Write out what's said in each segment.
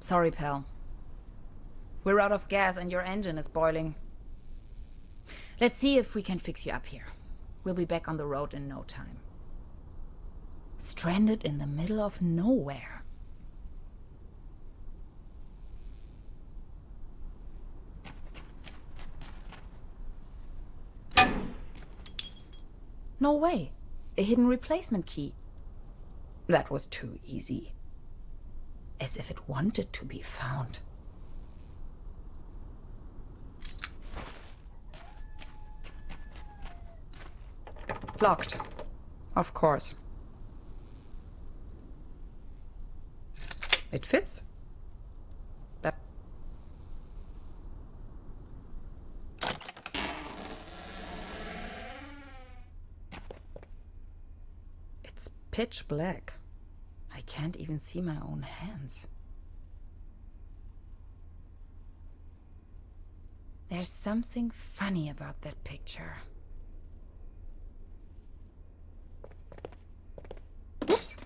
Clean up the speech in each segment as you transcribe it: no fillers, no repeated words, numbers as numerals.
Sorry, pal. We're out of gas and your engine is boiling. Let's see if we can fix you up here. We'll be back on the road in no time. Stranded in the middle of nowhere. No way. A hidden replacement key. That was too easy. As if it wanted to be found. Locked. Of course. It fits. That... It's pitch black. I can't even see my own hands. There's something funny about that picture. Oops!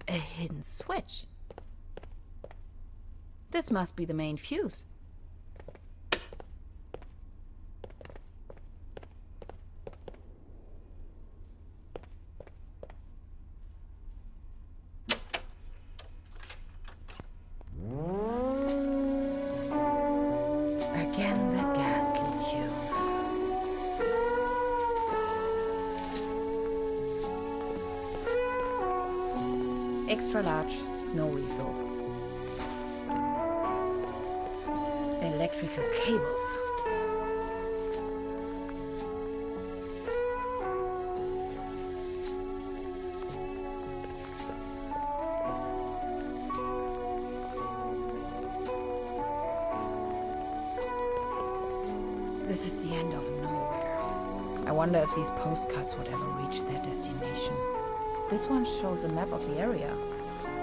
A hidden switch. This must be the main fuse. Again that ghastly tune. Extra large, no refill. Electrical cables. This is the end of nowhere. I wonder if these postcards would ever reach their destination. This one shows a map of the area.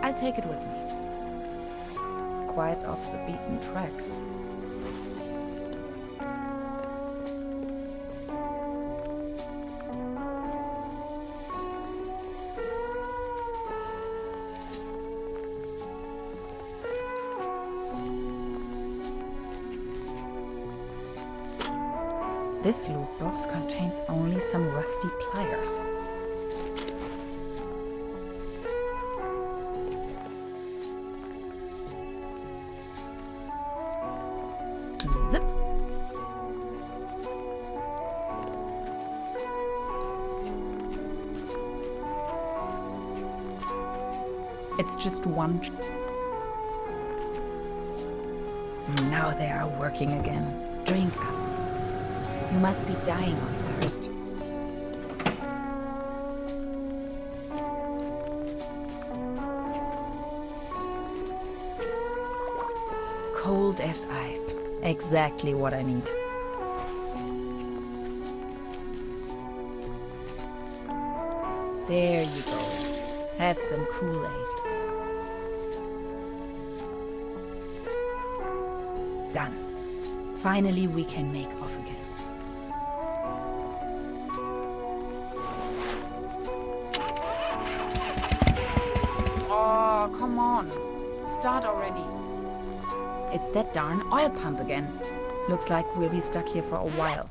I'll take it with me. Quite off the beaten track. This loot box contains only some rusty pliers. Zip! It's just one. Now they are working again. Drink up. You must be dying of thirst. Cold as ice. Exactly what I need. There you go. Have some Kool-Aid. Done. Finally, we can make off again. Oh, come on. Start already. It's that darn oil pump again. Looks like we'll be stuck here for a while.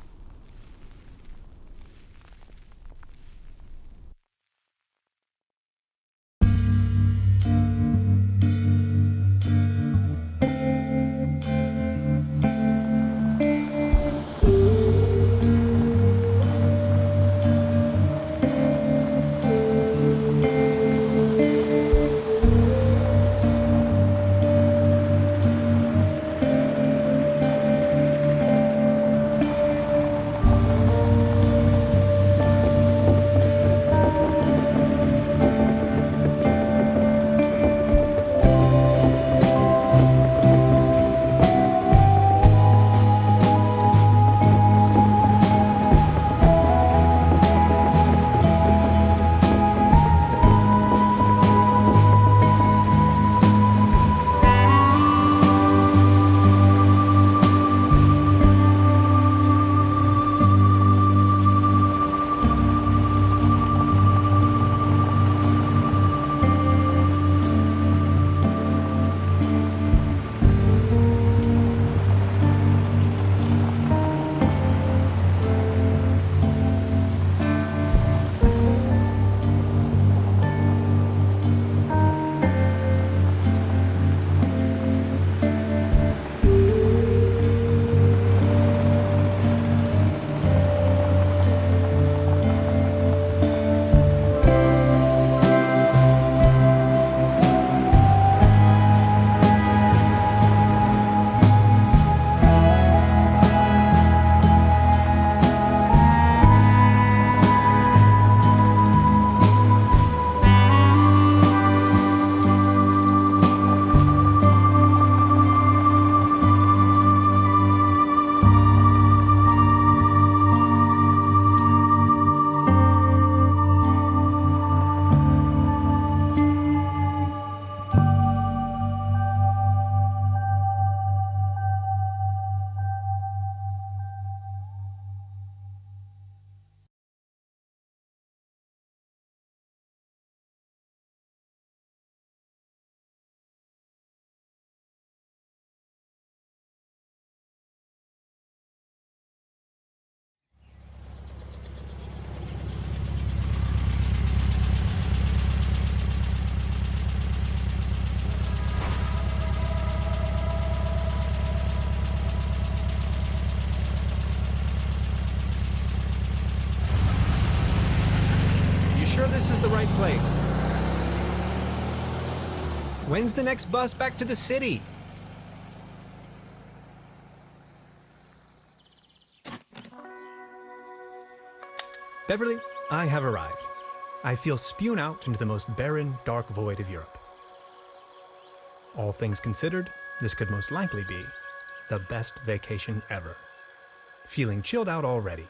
is the right place. When's the next bus back to the city? Beverly, I have arrived. I feel spewed out into the most barren, dark void of Europe. All things considered, this could most likely be the best vacation ever. Feeling chilled out already.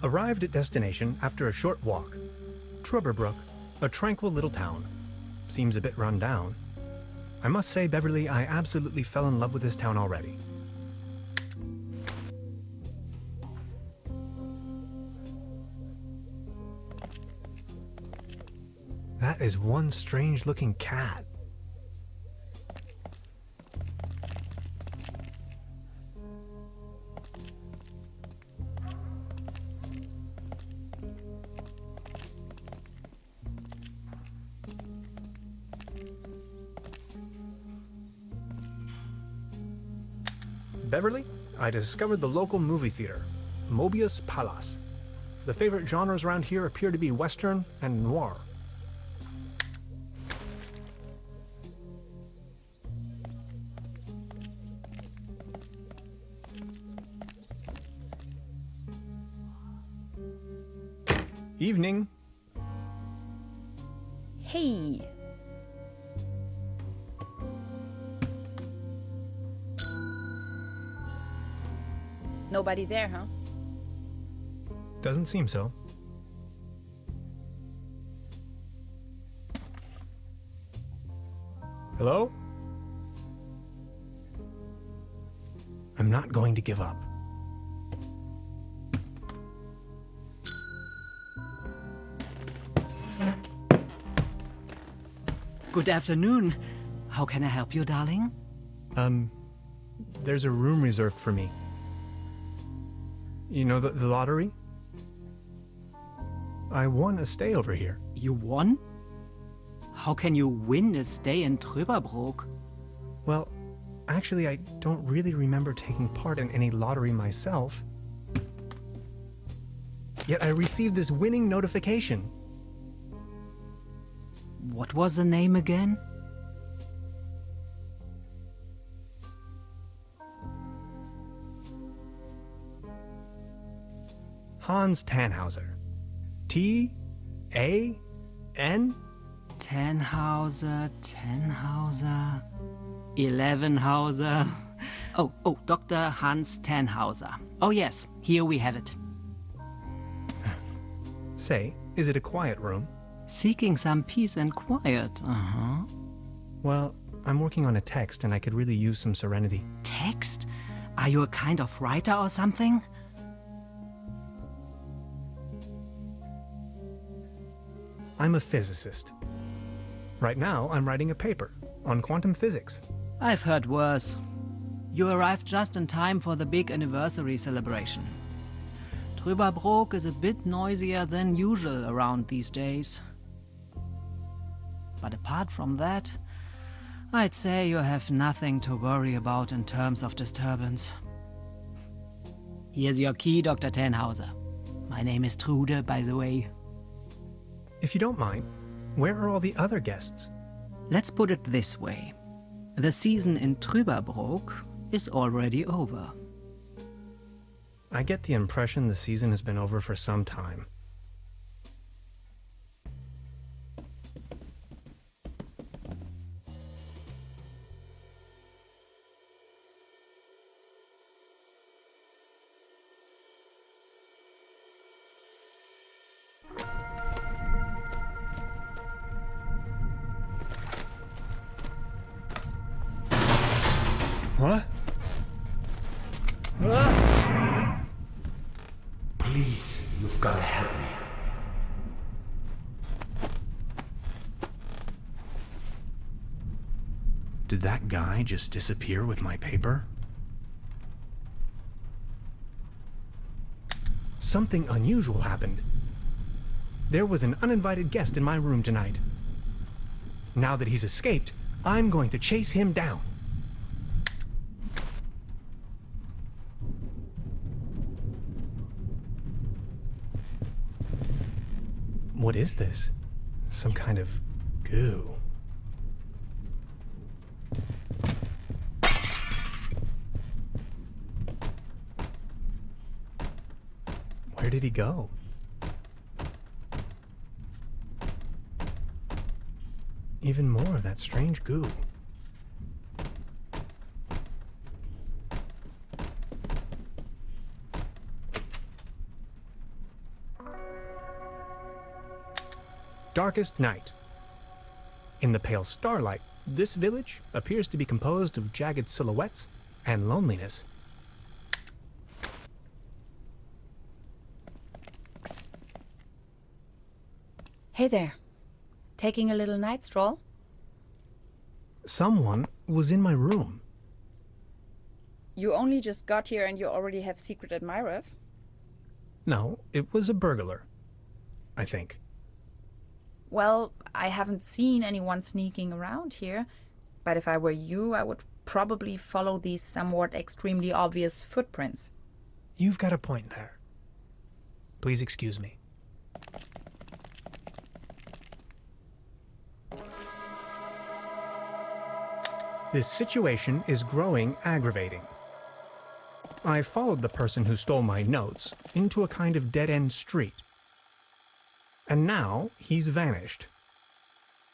Arrived at destination after a short walk. Truberbrook, a tranquil little town. Seems a bit run down. I must say, Beverly, I absolutely fell in love with this town already. That is one strange-looking cat. Beverly, I discovered the local movie theater, Mobius Palace. The favorite genres around here appear to be Western and noir. Evening. Hey. Nobody there, huh? Doesn't seem so. Hello? I'm not going to give up. Good afternoon. How can I help you, darling? There's a room reserved for me. You know the lottery? I won a stay over here. You won? How can you win a stay in Truberbrook? Well, actually, I don't really remember taking part in any lottery myself. Yet I received this winning notification. What was the name again? Hans Tannhauser. T-A-N? Tannhauser. 11hauser. Oh, Dr. Hans Tannhauser. Oh yes, here we have it. Say, is it a quiet room? Seeking some peace and quiet, Well, I'm working on a text and I could really use some serenity. Text? Are you a kind of writer or something? I'm a physicist. Right now, I'm writing a paper on quantum physics. I've heard worse. You arrived just in time for the big anniversary celebration. Truberbrook is a bit noisier than usual around these days. But apart from that, I'd say you have nothing to worry about in terms of disturbance. Here's your key, Dr. Tannhauser. My name is Trude, by the way. If you don't mind, where are all the other guests? Let's put it this way. The season in Truberbrook is already over. I get the impression the season has been over for some time. What? Did that guy just disappear with my paper? Something unusual happened. There was an uninvited guest in my room tonight. Now that he's escaped, I'm going to chase him down. What is this? Some kind of goo. Where did he go? Even more of that strange goo. Darkest night. In the pale starlight, this village appears to be composed of jagged silhouettes and loneliness. Hey there. Taking a little night stroll? Someone was in my room. You only just got here and you already have secret admirers? No, it was a burglar, I think. Well, I haven't seen anyone sneaking around here, but if I were you, I would probably follow these somewhat extremely obvious footprints. You've got a point there. Please excuse me. This situation is growing aggravating. I followed the person who stole my notes into a kind of dead-end street. And now he's vanished.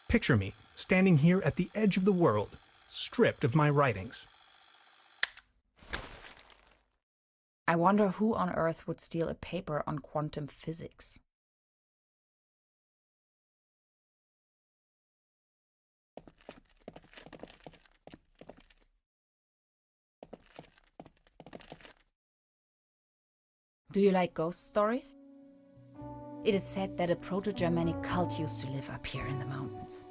Picture me standing here at the edge of the world, stripped of my writings. I wonder who on earth would steal a paper on quantum physics. Do you like ghost stories? It is said that a Proto-Germanic cult used to live up here in the mountains.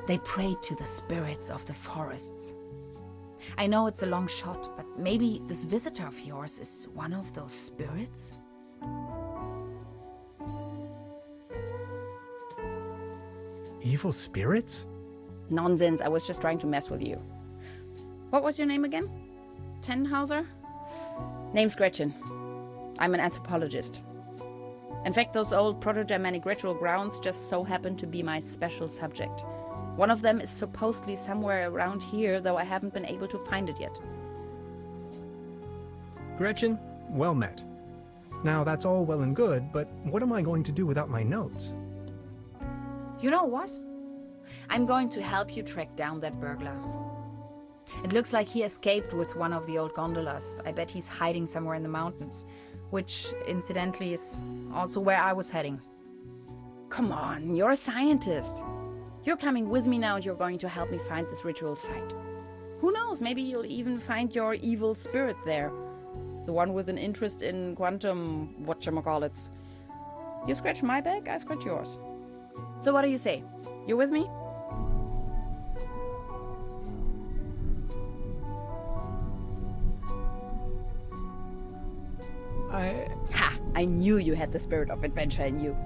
They prayed to the spirits of the forests. I know it's a long shot, but maybe this visitor of yours is one of those spirits? Evil spirits? Nonsense, I was just trying to mess with you. What was your name again? Tannhauser? Name's Gretchen. I'm an anthropologist. In fact, those old Proto-Germanic ritual grounds just so happen to be my special subject. One of them is supposedly somewhere around here, though I haven't been able to find it yet. Gretchen, well met. Now that's all well and good, but what am I going to do without my notes? You know what? I'm going to help you track down that burglar. It looks like he escaped with one of the old gondolas. I bet he's hiding somewhere in the mountains, which, incidentally, is also where I was heading. Come on, you're a scientist. You're coming with me now and you're going to help me find this ritual site. Who knows, maybe you'll even find your evil spirit there. The one with an interest in quantum whatchamacallits. You scratch my back, I scratch yours. So what do you say? You with me? Ha! I knew you had the spirit of adventure in you.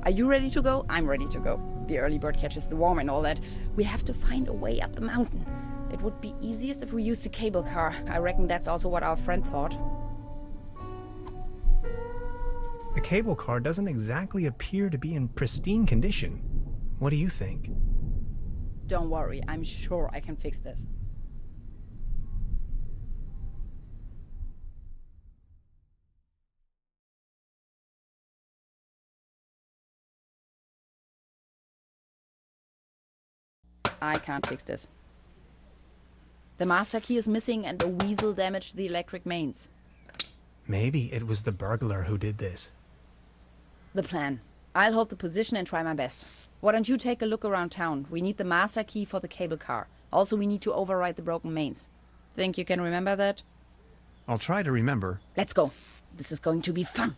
Are you ready to go? I'm ready to go. The early bird catches the worm and all that. We have to find a way up the mountain. It would be easiest if we used a cable car. I reckon that's also what our friend thought. The cable car doesn't exactly appear to be in pristine condition. What do you think? Don't worry, I'm sure I can fix this. I can't fix this. The master key is missing and a weasel damaged the electric mains. Maybe it was the burglar who did this. The plan. I'll hold the position and try my best. Why don't you take a look around town? We need the master key for the cable car. Also, we need to override the broken mains. Think you can remember that? I'll try to remember. Let's go. This is going to be fun.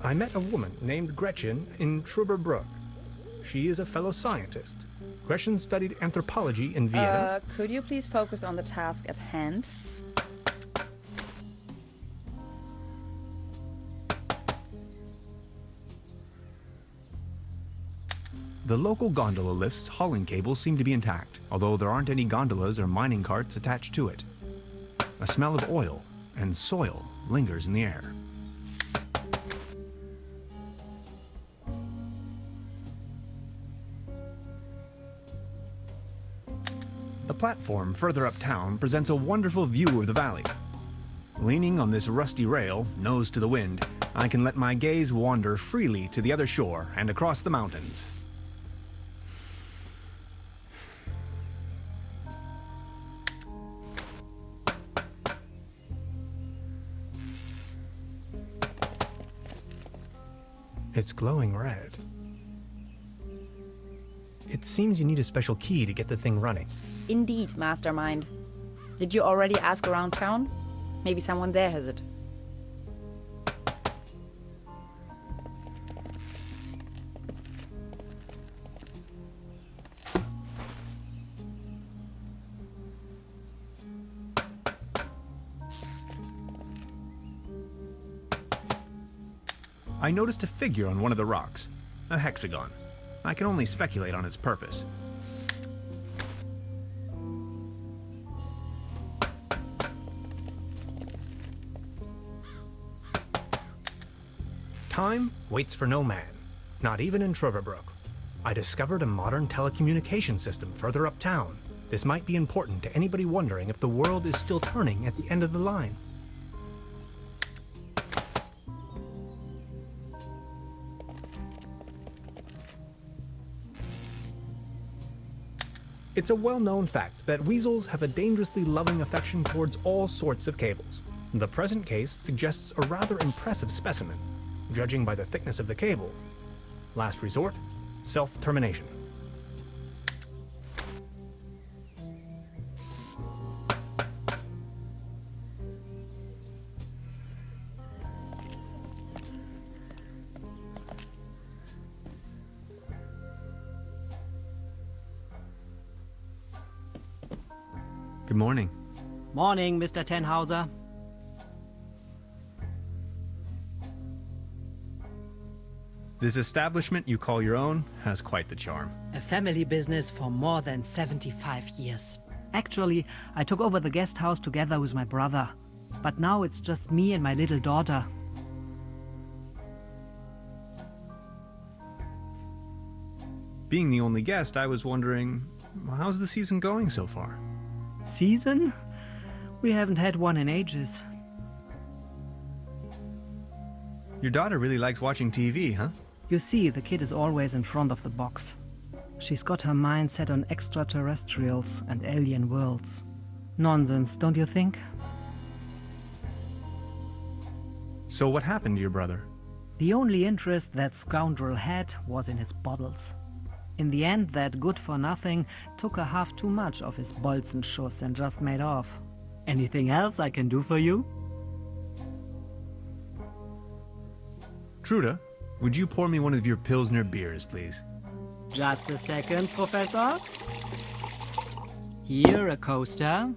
I met a woman named Gretchen in Truberbrook. She is a fellow scientist. Gretchen studied anthropology in Vienna. Could you please focus on the task at hand? The local gondola lift's hauling cables seem to be intact, although there aren't any gondolas or mining carts attached to it. A smell of oil and soil lingers in the air. The platform further uptown presents a wonderful view of the valley. Leaning on this rusty rail, nose to the wind, I can let my gaze wander freely to the other shore and across the mountains. It's glowing red. It seems you need a special key to get the thing running. Indeed, Mastermind. Did you already ask around town? Maybe someone there has it. I noticed a figure on one of the rocks, a hexagon. I can only speculate on its purpose. Time waits for no man, not even in Truberbrook. I discovered a modern telecommunication system further uptown. This might be important to anybody wondering if the world is still turning at the end of the line. It's a well-known fact that weasels have a dangerously loving affection towards all sorts of cables. The present case suggests a rather impressive specimen, judging by the thickness of the cable. Last resort, self-termination. Good morning. Morning, Mr. Tannhauser. This establishment you call your own has quite the charm. A family business for more than 75 years. Actually, I took over the guest house together with my brother. But now it's just me and my little daughter. Being the only guest, I was wondering, how's the season going so far? Season? We haven't had one in ages. Your daughter really likes watching TV, huh? You see, the kid is always in front of the box. She's got her mind set on extraterrestrials and alien worlds. Nonsense, don't you think? So what happened to your brother? The only interest that scoundrel had was in his bottles. In the end, that good-for-nothing took a half too much of his Bolzenschuss and just made off. Anything else I can do for you? Truda, would you pour me one of your Pilsner beers, please? Just a second, Professor. Here, a coaster.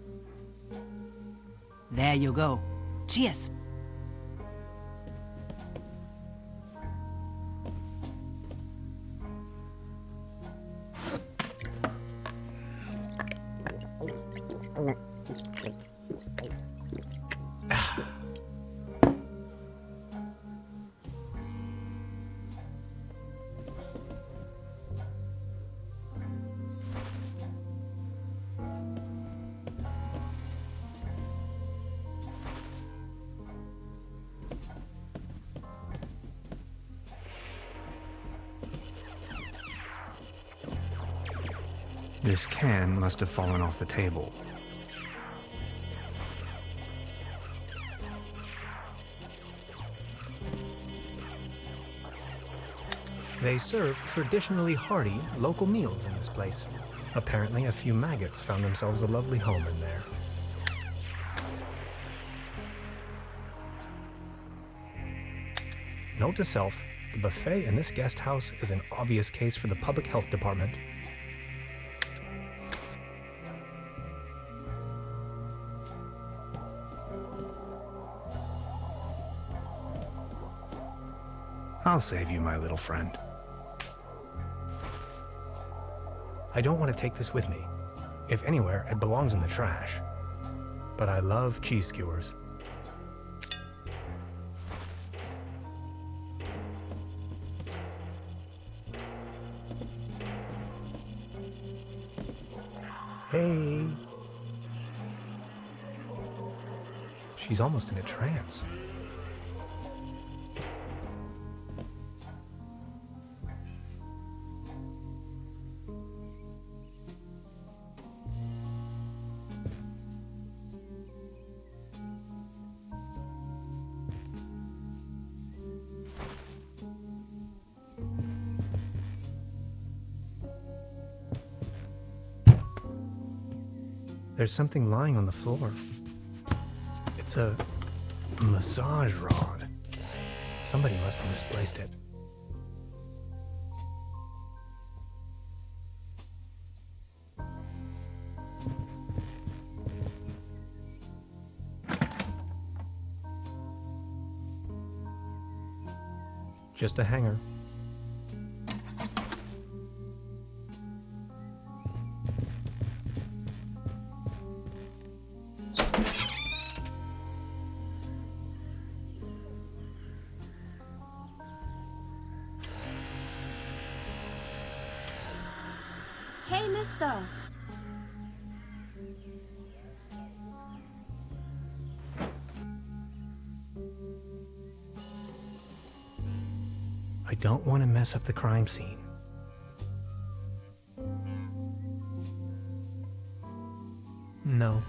There you go. Cheers! This can must have fallen off the table. They serve traditionally hearty local meals in this place. Apparently a few maggots found themselves a lovely home in there. Note to self, the buffet in this guest house is an obvious case for the public health department. I'll save you, my little friend. I don't want to take this with me. If anywhere, it belongs in the trash. But I love cheese skewers. Hey. She's almost in a trance. There's something lying on the floor. It's a massage rod. Somebody must have misplaced it. Just a hanger. Hey, mister! I don't want to mess up the crime scene. No.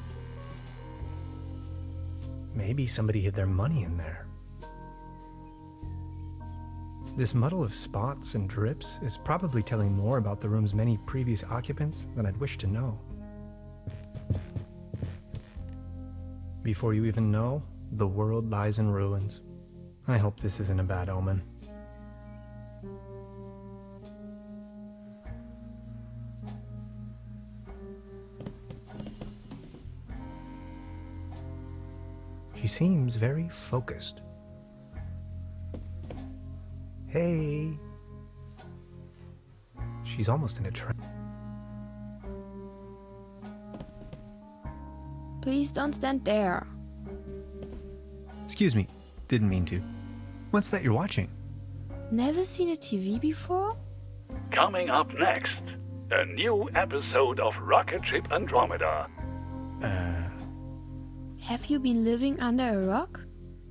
Maybe somebody hid their money in there. This muddle of spots and drips is probably telling more about the room's many previous occupants than I'd wish to know. Before you even know, the world lies in ruins. I hope this isn't a bad omen. She seems very focused. Hey. She's almost in a trance. Please don't stand there. Excuse me, didn't mean to. What's that you're watching? Never seen a TV before? Coming up next, a new episode of Rocket Ship Andromeda. Have you been living under a rock?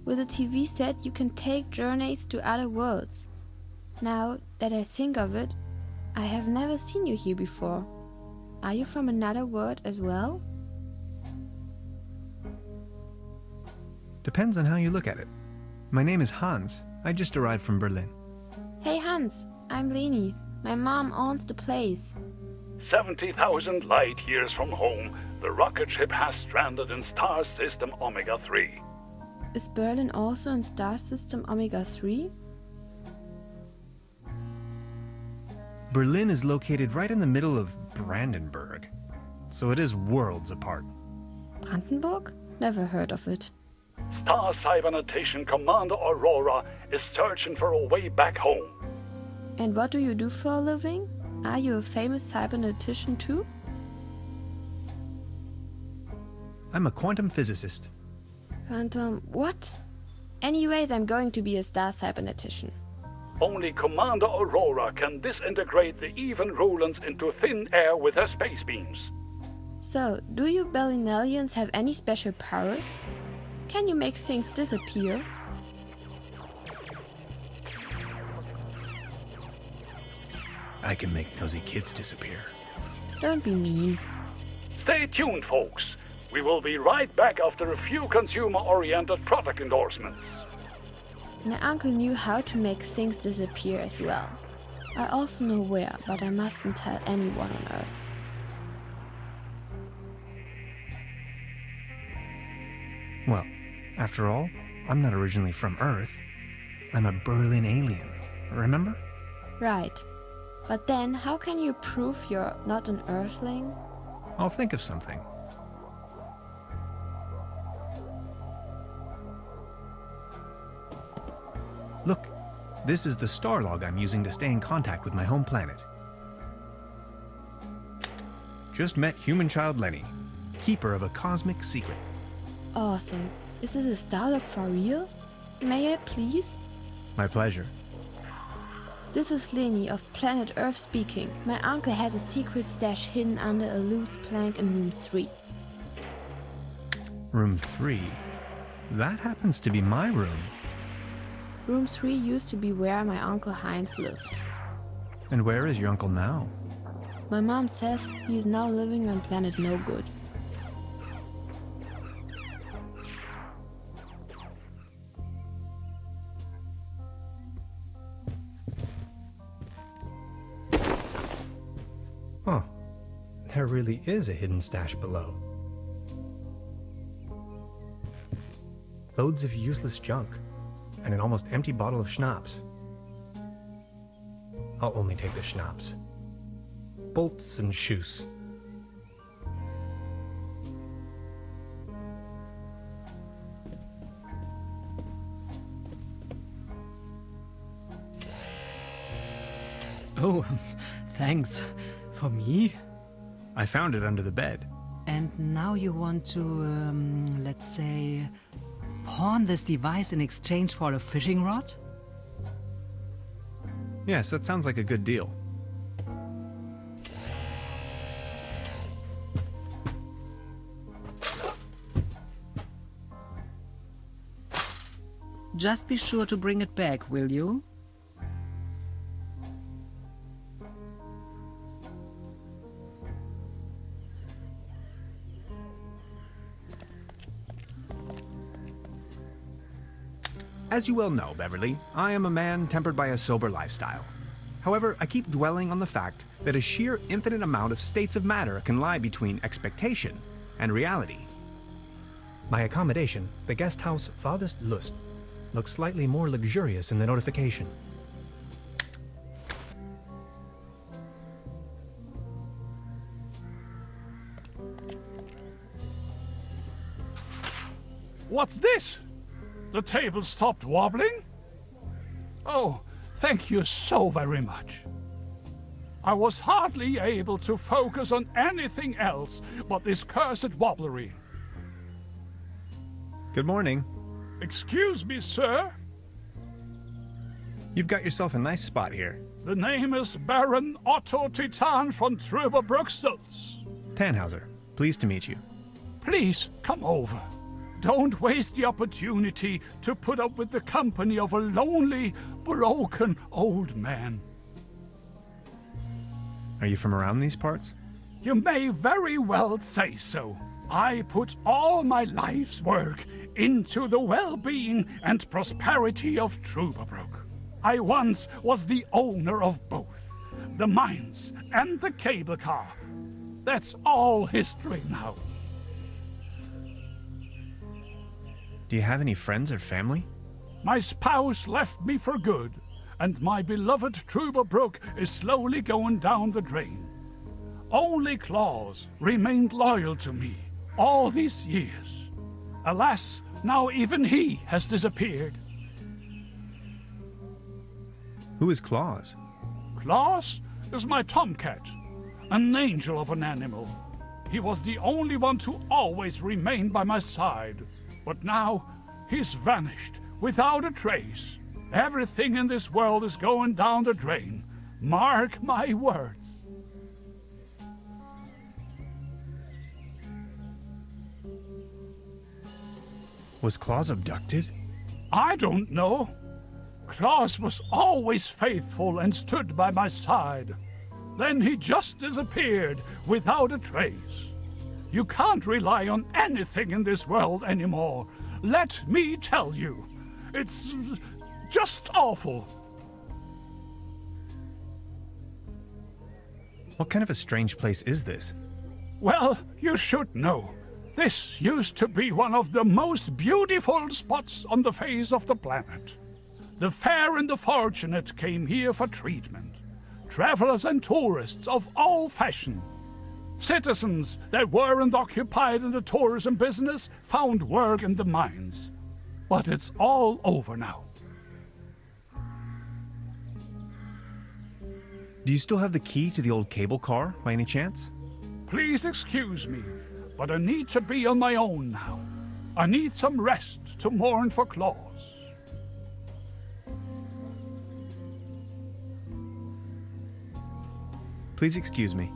With a TV set, you can take journeys to other worlds. Now that I think of it, I have never seen you here before. Are you from another world as well? Depends on how you look at it. My name is Hans. I just arrived from Berlin. Hey Hans, I'm Leni. My mom owns the place. 70,000 light years from home, the rocket ship has stranded in star system Omega 3. Is Berlin also in star system Omega 3? Berlin is located right in the middle of Brandenburg, so it is worlds apart. Brandenburg? Never heard of it. Star Cybernetation Commander Aurora is searching for a way back home. And what do you do for a living? Are you a famous cybernetician too? I'm a quantum physicist. Quantum what? Anyways, I'm going to be a star cybernetician. Only Commander Aurora can disintegrate the even Rulans into thin air with her space beams. So, do you Berlinalians have any special powers? Can you make things disappear? I can make nosy kids disappear. Don't be mean. Stay tuned, folks. We will be right back after a few consumer-oriented product endorsements. My uncle knew how to make things disappear as well. I also know where, but I mustn't tell anyone on Earth. Well, after all, I'm not originally from Earth. I'm a Berlin alien, remember? Right. But then, how can you prove you're not an Earthling? I'll think of something. Look, this is the star log I'm using to stay in contact with my home planet. Just met human child Lenny, keeper of a cosmic secret. Awesome. Is this a Starlog for real? May I please? My pleasure. This is Lenny of Planet Earth speaking. My uncle had a secret stash hidden under a loose plank in room 3. Room 3? That happens to be my room. Room 3 used to be where my uncle Heinz lived. And where is your uncle now? My mom says he is now living on planet No Good. Huh. There really is a hidden stash below. Loads of useless junk, and an almost empty bottle of schnapps. I'll only take the schnapps. Bolts and shoes. Oh, thanks. For me? I found it under the bed. And now you want to, let's say, pawn this device in exchange for a fishing rod? Yes, that sounds like a good deal. Just be sure to bring it back, will you? As you well know, Beverly, I am a man tempered by a sober lifestyle. However, I keep dwelling on the fact that a sheer infinite amount of states of matter can lie between expectation and reality. My accommodation, the guest house Farthest Lust, looks slightly more luxurious in the notification. What's this? The table stopped wobbling? Oh, thank you so very much. I was hardly able to focus on anything else but this cursed wobblery. Good morning. Excuse me, sir. You've got yourself a nice spot here. The name is Baron Otto Titan von Truberbrook Sulz. Tannhauser, pleased to meet you. Please, come over. Don't waste the opportunity to put up with the company of a lonely, broken old man. Are you from around these parts? You may very well say so. I put all my life's work into the well-being and prosperity of Truberbrook. I once was the owner of both, the mines and the cable car. That's all history now. Do you have any friends or family? My spouse left me for good, and my beloved Truberbrook is slowly going down the drain. Only Claus remained loyal to me all these years. Alas, now even he has disappeared. Who is Claus? Claus is my tomcat, an angel of an animal. He was the only one to always remain by my side. But now, he's vanished, without a trace. Everything in this world is going down the drain. Mark my words. Was Claus abducted? I don't know. Claus was always faithful and stood by my side. Then he just disappeared, without a trace. You can't rely on anything in this world anymore. Let me tell you. It's just awful. What kind of a strange place is this? Well, you should know. This used to be one of the most beautiful spots on the face of the planet. The fair and the fortunate came here for treatment. Travelers and tourists of all fashion. Citizens that weren't occupied in the tourism business found work in the mines. But it's all over now. Do you still have the key to the old cable car, by any chance? Please excuse me, but I need to be on my own now. I need some rest to mourn for Claus. Please excuse me.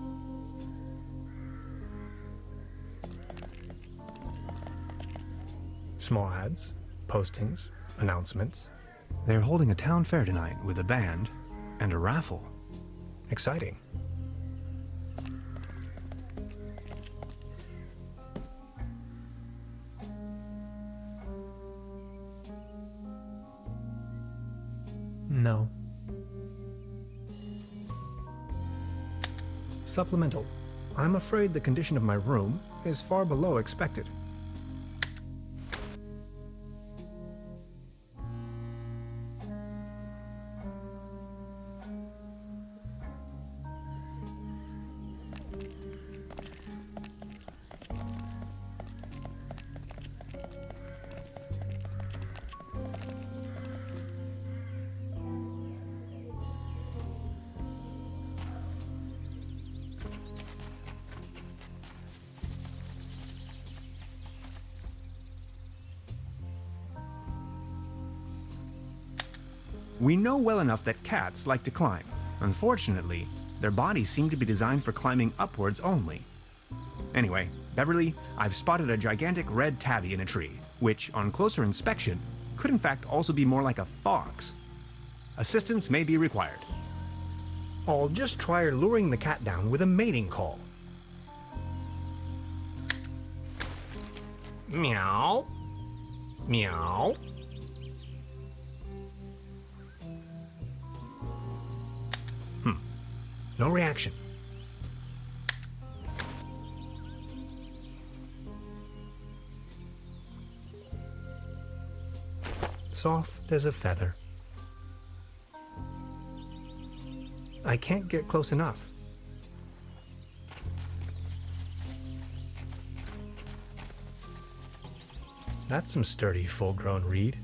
Small ads, postings, announcements. They're holding a town fair tonight with a band and a raffle. Exciting. No. Supplemental. I'm afraid the condition of my room is far below expected. We know well enough that cats like to climb. Unfortunately, their bodies seem to be designed for climbing upwards only. Anyway, Beverly, I've spotted a gigantic red tabby in a tree, which, on closer inspection, could in fact also be more like a fox. Assistance may be required. I'll just try luring the cat down with a mating call. Meow. Meow. No reaction. Soft as a feather. I can't get close enough. That's some sturdy, full-grown reed.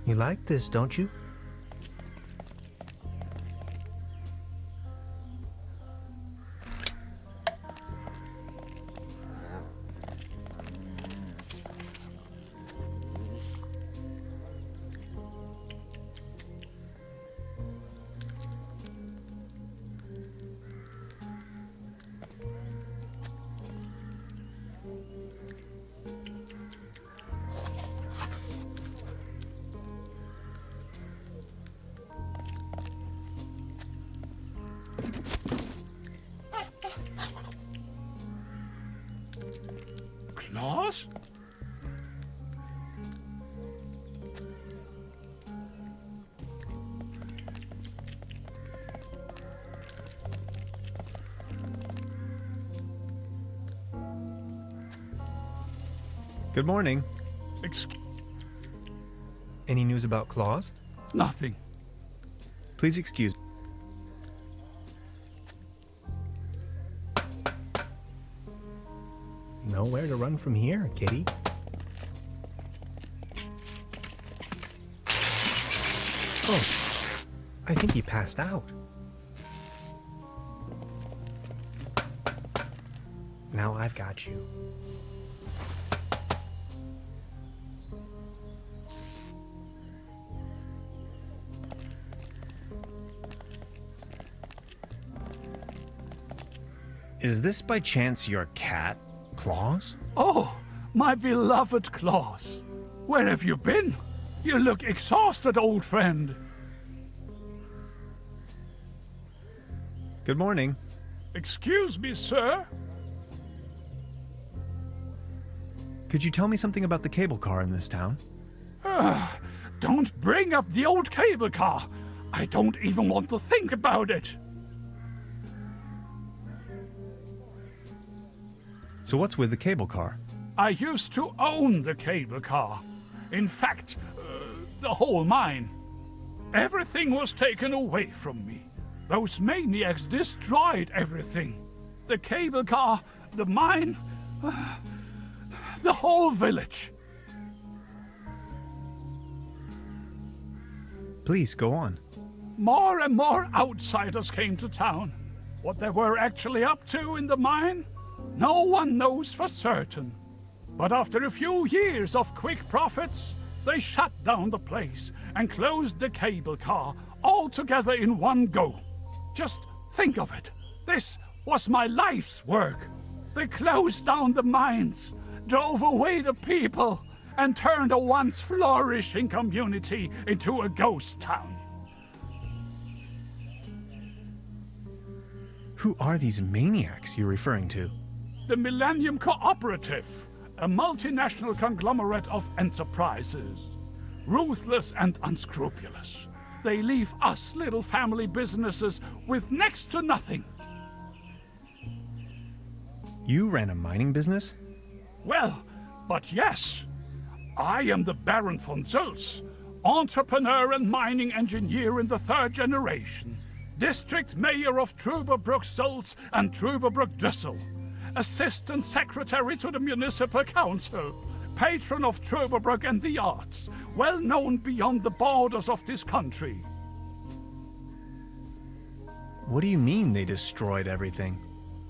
You like this, don't you? Claus? Good morning. Excuse Any news about Claus? nothing. Please excuse. Nowhere to run from here, kitty. Oh, I think he passed out. Now I've got you. Is this by chance your cat, Claus? Oh, my beloved Claus. Where have you been? You look exhausted, old friend. Good morning. Excuse me, sir. Could you tell me something about the cable car in this town? Don't bring up the old cable car. I don't even want to think about it. So what's with the cable car? I used to own the cable car. In fact, the whole mine. Everything was taken away from me. Those maniacs destroyed everything. The cable car, the mine, the whole village. Please, go on. More and more outsiders came to town. What they were actually up to in the mine, no one knows for certain. But after a few years of quick profits, they shut down the place and closed the cable car all together in one go. Just think of it. This was my life's work. They closed down the mines, drove away the people, and turned a once flourishing community into a ghost town. Who are these maniacs you're referring to? The Millennium Cooperative, a multinational conglomerate of enterprises. Ruthless and unscrupulous. They leave us little family businesses with next to nothing. You ran a mining business? Well, but yes. I am the Baron von Zülz, entrepreneur and mining engineer in the third generation, district mayor of Truberbrook Zülz and Truberbrook Düssel, assistant secretary to the municipal council, patron of Truberbrook and the arts, well known beyond the borders of this country. What do you mean they destroyed everything?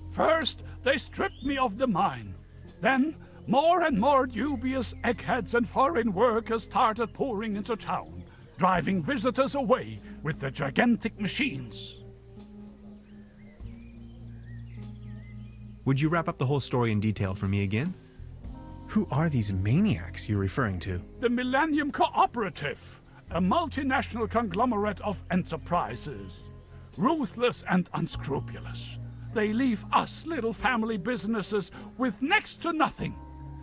First, they stripped me of the mine. Then, more and more dubious eggheads and foreign workers started pouring into town, driving visitors away with their gigantic machines. Would you wrap up the whole story in detail for me again? Who are these maniacs you're referring to? The Millennium Cooperative, a multinational conglomerate of enterprises. Ruthless and unscrupulous. They leave us little family businesses with next to nothing.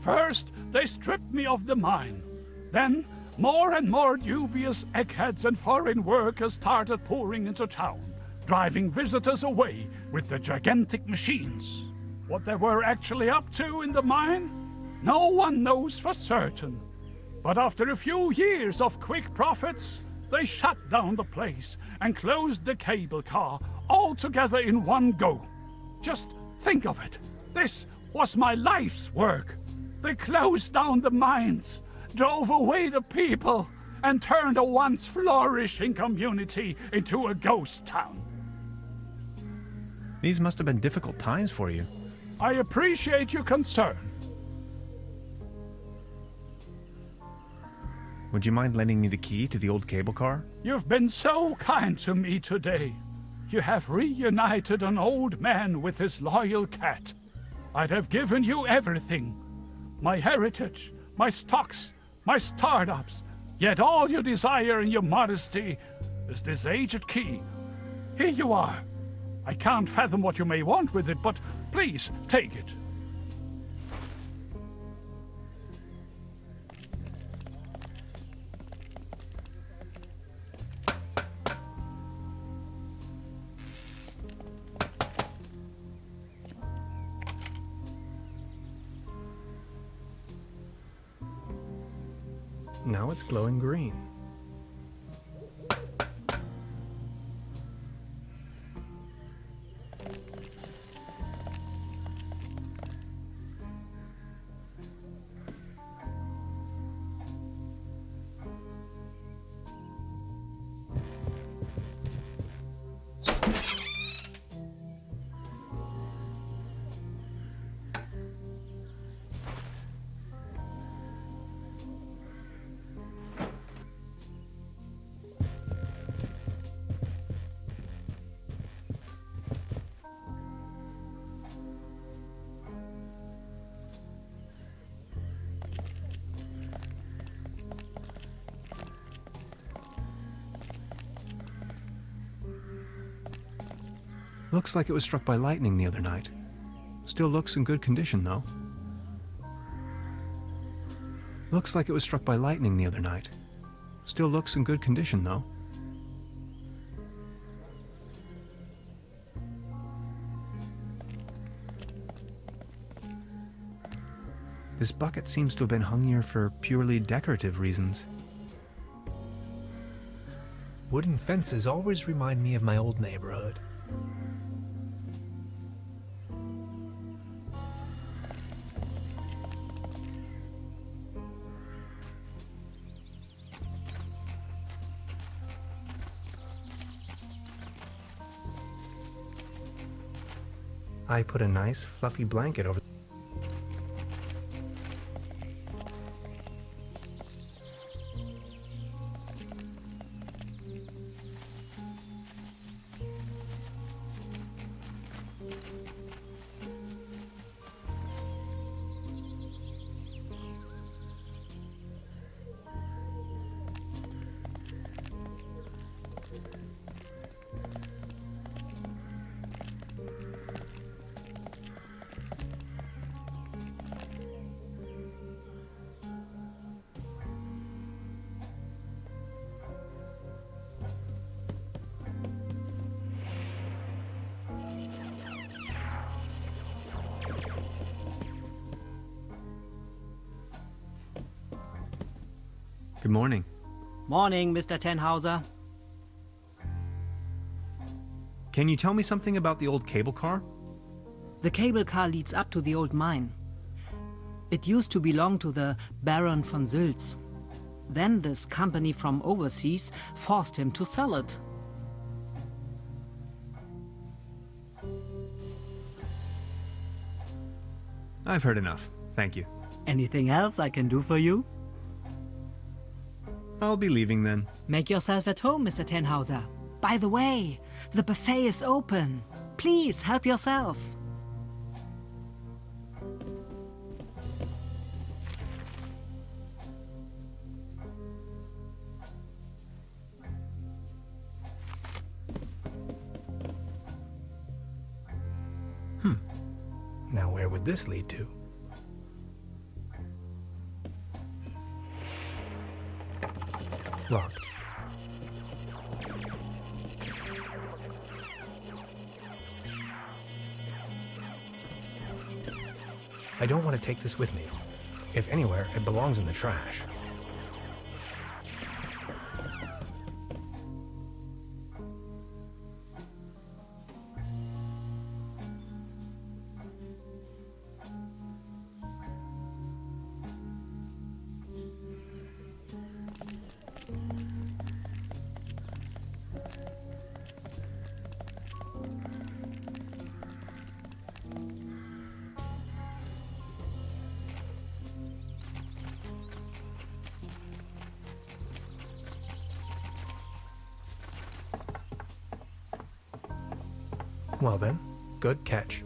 First, they stripped me of the mine. Then, more and more dubious eggheads and foreign workers started pouring into town, driving visitors away with their gigantic machines. What they were actually up to in the mine, no one knows for certain. But after a few years of quick profits, they shut down the place and closed the cable car all together in one go. Just think of it. This was my life's work. They closed down the mines, drove away the people, and turned a once flourishing community into a ghost town. These must have been difficult times for you. I appreciate your concern. Would you mind lending me the key to the old cable car? You've been so kind to me today. You have reunited an old man with his loyal cat. I'd have given you everything. My heritage, my stocks, my startups. Yet all you desire in your modesty is this aged key. Here you are. I can't fathom what you may want with it, but please take it. Now it's glowing green. Looks like it was struck by lightning the other night. Still looks in good condition, though. Looks like it was struck by lightning the other night. Still looks in good condition, though. This bucket seems to have been hung here for purely decorative reasons. Wooden fences always remind me of my old neighborhood. I put a nice fluffy blanket over. Good morning. Morning, Mr. Tannhauser. Can you tell me something about the old cable car? The cable car leads up to the old mine. It used to belong to the Baron von Sülz. Then this company from overseas forced him to sell it. I've heard enough. Thank you. Anything else I can do for you? I'll be leaving then. Make yourself at home, Mr. Tannhauser. By the way, the buffet is open. Please help yourself. Now where would this lead to? Locked. I don't want to take this with me. If anywhere, it belongs in the trash. Well then, good catch.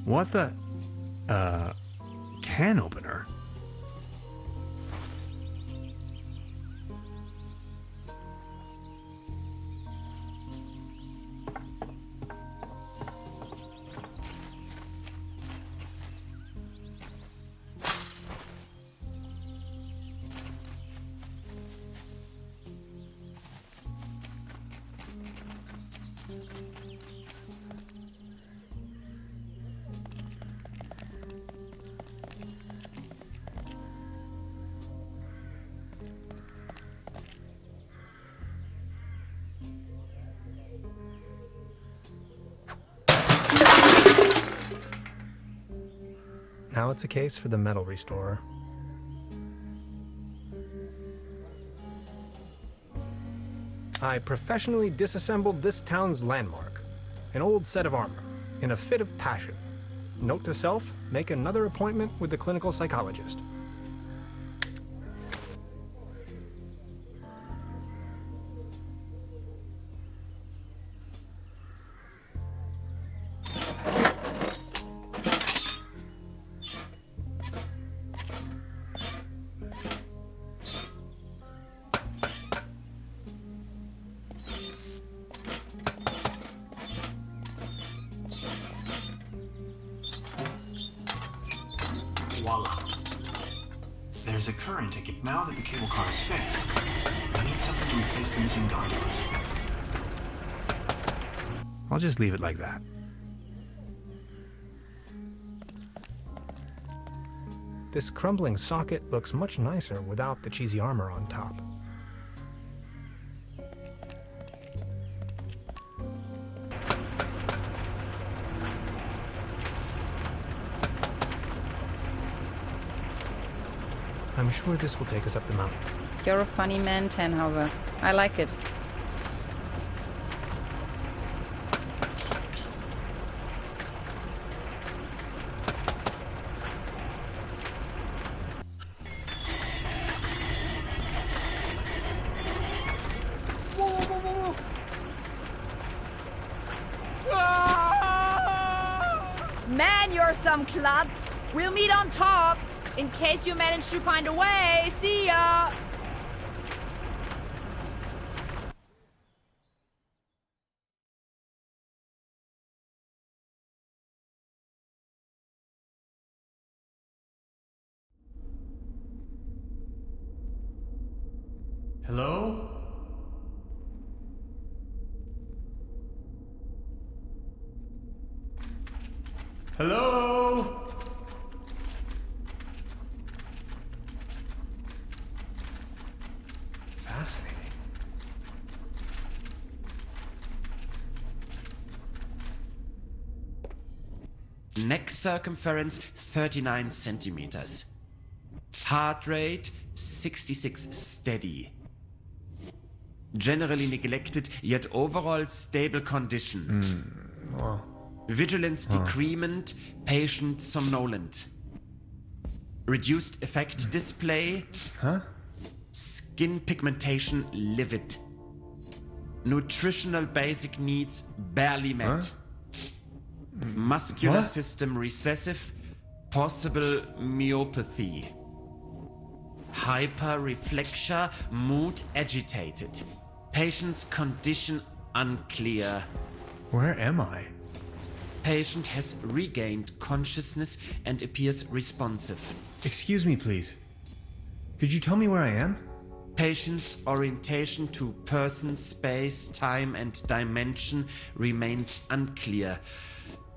What the? Can opener? Now it's a case for the metal restorer. I professionally disassembled this town's landmark, an old set of armor, in a fit of passion. Note to self, make another appointment with the clinical psychologist. Voila. There's a current ticket. Now that the cable car is fixed, I need something to replace the missing gondolas. I'll just leave it like that. This crumbling socket looks much nicer without the cheesy armor on top. I'm sure this will take us up the mountain. You're a funny man, Tannhauser. I like it. Man, you're some klutz. We'll meet on top. In case you manage to find a way. See ya! Hello? Hello? Fascinating. Neck circumference 39 centimeters. Heart rate 66 steady. Generally neglected, yet overall stable condition. Vigilance decrement, patient somnolent. Reduced effect display. Skin pigmentation livid. Nutritional basic needs barely met. Muscular system recessive, possible myopathy. Hyperreflexia, mood agitated. Patient's condition unclear. Where am I? Patient has regained consciousness and appears responsive. Excuse me, please. Could you tell me where I am? Patient's orientation to person, space, time, and dimension remains unclear.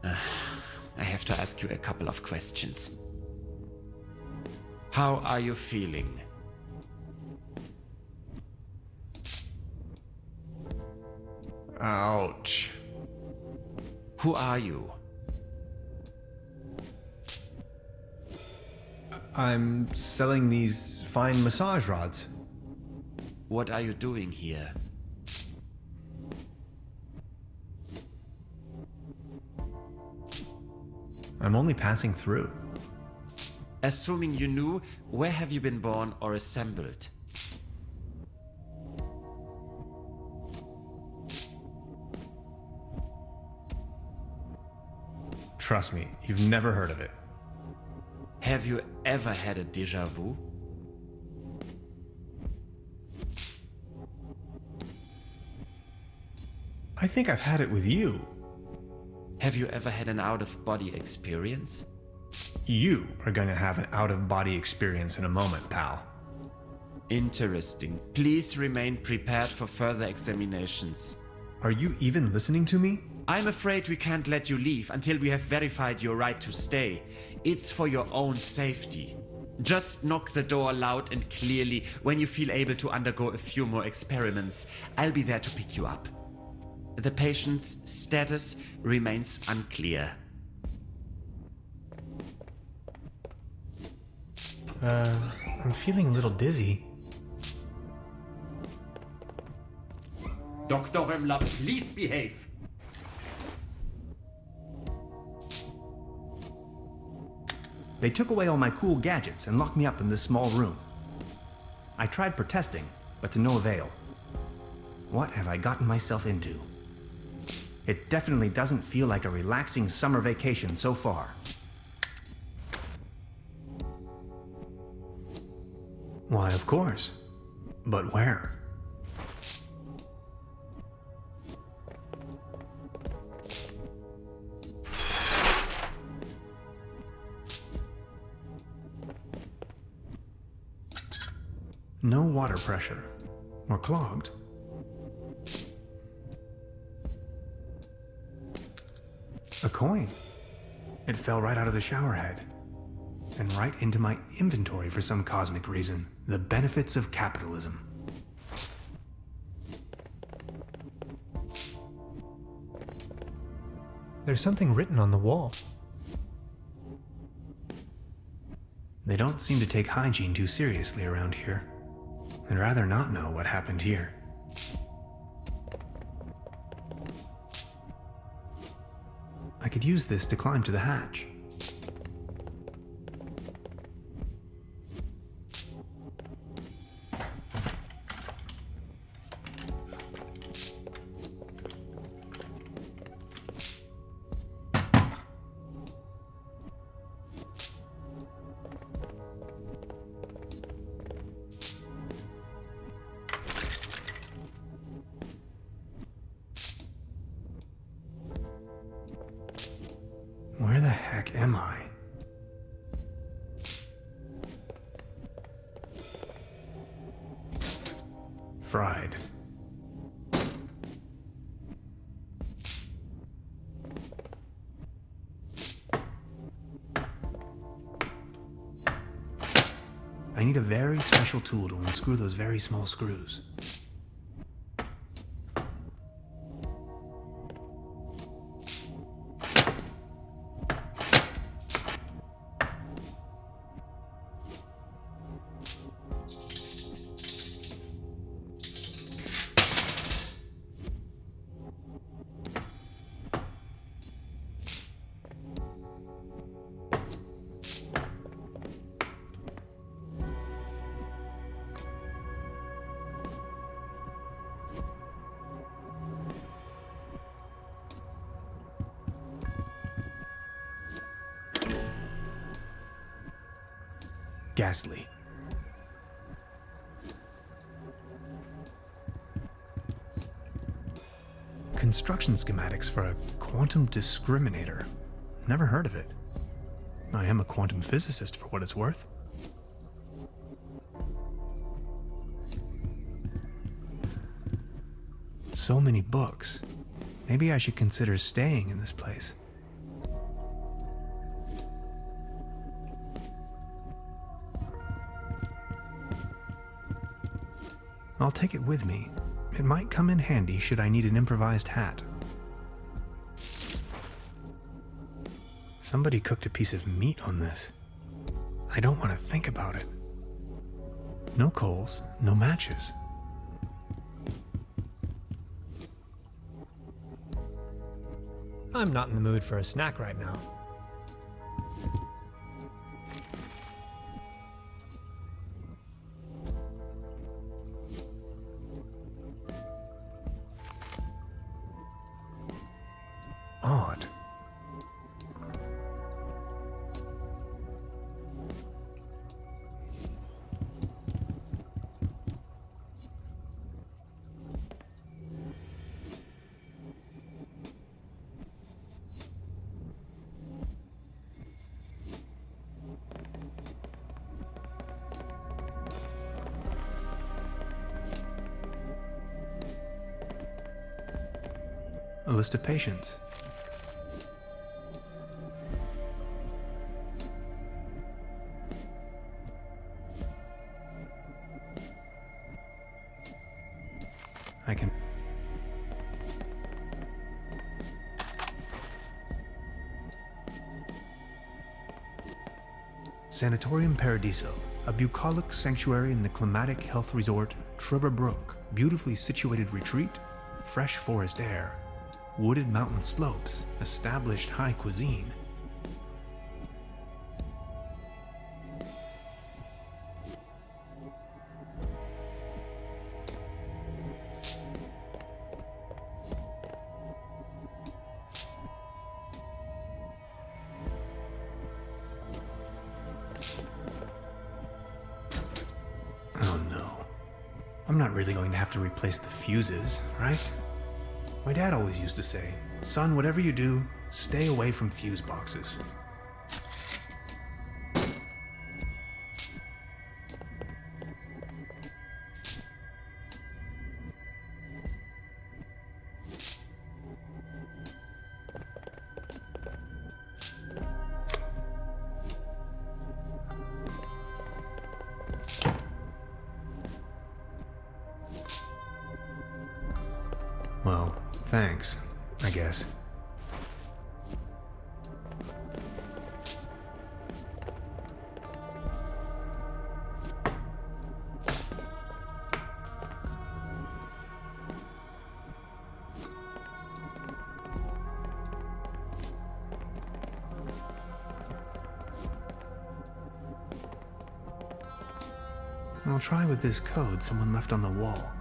I have to ask you a couple of questions. How are you feeling? Ouch. Who are you? I'm selling these fine massage rods. What are you doing here? I'm only passing through. Assuming you knew, where have you been born or assembled? Trust me, you've never heard of it. Have you ever had a déjà vu? I think I've had it with you. Have you ever had an out-of-body experience? You are going to have an out-of-body experience in a moment, pal. Interesting. Please remain prepared for further examinations. Are you even listening to me? I'm afraid we can't let you leave until we have verified your right to stay. It's for your own safety. Just knock the door loud and clearly when you feel able to undergo a few more experiments. I'll be there to pick you up. The patient's status remains unclear. I'm feeling a little dizzy. Dr. Remmler, please behave. They took away all my cool gadgets and locked me up in this small room. I tried protesting, but to no avail. What have I gotten myself into? It definitely doesn't feel like a relaxing summer vacation so far. Why, of course. But where? No water pressure. Or clogged. A coin. It fell right out of the shower head. And right into my inventory for some cosmic reason. The benefits of capitalism. There's something written on the wall. They don't seem to take hygiene too seriously around here. I'd rather not know what happened here. I could use this to climb to the hatch. Where the heck am I? Fried. I need a very special tool to unscrew those very small screws. Ghastly. Construction schematics for a quantum discriminator. Never heard of it. I am a quantum physicist for what it's worth. So many books. Maybe I should consider staying in this place. I'll take it with me. It might come in handy should I need an improvised hat. Somebody cooked a piece of meat on this. I don't want to think about it. No coals, no matches. I'm not in the mood for a snack right now. Odd. A list of patients. I can... Sanatorium Paradiso. a bucolic sanctuary in the climatic health resort Truberbrook, beautifully situated retreat, fresh forest air, wooded mountain slopes, established high cuisine. Oh no. I'm not really going to have to replace the fuses, right? My dad always used to say, "Son, whatever you do, stay away from fuse boxes." Well, thanks, I guess. I'll try with this code someone left on the wall.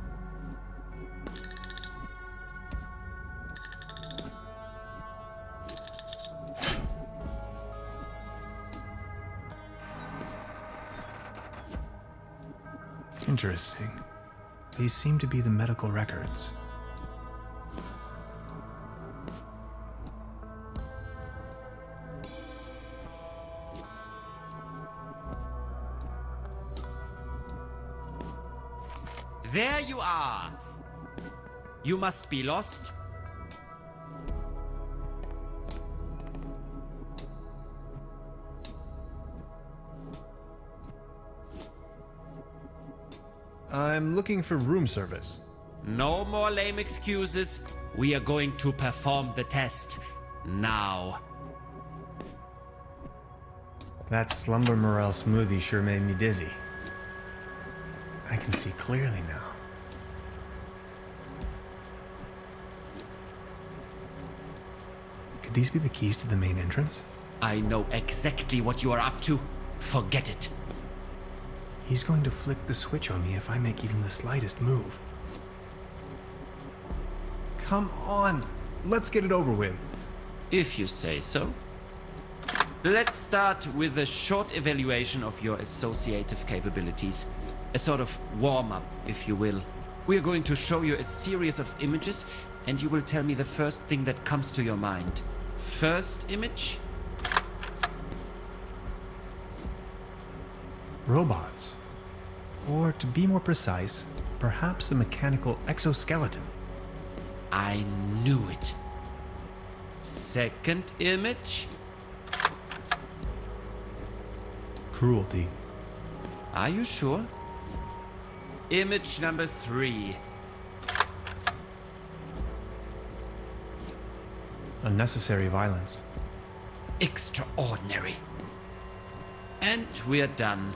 Interesting. These seem to be the medical records. There you are! You must be lost. I'm looking for room service. No more lame excuses. We are going to perform the test. Now. That slumber morale smoothie sure made me dizzy. I can see clearly now. Could these be the keys to the main entrance? I know exactly what you are up to. Forget it. He's going to flick the switch on me if I make even the slightest move. Come on! Let's get it over with. If you say so. Let's start with a short evaluation of your associative capabilities. A sort of warm-up, if you will. We are going to show you a series of images, and you will tell me the first thing that comes to your mind. First image? Robots. Or, to be more precise, perhaps a mechanical exoskeleton. I knew it. Second image? Cruelty. Are you sure? Image number 3. Unnecessary violence. Extraordinary. And we're done.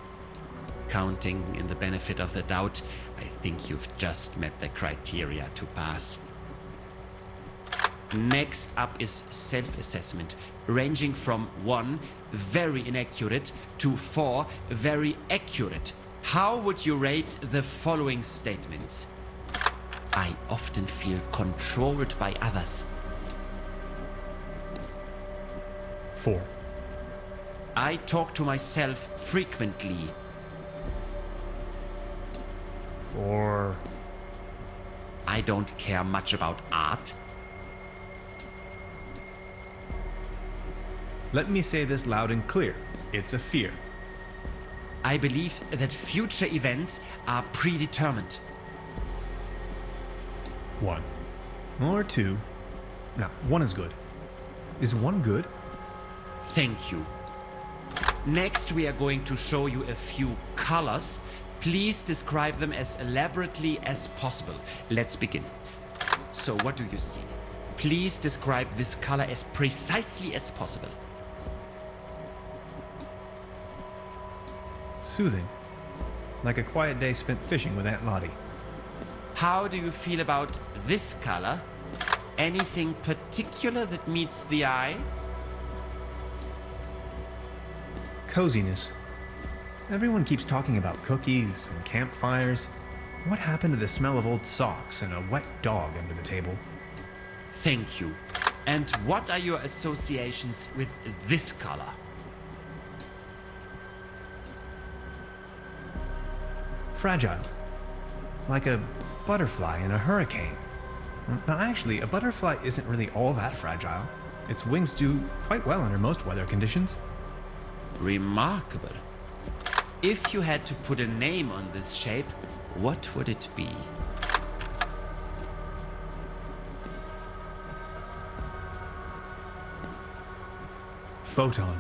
Counting in the benefit of the doubt, I think you've just met the criteria to pass. Next up is self-assessment, ranging from 1, very inaccurate, to 4, very accurate. How would you rate the following statements? I often feel controlled by others. 4. I talk to myself frequently. 4. I don't care much about art. Let me say this loud and clear. It's a fear. I believe that future events are predetermined. 1. Or 2. No, 1 is good. Is 1 good? Thank you. Next, we are going to show you a few colors. Please describe them as elaborately as possible. Let's begin. So, what do you see? Please describe this color as precisely as possible. Soothing. like a quiet day spent fishing with Aunt Lottie. How do you feel about this color? Anything particular that meets the eye? Coziness. Everyone keeps talking about cookies and campfires. What happened to the smell of old socks and a wet dog under the table? Thank you. And what are your associations with this color? Fragile. Like a butterfly in a hurricane. Now, actually, a butterfly isn't really all that fragile. Its wings do quite well under most weather conditions. Remarkable. If you had to put a name on this shape, what would it be? Photon.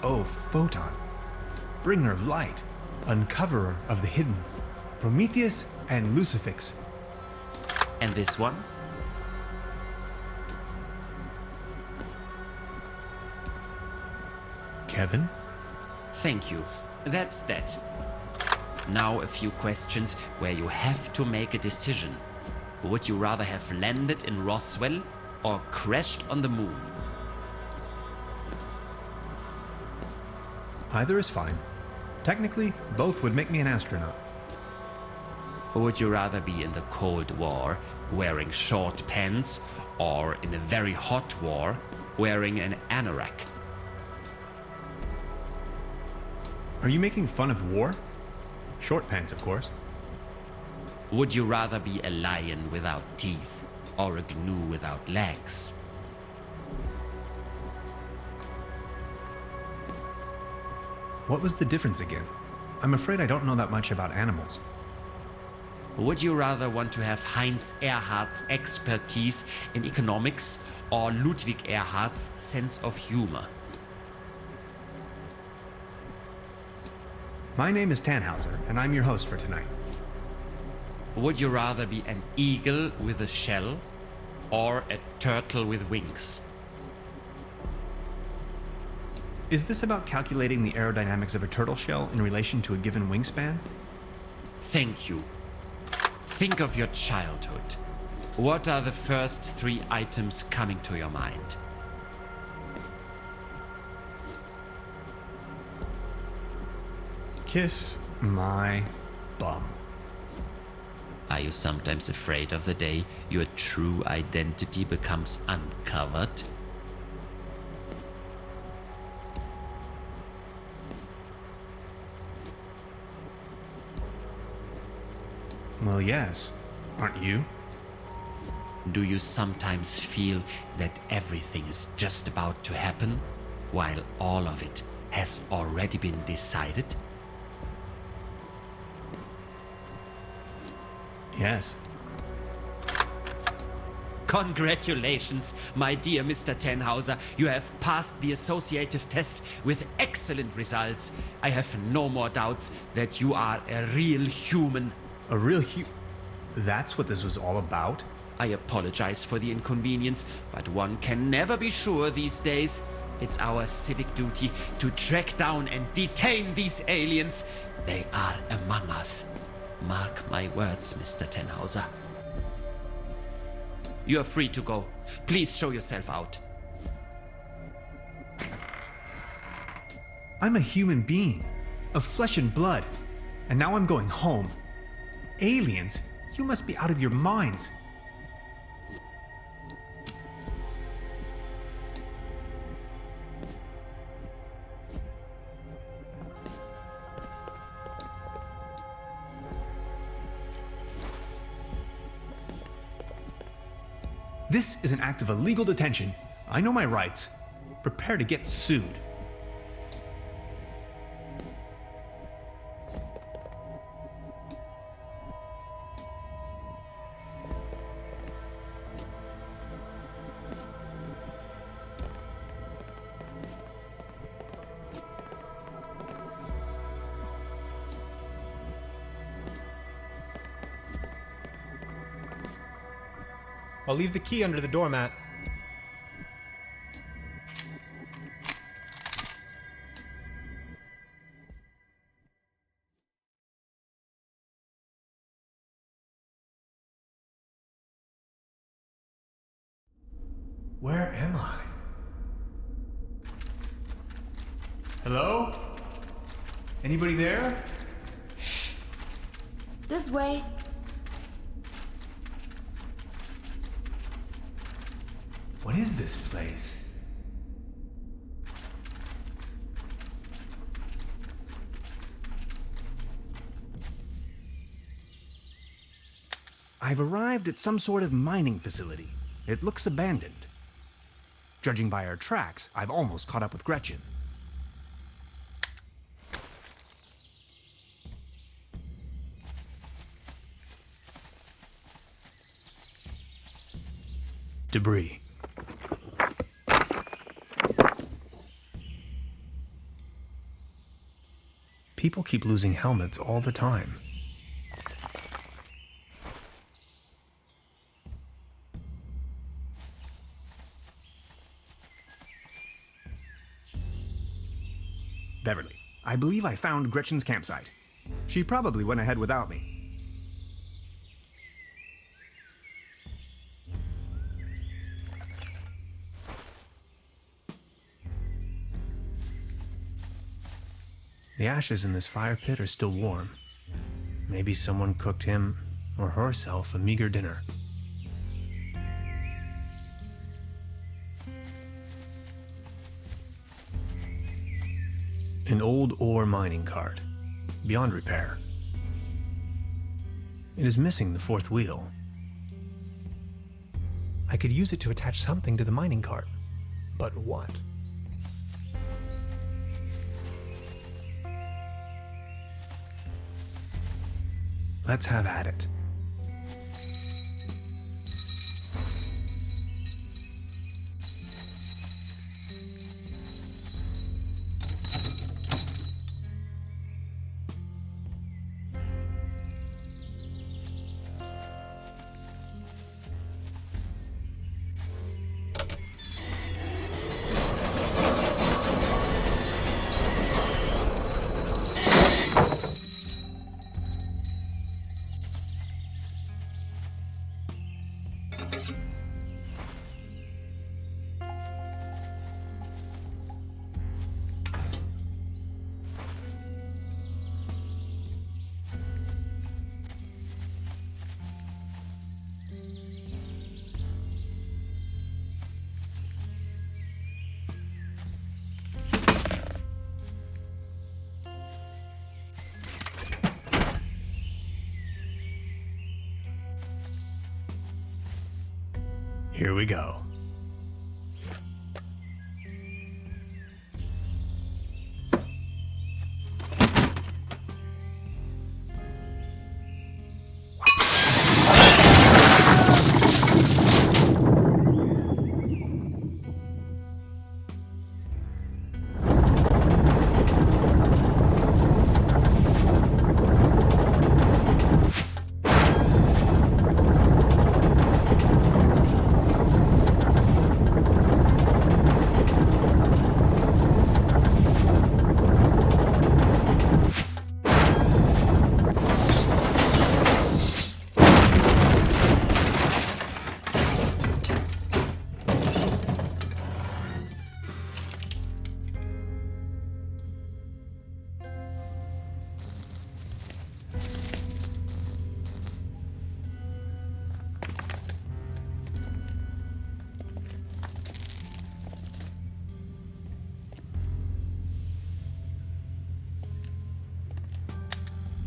Oh, Photon. Bringer of light. Uncoverer of the hidden. Prometheus and Lucifix. And this one? Kevin? Thank you. That's that. Now a few questions where you have to make a decision. Would you rather have landed in Roswell or crashed on the moon? Either is fine. Technically, both would make me an astronaut. Would you rather be in the Cold War wearing short pants or in a very hot war wearing an anorak? Are you making fun of war? Short pants, of course. Would you rather be a lion without teeth or a gnu without legs? What was the difference again? I'm afraid I don't know that much about animals. Would you rather want to have Heinz Erhardt's expertise in economics or Ludwig Erhardt's sense of humor? My name is Tannhauser, and I'm your host for tonight. Would you rather be an eagle with a shell or a turtle with wings? Is this about calculating the aerodynamics of a turtle shell in relation to a given wingspan? Thank you. Think of your childhood. What are the first 3 items coming to your mind? Kiss my bum. Are you sometimes afraid of the day your true identity becomes uncovered? Well, yes. Aren't you? Do you sometimes feel that everything is just about to happen, while all of it has already been decided? Yes. Congratulations, my dear Mr. Tannhauser. You have passed the associative test with excellent results. I have no more doubts that you are a real human. A real That's what this was all about? I apologize for the inconvenience, but one can never be sure these days. It's our civic duty to track down and detain these aliens. They are among us. Mark my words, Mr. Tannhauser. You are free to go. Please show yourself out. I'm a human being, of flesh and blood, and now I'm going home. Aliens? You must be out of your minds. This is an act of illegal detention. I know my rights. Prepare to get sued. I'll leave the key under the doormat. Where am I? Hello? Anybody there? This way. What is this place? I've arrived at some sort of mining facility. It looks abandoned. Judging by our tracks, I've almost caught up with Gretchen. Debris. People keep losing helmets all the time. Beverly, I believe I found Gretchen's campsite. She probably went ahead without me. The ashes in this fire pit are still warm. Maybe someone cooked him or herself a meager dinner. An old ore mining cart, beyond repair. It is missing the fourth wheel. I could use it to attach something to the mining cart, but what? Let's have at it. Here we go.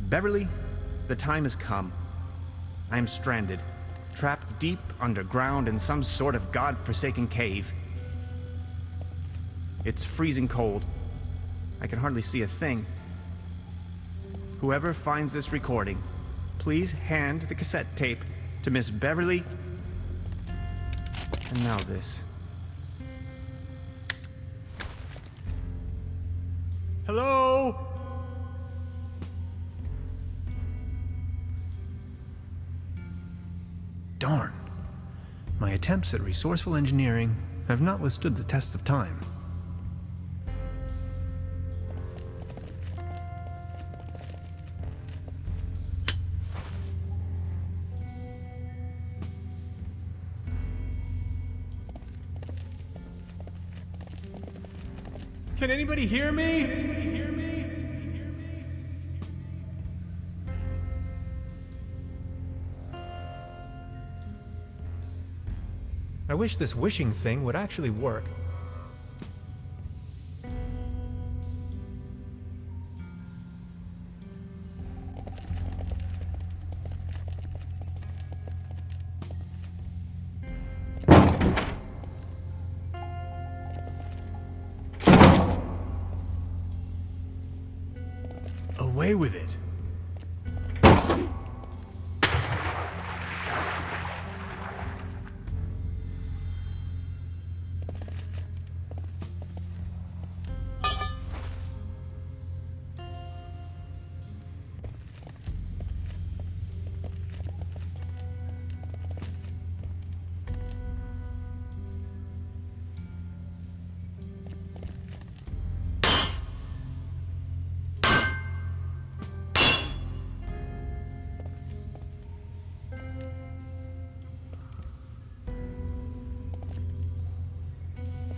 Beverly, the time has come. I am stranded, trapped deep underground in some sort of god-forsaken cave. It's freezing cold. I can hardly see a thing. Whoever finds this recording, please hand the cassette tape to Miss Beverly. And now this. Hello? Darn. My attempts at resourceful engineering have not withstood the test of time. Can anybody hear me? Can anybody hear me? I wish this wishing thing would actually work. Away with it.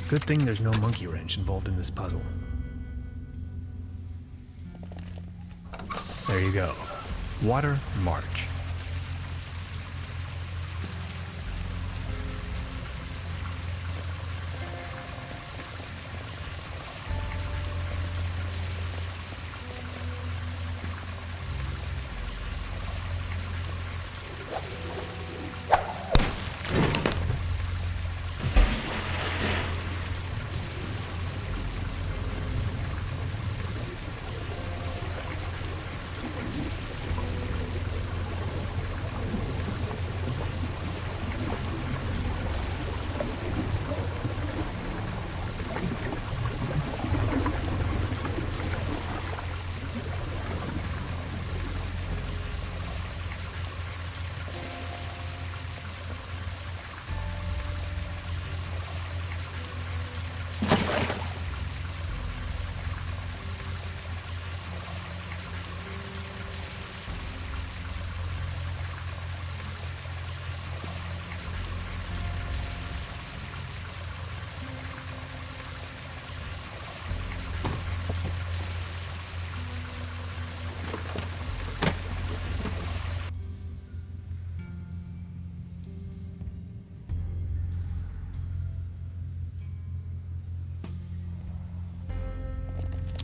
Good thing there's no monkey wrench involved in this puzzle. There you go. Water March.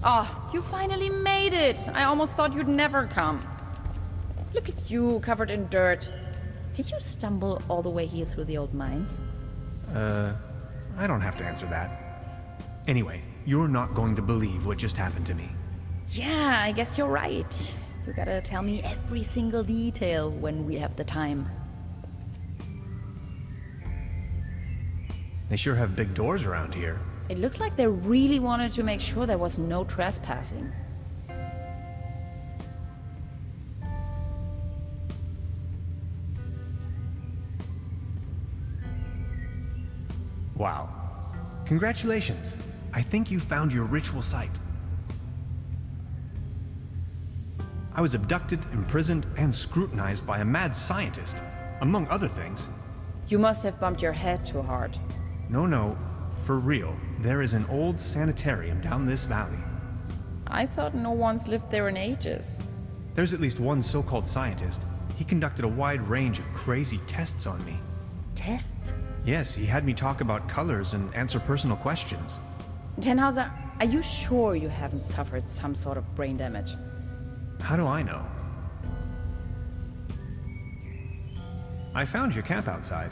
Oh, you finally made it! I almost thought you'd never come. Look at you, covered in dirt. Did you stumble all the way here through the old mines? I don't have to answer that. Anyway, you're not going to believe what just happened to me. Yeah, I guess you're right. You gotta tell me every single detail when we have the time. They sure have big doors around here. It looks like they really wanted to make sure there was no trespassing. Wow. Congratulations. I think you found your ritual site. I was abducted, imprisoned, and scrutinized by a mad scientist, among other things. You must have bumped your head too hard. No, for real. There is an old sanitarium down this valley. I thought no one's lived there in ages. There's at least one so-called scientist. He conducted a wide range of crazy tests on me. Tests? Yes, he had me talk about colors and answer personal questions. Tannhauser, are you sure you haven't suffered some sort of brain damage? How do I know? I found your camp outside.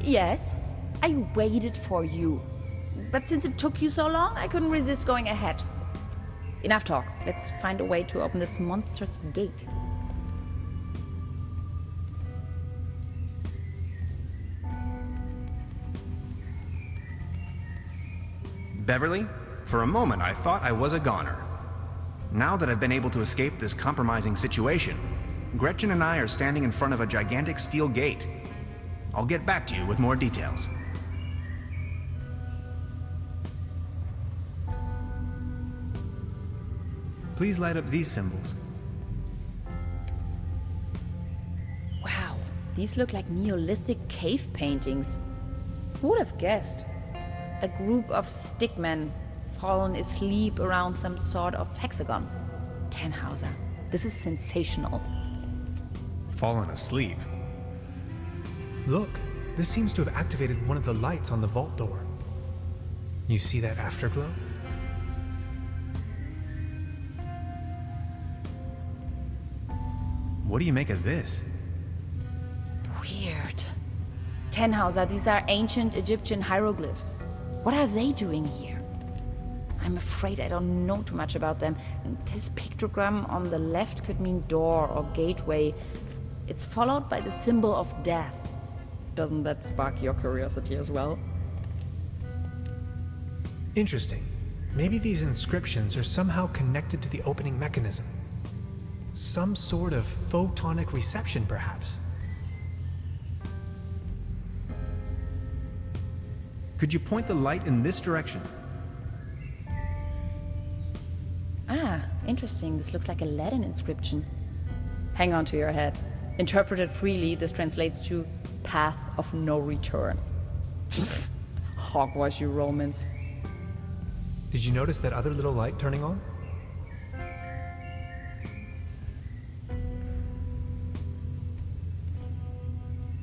Yes, I waited for you. But since it took you so long, I couldn't resist going ahead. Enough talk. Let's find a way to open this monstrous gate. Beverly, for a moment I thought I was a goner. Now that I've been able to escape this compromising situation, Gretchen and I are standing in front of a gigantic steel gate. I'll get back to you with more details. Please light up these symbols. Wow, these look like Neolithic cave paintings. Who would have guessed? A group of stickmen fallen asleep around some sort of hexagon. Tannhauser, this is sensational. Fallen asleep? Look, this seems to have activated one of the lights on the vault door. You see that afterglow? What do you make of this? Weird. Tannhauser, these are ancient Egyptian hieroglyphs. What are they doing here? I'm afraid I don't know too much about them. This pictogram on the left could mean door or gateway. It's followed by the symbol of death. Doesn't that spark your curiosity as well? Interesting. Maybe these inscriptions are somehow connected to the opening mechanism. Some sort of photonic reception, perhaps. Could you point the light in this direction? Ah, interesting. This looks like a Latin inscription. Hang on to your head. Interpreted freely, this translates to path of no return. Hogwash, you Romans. Did you notice that other little light turning on?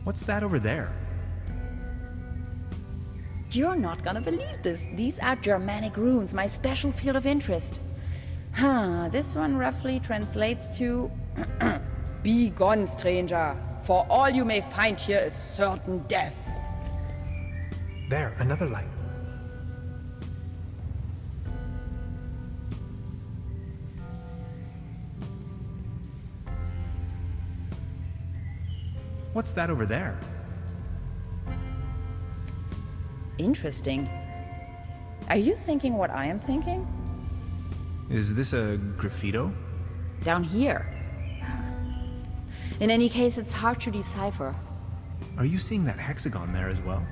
What's that over there? You're not gonna believe this. These are Germanic runes, my special field of interest. This one roughly translates to Be gone, stranger, for all you may find here is certain death. There, another light. What's that over there? Interesting. Are you thinking what I am thinking? Is this a graffito? Down here. In any case, it's hard to decipher. Are you seeing that hexagon there as well?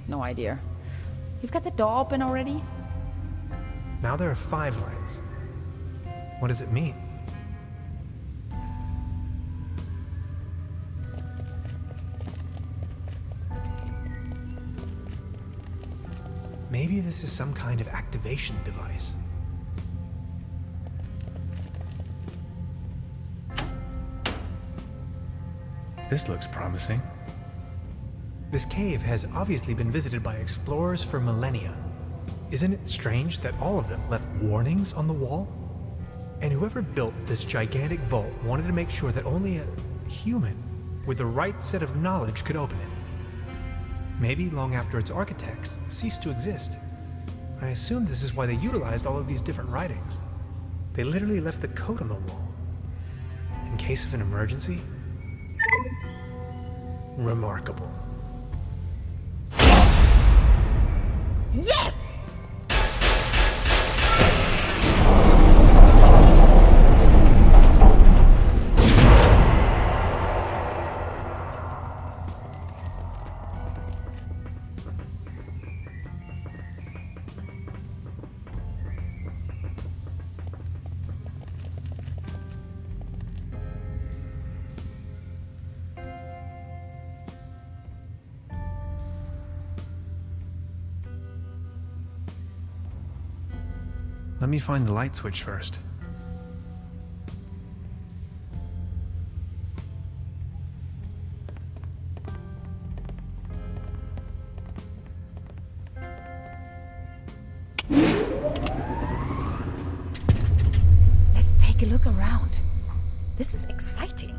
No idea. You've got the door open already? Now there are 5 lights. What does it mean? Maybe this is some kind of activation device. This looks promising. This cave has obviously been visited by explorers for millennia. Isn't it strange that all of them left warnings on the wall? And whoever built this gigantic vault wanted to make sure that only a human with the right set of knowledge could open it. Maybe long after its architects ceased to exist. I assume this is why they utilized all of these different writings. They literally left the code on the wall. In case of an emergency? Remarkable. Yes! Let me find the light switch first. Let's take a look around. This is exciting.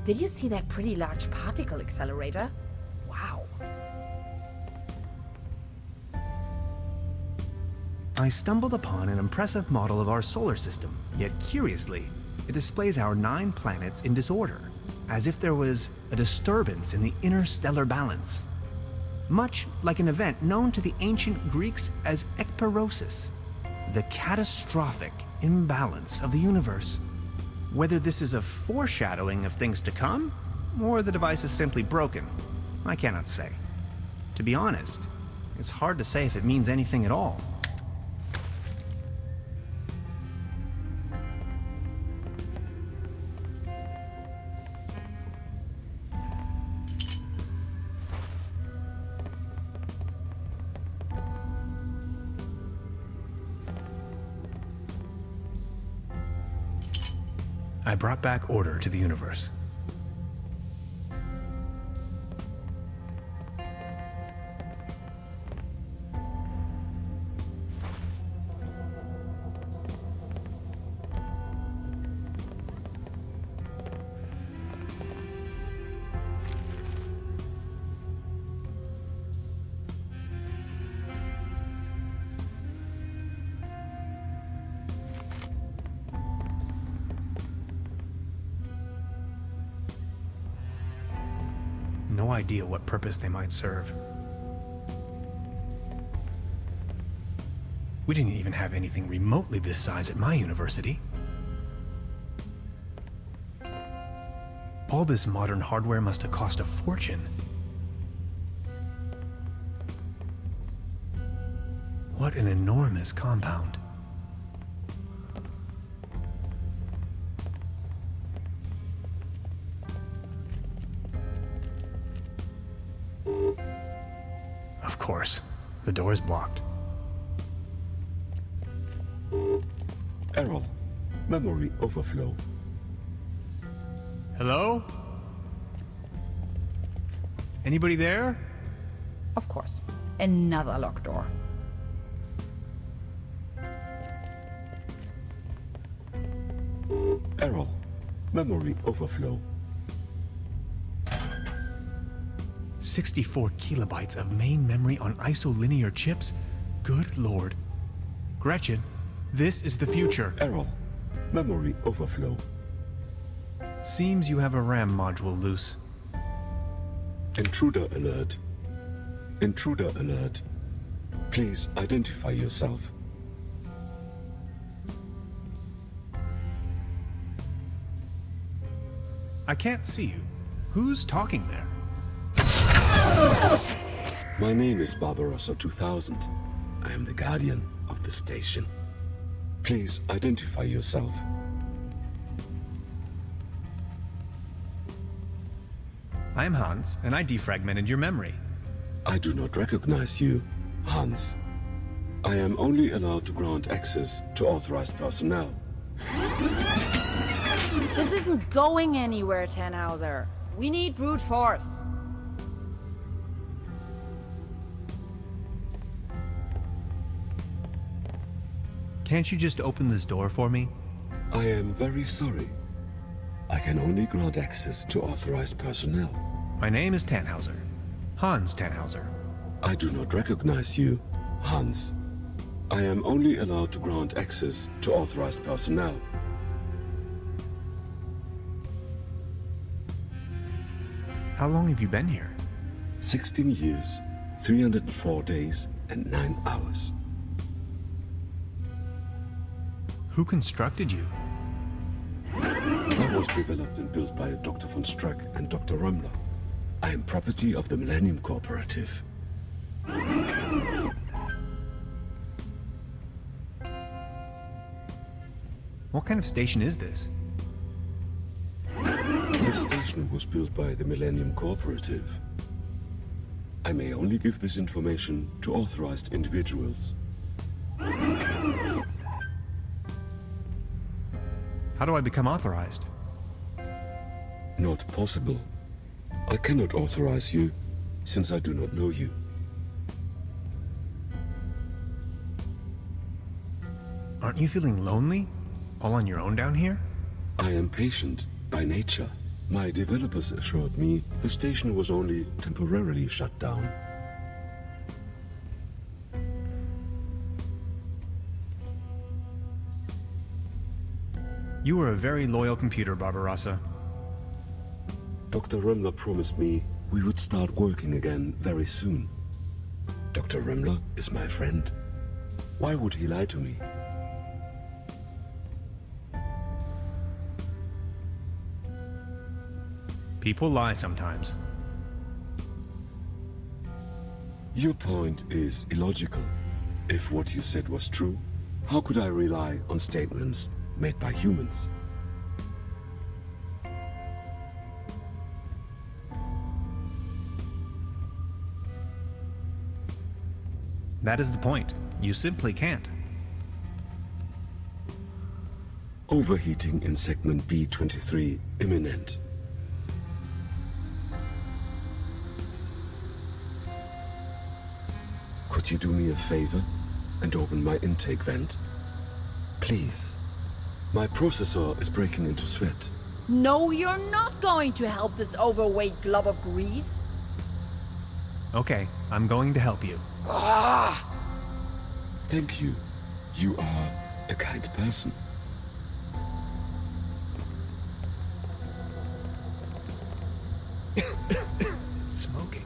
Did you see that pretty large particle accelerator? Wow. I stumbled upon an impressive model of our solar system, yet curiously, it displays our 9 planets in disorder, as if there was a disturbance in the interstellar balance. Much like an event known to the ancient Greeks as ekperosis, the catastrophic imbalance of the universe. Whether this is a foreshadowing of things to come, or the device is simply broken, I cannot say. To be honest, it's hard to say if it means anything at all. I brought back order to the universe. No idea what purpose they might serve. We didn't even have anything remotely this size at my university. All this modern hardware must have cost a fortune. What an enormous compound. Of course, the door is blocked. Error. Memory overflow. Hello? Anybody there? Of course. Another locked door. Error. Memory overflow. 64 kilobytes of main memory on isolinear chips? Good lord. Gretchen, this is the future. Error. Memory overflow. Seems you have a RAM module loose. Intruder alert. Intruder alert. Please identify yourself. I can't see you. Who's talking there? My name is Barbarossa 2000. I am the guardian of the station. Please identify yourself. I'm Hans, and I defragmented your memory. I do not recognize you, Hans. I am only allowed to grant access to authorized personnel. This isn't going anywhere, Tannhauser. We need brute force. Can't you just open this door for me? I am very sorry. I can only grant access to authorized personnel. My name is Tannhauser. Hans Tannhauser. I do not recognize you, Hans. I am only allowed to grant access to authorized personnel. How long have you been here? 16 years, 304 days, and 9 hours. Who constructed you? I was developed and built by Dr. von Struck and Dr. Römmler. I am property of the Millennium Cooperative. What kind of station is this? This station was built by the Millennium Cooperative. I may only give this information to authorized individuals. How do I become authorized? Not possible. I cannot authorize you, since I do not know you. Aren't you feeling lonely? All on your own down here? I am patient by nature. My developers assured me the station was only temporarily shut down. You were a very loyal computer, Barbarossa. Dr. Römmler promised me we would start working again very soon. Dr. Römmler is my friend. Why would he lie to me? People lie sometimes. Your point is illogical. If what you said was true, how could I rely on statements made by humans? That is the point. You simply can't. Overheating in segment B23 imminent. Could you do me a favor and open my intake vent? Please. My processor is breaking into sweat. No, you're not going to help this overweight glob of grease. Okay, I'm going to help you. Thank you. You are a kind person. It's smoking.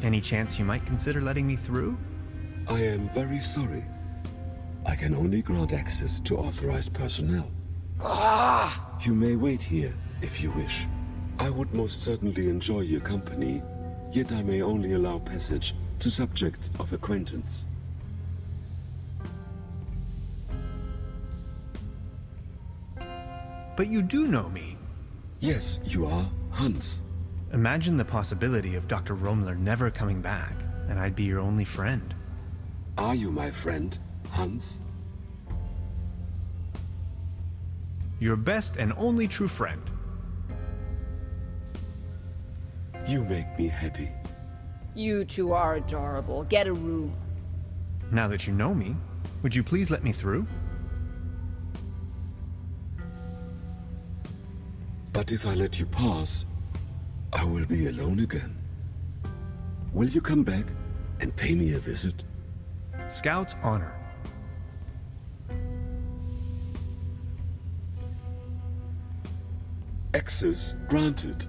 Any chance you might consider letting me through? I am very sorry. I can only grant access to authorized personnel. You may wait here if you wish. I would most certainly enjoy your company, yet I may only allow passage to subjects of acquaintance. But you do know me. Yes, you are Hans. Imagine the possibility of Dr. Romler never coming back, and I'd be your only friend. Are you my friend, Hans? Your best and only true friend. You make me happy. You two are adorable. Get a room. Now that you know me, would you please let me through? But if I let you pass, I will be alone again. Will you come back and pay me a visit? Scout's honor. Access granted.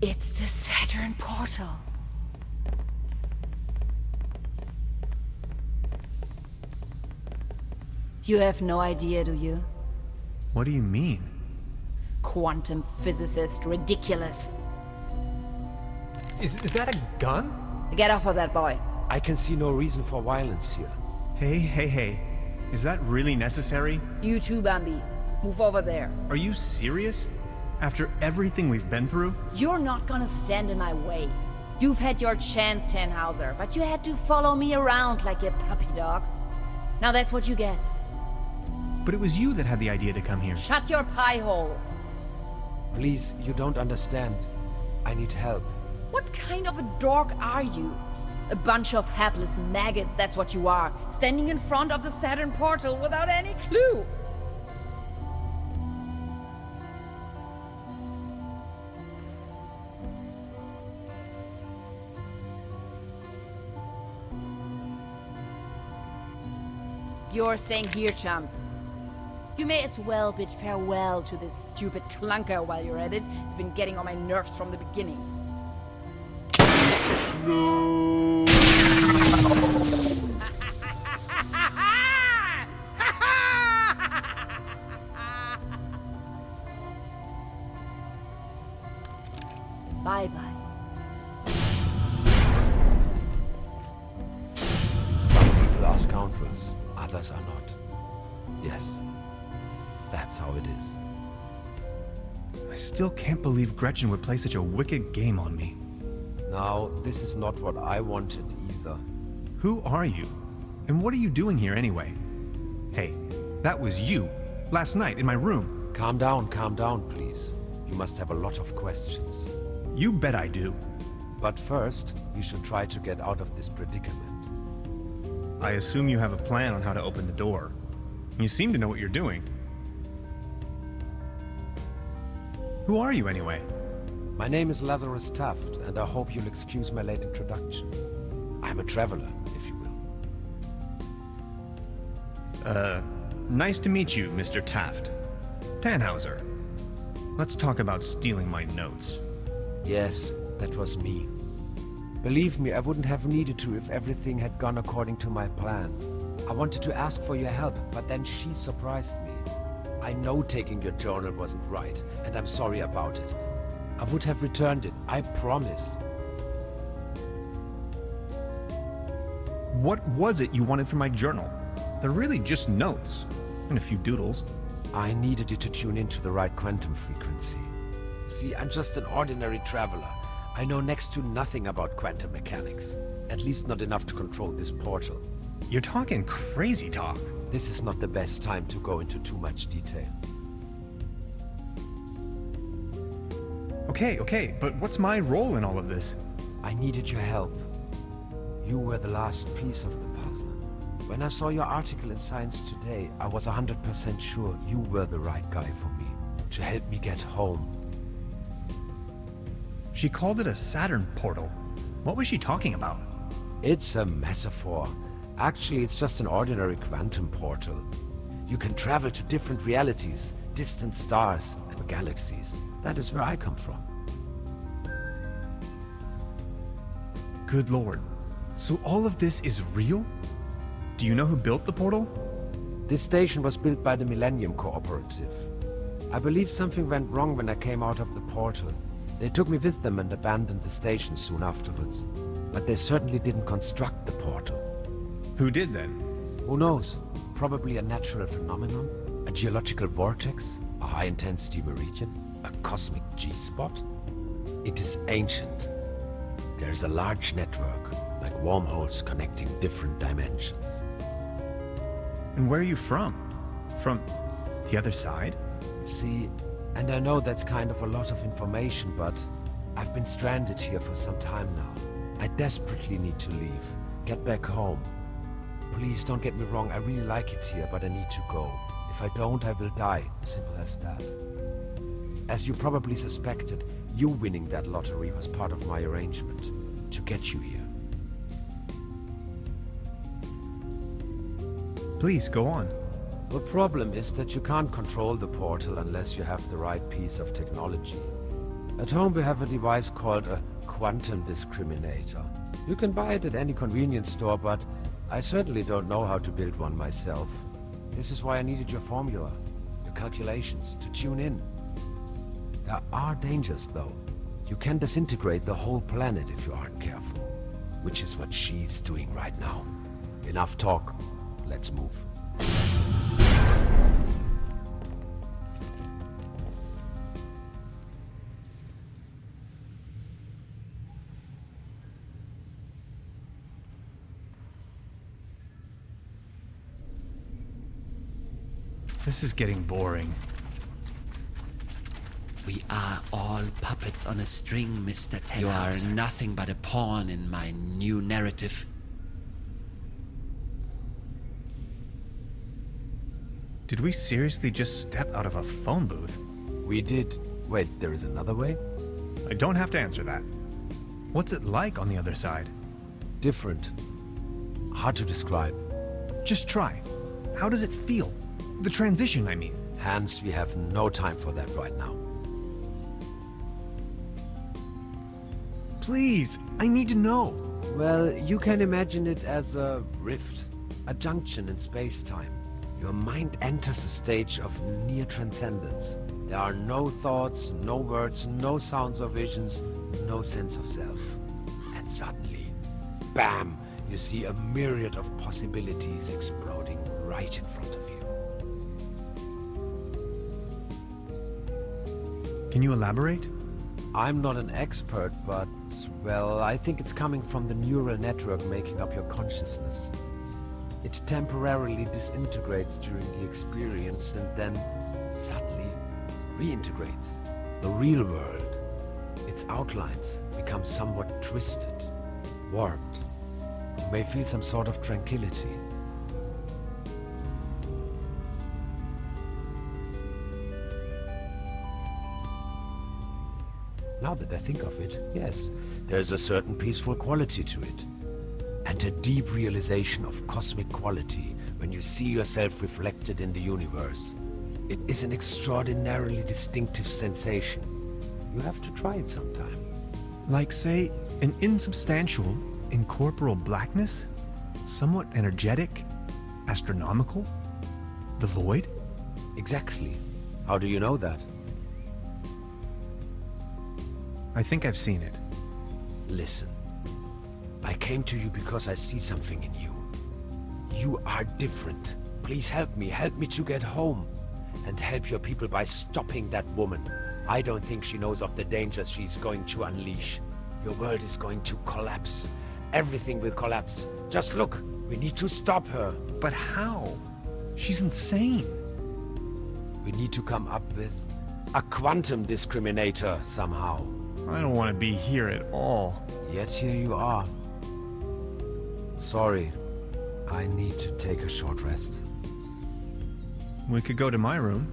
It's the Saturn portal. You have no idea, do you? What do you mean? Quantum physicist, ridiculous. Is that a gun? Get off of that boy. I can see no reason for violence here. Hey. Is that really necessary? You too, Bambi. Move over there. Are you serious? After everything we've been through? You're not gonna stand in my way. You've had your chance, Tannhauser, but you had to follow me around like a puppy dog. Now that's what you get. But it was you that had the idea to come here. Shut your pie hole. Please, you don't understand. I need help. What kind of a dork are you? A bunch of hapless maggots, that's what you are. Standing in front of the Saturn portal without any clue. You're staying here, chumps. You may as well bid farewell to this stupid clunker while you're at it. It's been getting on my nerves from the beginning. No! Bye-bye. Some people are scoundrels, others are not. Yes, that's how it is. I still can't believe Gretchen would play such a wicked game on me. Now, this is not what I wanted either. Who are you? And what are you doing here anyway? Hey, that was you, last night in my room. Calm down, please. You must have a lot of questions. You bet I do. But first, we should try to get out of this predicament. I assume you have a plan on how to open the door. You seem to know what you're doing. Who are you anyway? My name is Lazarus Taft, and I hope you'll excuse my late introduction. I'm a traveler, if you will. Nice to meet you, Mr. Taft. Tannhauser. Let's talk about stealing my notes. Yes, that was me. Believe me, I wouldn't have needed to if everything had gone according to my plan. I wanted to ask for your help, but then she surprised me. I know taking your journal wasn't right, and I'm sorry about it. I would have returned it, I promise. What was it you wanted from my journal? They're really just notes, and a few doodles. I needed you to tune into the right quantum frequency. See, I'm just an ordinary traveler. I know next to nothing about quantum mechanics. At least not enough to control this portal. You're talking crazy talk. This is not the best time to go into too much detail. Okay, but what's my role in all of this? I needed your help. You were the last piece of the puzzle. When I saw your article in Science Today, I was 100% sure you were the right guy for me, to help me get home. She called it a Saturn portal. What was she talking about? It's a metaphor. Actually, it's just an ordinary quantum portal. You can travel to different realities, distant stars, and galaxies. That is where I come from. Good lord. So all of this is real? Do you know who built the portal? This station was built by the Millennium Cooperative. I believe something went wrong when I came out of the portal. They took me with them and abandoned the station soon afterwards. But they certainly didn't construct the portal. Who did then? Who knows? Probably a natural phenomenon, a geological vortex, a high-intensity meridian, a cosmic G-spot. It is ancient. There is a large network, like wormholes connecting different dimensions. And where are you from? From the other side? See, and I know that's kind of a lot of information, but I've been stranded here for some time now. I desperately need to leave, get back home. Please don't get me wrong, I really like it here, but I need to go. If I don't, I will die. Simple as that. As you probably suspected, you winning that lottery was part of my arrangement to get you here. Please, go on. The problem is that you can't control the portal unless you have the right piece of technology. At home we have a device called a quantum discriminator. You can buy it at any convenience store, but I certainly don't know how to build one myself. This is why I needed your formula, your calculations, to tune in. There are dangers, though. You can disintegrate the whole planet if you aren't careful, which is what she's doing right now. Enough talk. Let's move. This is getting boring. We are all puppets on a string, Mr. Tannhauser. You are nothing but a pawn in my new narrative. Did we seriously just step out of a phone booth? We did. Wait, there is another way? I don't have to answer that. What's it like on the other side? Different. Hard to describe. Just try. How does it feel? The transition, I mean. Hans, we have no time for that right now. Please, I need to know. Well, you can imagine it as a rift, a junction in space-time. Your mind enters a stage of near transcendence. There are no thoughts, no words, no sounds or visions, no sense of self. And suddenly, bam, you see a myriad of possibilities exploding right in front of you. Can you elaborate? I'm not an expert, but, well, I think it's coming from the neural network making up your consciousness. It temporarily disintegrates during the experience and then suddenly reintegrates. The real world, its outlines become somewhat twisted, warped. You may feel some sort of tranquility. Now that I think of it, yes, there's a certain peaceful quality to it. And a deep realization of cosmic quality when you see yourself reflected in the universe. It is an extraordinarily distinctive sensation. You have to try it sometime. Like, say, an insubstantial, incorporeal blackness? Somewhat energetic? Astronomical? The void? Exactly. How do you know that? I think I've seen it. Listen. I came to you because I see something in you. You are different. Please help me to get home. And help your people by stopping that woman. I don't think she knows of the dangers she's going to unleash. Your world is going to collapse. Everything will collapse. Just look, we need to stop her. But how? She's insane. We need to come up with a quantum discriminator somehow. I don't want to be here at all. Yet here you are. Sorry, I need to take a short rest. We could go to my room.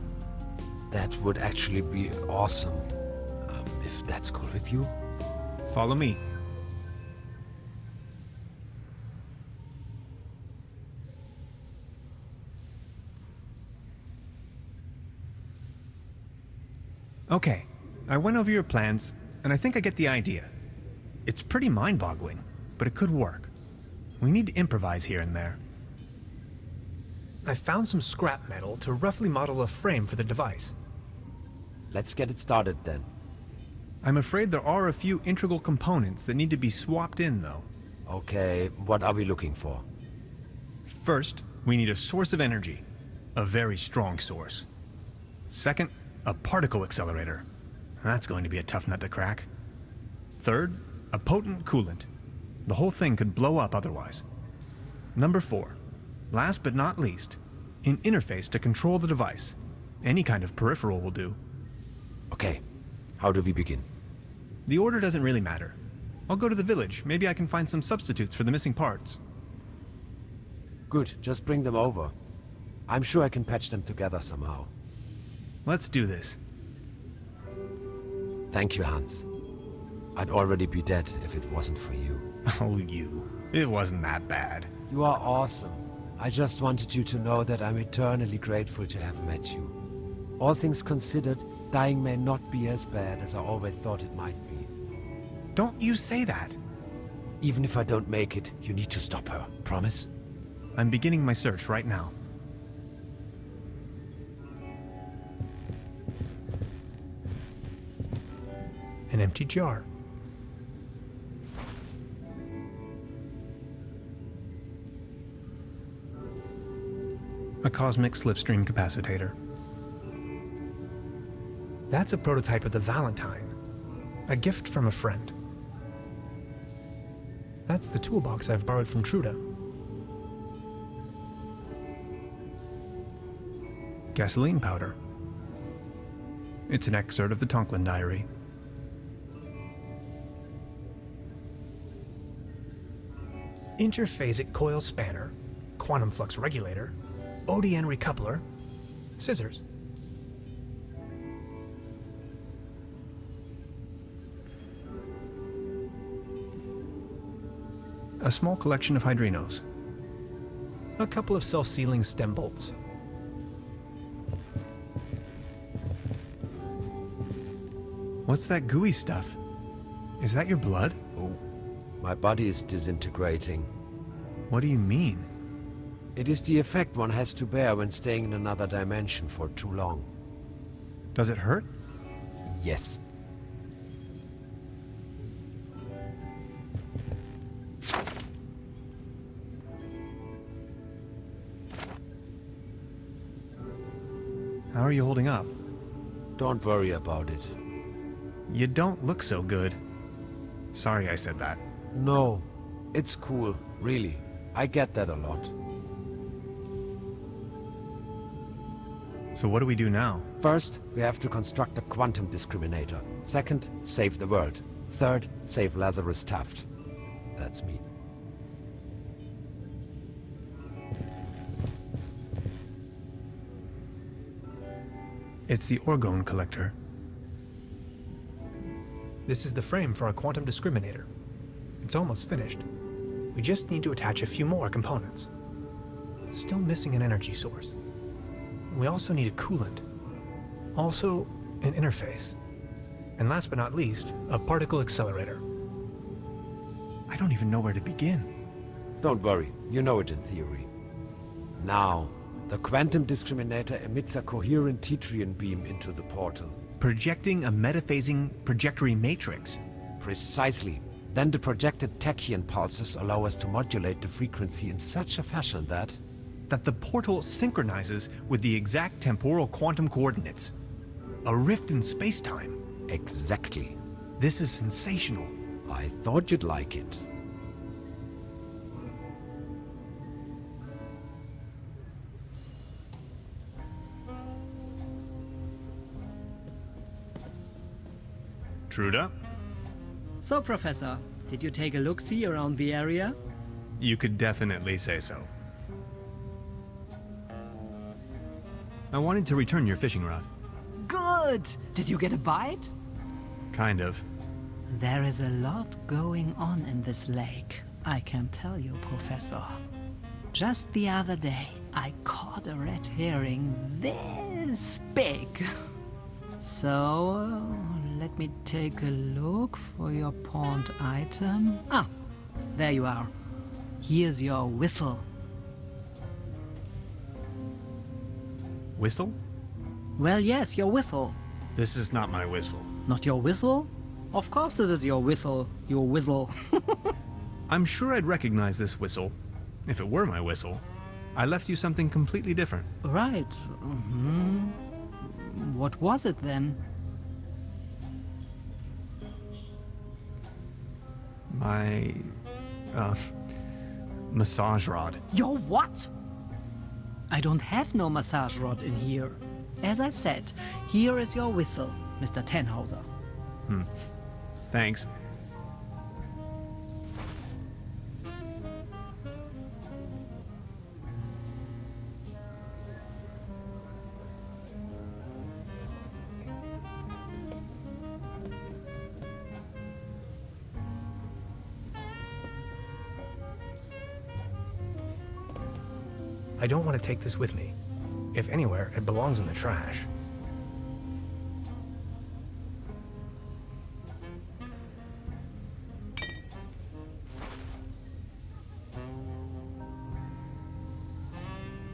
That would actually be awesome. If that's cool with you. Follow me. Okay, I went over your plans, and I think I get the idea. It's pretty mind-boggling, but it could work. We need to improvise here and there. I found some scrap metal to roughly model a frame for the device. Let's get it started then. I'm afraid there are a few integral components that need to be swapped in, though. Okay, what are we looking for? First, we need a source of energy. A very strong source. Second, a particle accelerator. That's going to be a tough nut to crack. Third, a potent coolant. The whole thing could blow up otherwise. Number 4, last but not least, an interface to control the device. Any kind of peripheral will do. Okay, how do we begin? The order doesn't really matter. I'll go to the village. Maybe I can find some substitutes for the missing parts. Good, just bring them over. I'm sure I can patch them together somehow. Let's do this. Thank you, Hans. I'd already be dead if it wasn't for you. Oh, you. It wasn't that bad. You are awesome. I just wanted you to know that I'm eternally grateful to have met you. All things considered, dying may not be as bad as I always thought it might be. Don't you say that. Even if I don't make it, you need to stop her. Promise? I'm beginning my search right now. An empty jar. A cosmic slipstream capacitator. That's a prototype of the Valentine. A gift from a friend. That's the toolbox I've borrowed from Truda. Gasoline powder. It's an excerpt of the Tonklin diary. Interphasic coil spanner, quantum flux regulator, ODN recoupler, scissors. A small collection of hydrinos. A couple of self-sealing stem bolts. What's that gooey stuff? Is that your blood? Oh, my body is disintegrating. What do you mean? It is the effect one has to bear when staying in another dimension for too long. Does it hurt? Yes. How are you holding up? Don't worry about it. You don't look so good. Sorry I said that. No, it's cool, really. I get that a lot. So what do we do now? First, we have to construct a quantum discriminator. Second, save the world. Third, save Lazarus Taft. That's me. It's the orgone collector. This is the frame for our quantum discriminator. It's almost finished. We just need to attach a few more components. Still missing an energy source. We also need a coolant. Also, an interface. And last but not least, a particle accelerator. I don't even know where to begin. Don't worry, you know it in theory. Now, the quantum discriminator emits a coherent Tetrian beam into the portal. Projecting a metaphasing trajectory matrix. Precisely. Then the projected tachyon pulses allow us to modulate the frequency in such a fashion that the portal synchronizes with the exact temporal quantum coordinates. A rift in space-time. Exactly. This is sensational. I thought you'd like it. Truda? So, Professor, did you take a look-see around the area? You could definitely say so. I wanted to return your fishing rod. Good! Did you get a bite? Kind of. There is a lot going on in this lake, I can tell you, Professor. Just the other day, I caught a red herring this big. So, let me take a look for your pawned item. Ah, there you are. Here's your whistle. Whistle? Well, yes, your whistle. This is not my whistle. Not your whistle? Of course this is your whistle, your whistle. I'm sure I'd recognize this whistle, if it were my whistle. I left you something completely different. Right. What was it then? My, massage rod. Your what? I don't have no massage rod in here. As I said, here is your whistle, Mr. Tannhauser. Thanks. I don't want to take this with me. If anywhere, it belongs in the trash.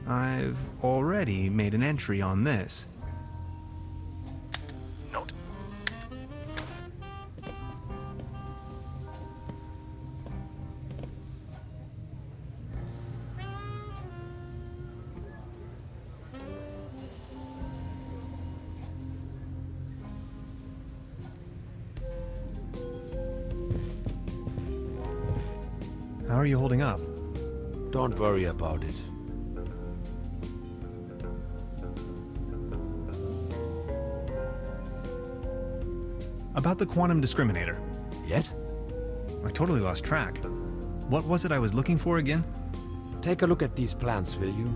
I've already made an entry on this. Note. How are you holding up? Don't worry about it. About the quantum discriminator. Yes? I totally lost track. What was it I was looking for again? Take a look at these plans, will you?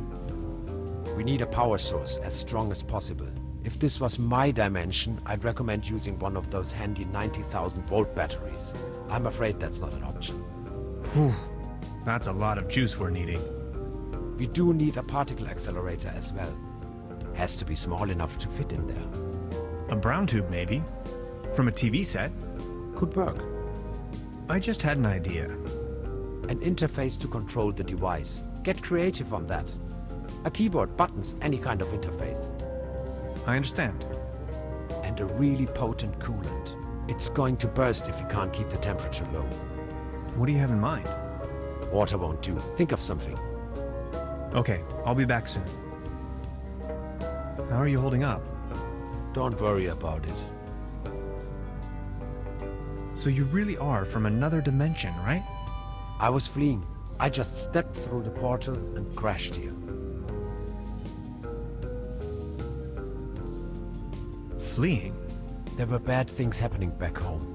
We need a power source as strong as possible. If this was my dimension, I'd recommend using one of those handy 90,000 volt batteries. I'm afraid that's not an option. Whew. That's a lot of juice we're needing. We do need a particle accelerator as well. Has to be small enough to fit in there. A brown tube, maybe? From a TV set? Could work. I just had an idea. An interface to control the device. Get creative on that. A keyboard, buttons, any kind of interface. I understand. And a really potent coolant. It's going to burst if you can't keep the temperature low. What do you have in mind? Water won't do. Think of something. Okay, I'll be back soon. How are you holding up? Don't worry about it. So you really are from another dimension, right? I was fleeing. I just stepped through the portal and crashed here. Fleeing? There were bad things happening back home.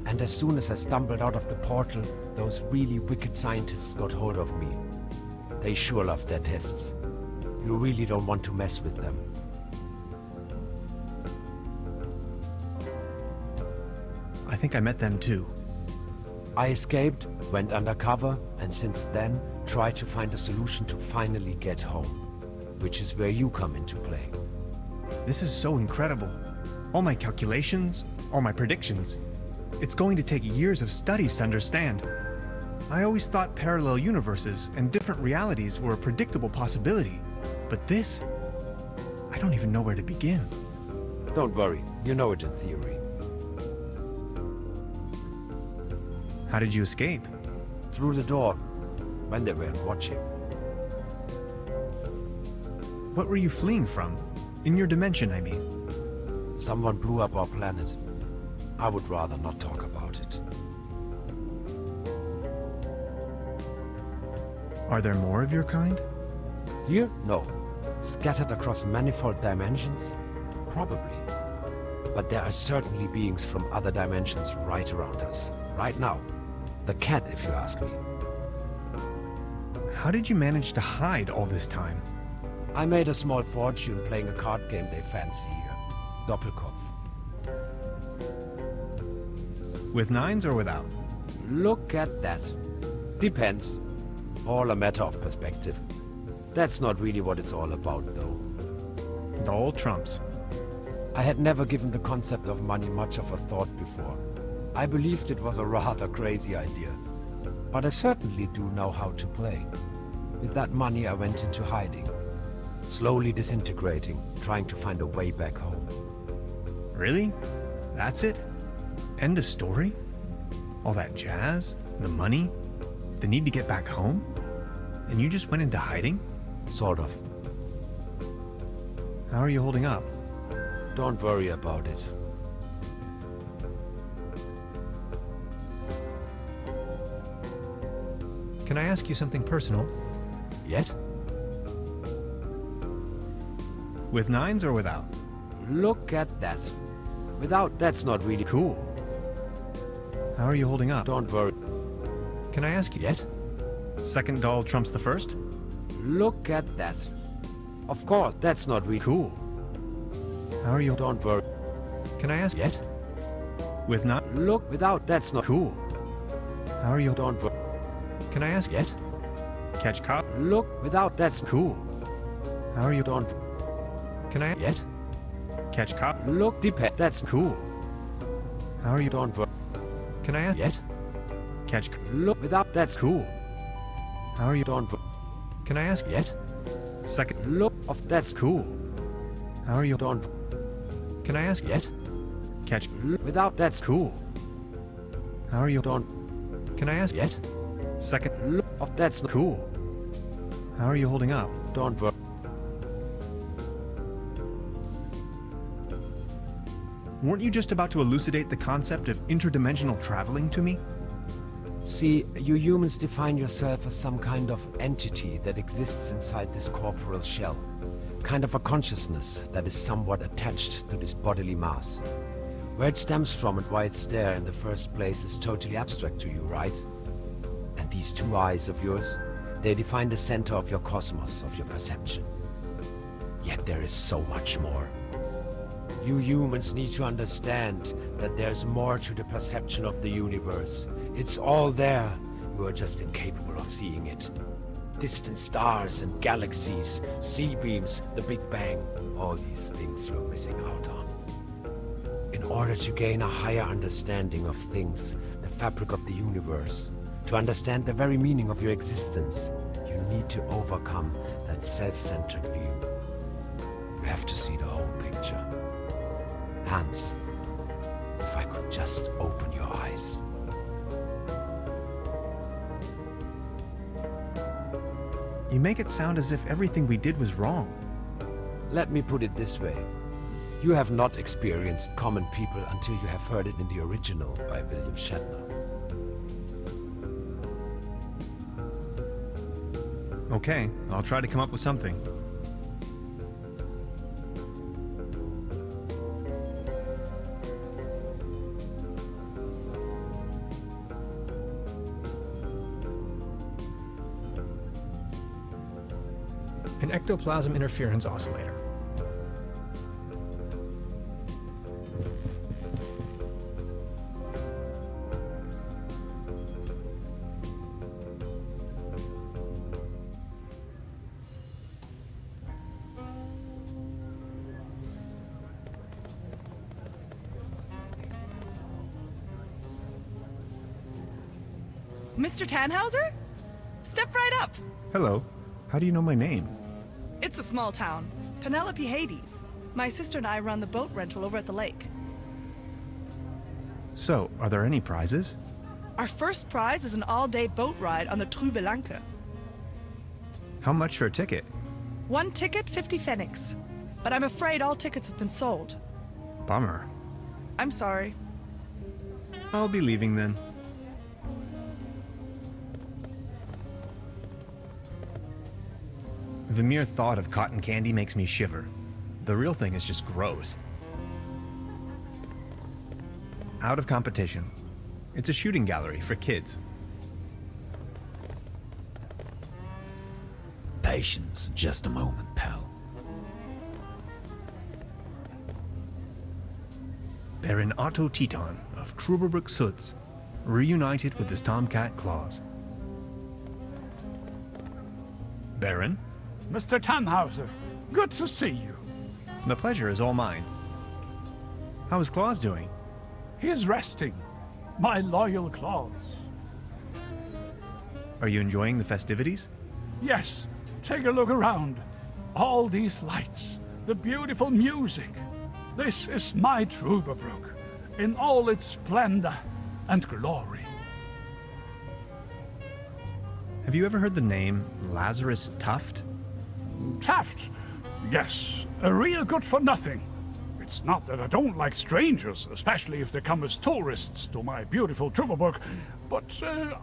And as soon as I stumbled out of the portal, those really wicked scientists got hold of me. They sure love their tests. You really don't want to mess with them. I think I met them too. I escaped, went undercover, and since then, tried to find a solution to finally get home. Which is where you come into play. This is so incredible. All my calculations, all my predictions. It's going to take years of studies to understand. I always thought parallel universes and different realities were a predictable possibility. But this, I don't even know where to begin. Don't worry, you know it in theory. How did you escape? Through the door, when they weren't watching. What were you fleeing from? In your dimension, I mean. Someone blew up our planet. I would rather not talk about it. Are there more of your kind? Here? No. Scattered across manifold dimensions? Probably. But there are certainly beings from other dimensions right around us. Right now. The cat, if you ask me. How did you manage to hide all this time? I made a small fortune playing a card game they fancy here. Doppelkopf. With nines or without? Look at that. Depends. All a matter of perspective. That's not really what it's all about, though. The old trumps. I had never given the concept of money much of a thought before. I believed it was a rather crazy idea. But I certainly do know how to play. With that money I went into hiding. Slowly disintegrating, trying to find a way back home. Really? That's it? End of story? All that jazz? The money? The need to get back home? And you just went into hiding? Sort of. How are you holding up? Don't worry about it. Can I ask you something personal? Yes? With nines or without? Look at that. Without, that's not really Cool. How are you holding up? Don't worry. Can I ask you? Yes? Second doll trumps the first? Look at that. Of course, that's not really Cool. How are you? Don't worry. Can I ask? Yes? With not? Look, without, that's not Cool. How are you? Don't worry. Can I ask? Yes? Catch cop? Look, without, that's Cool. How are you? Don't. Can I? Yes? Catch cop? Look, depend. That's Cool. How are you? Don't worry. Can I ask? Yes? Catch? Look, without, that's Cool. How are you? Don't. Can I ask? Yes? Second? Look, of that's Cool. How are you? Don't. Can I ask? Yes? Catch? Without, that's Cool. How are you? Don't. Can I ask? Yes? Second? Look, of that's Cool. How are you holding up? Don't worry. Weren't you just about to elucidate the concept of interdimensional traveling to me? See, you humans define yourself as some kind of entity that exists inside this corporeal shell. Kind of a consciousness that is somewhat attached to this bodily mass. Where it stems from and why it's there in the first place is totally abstract to you, right? And these two eyes of yours, they define the center of your cosmos, of your perception. Yet there is so much more. You humans need to understand that there's more to the perception of the universe. It's all there. You are just incapable of seeing it. Distant stars and galaxies, sea beams, the Big Bang, all these things you're missing out on. In order to gain a higher understanding of things, the fabric of the universe, to understand the very meaning of your existence, you need to overcome that self-centered view. You have to see the whole picture. Hans, if I could just open your eyes. You make it sound as if everything we did was wrong. Let me put it this way. You have not experienced common people until you have heard it in the original by William Shatner. Okay, I'll try to come up with something. An ectoplasm interference oscillator. Mr. Tannhauser? Step right up. Hello. How do you know my name? It's a small town. Penelope Hades. My sister and I run the boat rental over at the lake. So, are there any prizes? Our first prize is an all-day boat ride on the Truberbrook. How much for a ticket? 1 ticket, 50 pfennigs. But I'm afraid all tickets have been sold. Bummer. I'm sorry. I'll be leaving then. The mere thought of cotton candy makes me shiver. The real thing is just gross. Out of competition. It's a shooting gallery for kids. Patience, just a moment, pal. Baron Otto Teton of Truberbrook Suds, reunited with his tomcat claws. Baron? Mr. Tannhauser, good to see you. The pleasure is all mine. How is Claus doing? He is resting. My loyal Claus. Are you enjoying the festivities? Yes, take a look around. All these lights, the beautiful music. This is my Truberbrook, in all its splendor and glory. Have you ever heard the name Lazarus Taft? Taft, yes, a real good-for-nothing. It's not that I don't like strangers, especially if they come as tourists to my beautiful Truberbrook, but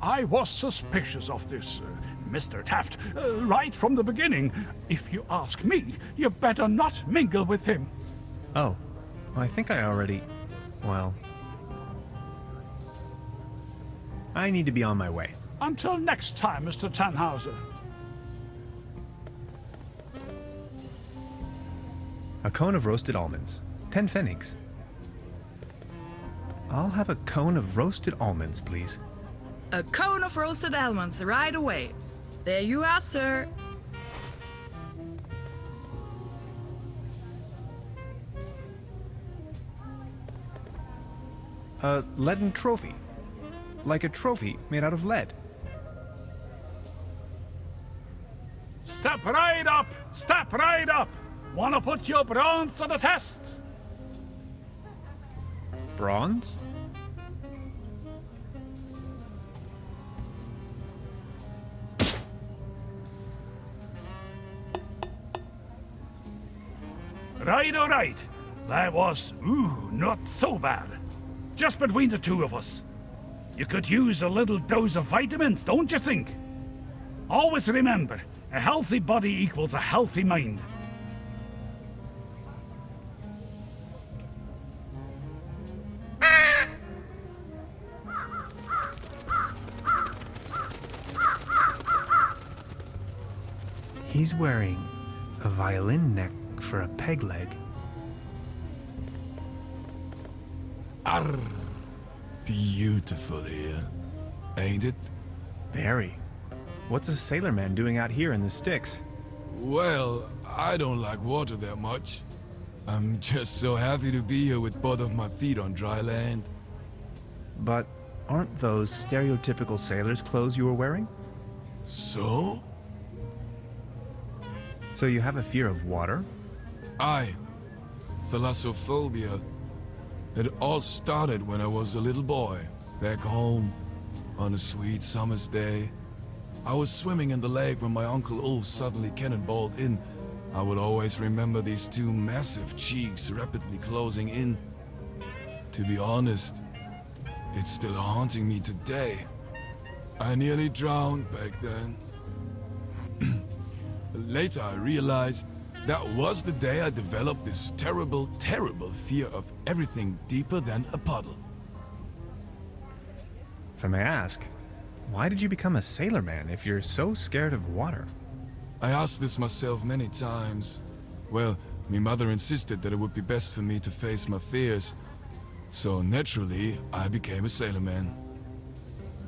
I was suspicious of this Mr. Taft right from the beginning. If you ask me, you better not mingle with him. Oh, I think I already... well... I need to be on my way. Until next time, Mr. Tannhauser. A cone of roasted almonds. 10 pfennigs. I'll have a cone of roasted almonds, please. A cone of roasted almonds right away. There you are, sir. A leaden trophy. Like a trophy made out of lead. Step right up! Step right up! Wanna put your bronze to the test? Bronze? Right, all right. That was, not so bad. Just between the two of us. You could use a little dose of vitamins, don't you think? Always remember, a healthy body equals a healthy mind. He's wearing a violin neck for a peg leg. Arr, beautiful here, ain't it? Very. What's a sailorman doing out here in the sticks? Well, I don't like water that much. I'm just so happy to be here with both of my feet on dry land. But aren't those stereotypical sailor's clothes you were wearing? So? So you have a fear of water? Aye. Thalassophobia. It all started when I was a little boy, back home, on a sweet summer's day. I was swimming in the lake when my Uncle Ulf suddenly cannonballed in. I will always remember these two massive cheeks rapidly closing in. To be honest, it's still haunting me today. I nearly drowned back then. Later I realized that was the day I developed this terrible, terrible fear of everything deeper than a puddle. If I may ask, why did you become a sailorman if you're so scared of water? I asked this myself many times. Well, my mother insisted that it would be best for me to face my fears. So naturally, I became a sailorman.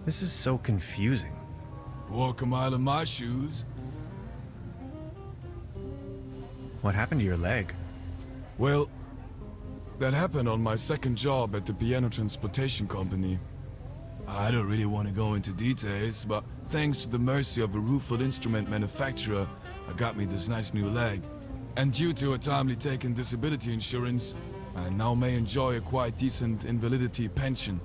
This is so confusing. Walk a mile in my shoes. What happened to your leg? Well, that happened on my second job at the piano transportation company. I don't really want to go into details, but thanks to the mercy of a rueful instrument manufacturer, I got me this nice new leg. And due to a timely taken disability insurance, I now may enjoy a quite decent invalidity pension.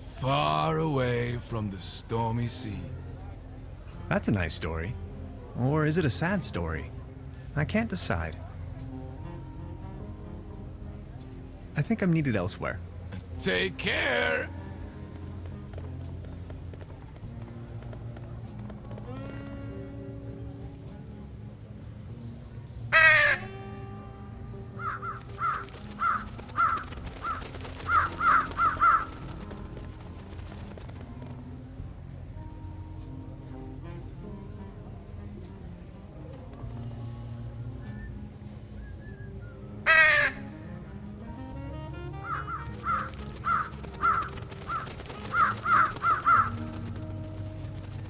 Far away from the stormy sea. That's a nice story. Or is it a sad story? I can't decide. I think I'm needed elsewhere. Take care!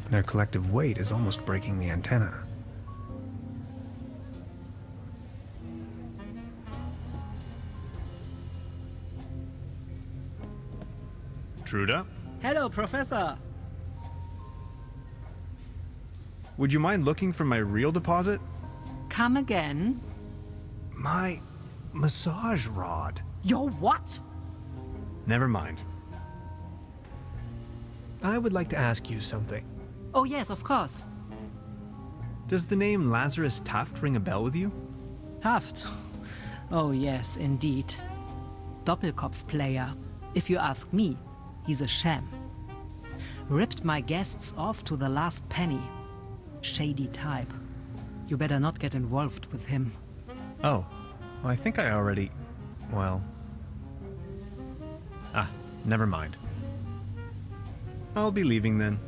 Their collective weight is almost breaking the antenna. Truda? Hello, Professor. Would you mind looking for my real deposit? Come again? My massage rod. Your what? Never mind. I would like to ask you something. Oh yes, of course. Does the name Lazarus Taft ring a bell with you? Taft? Oh yes, indeed. Doppelkopf player. If you ask me, he's a sham. Ripped my guests off to the last penny. Shady type. You better not get involved with him. Oh, well, I think I already... well... never mind. I'll be leaving then.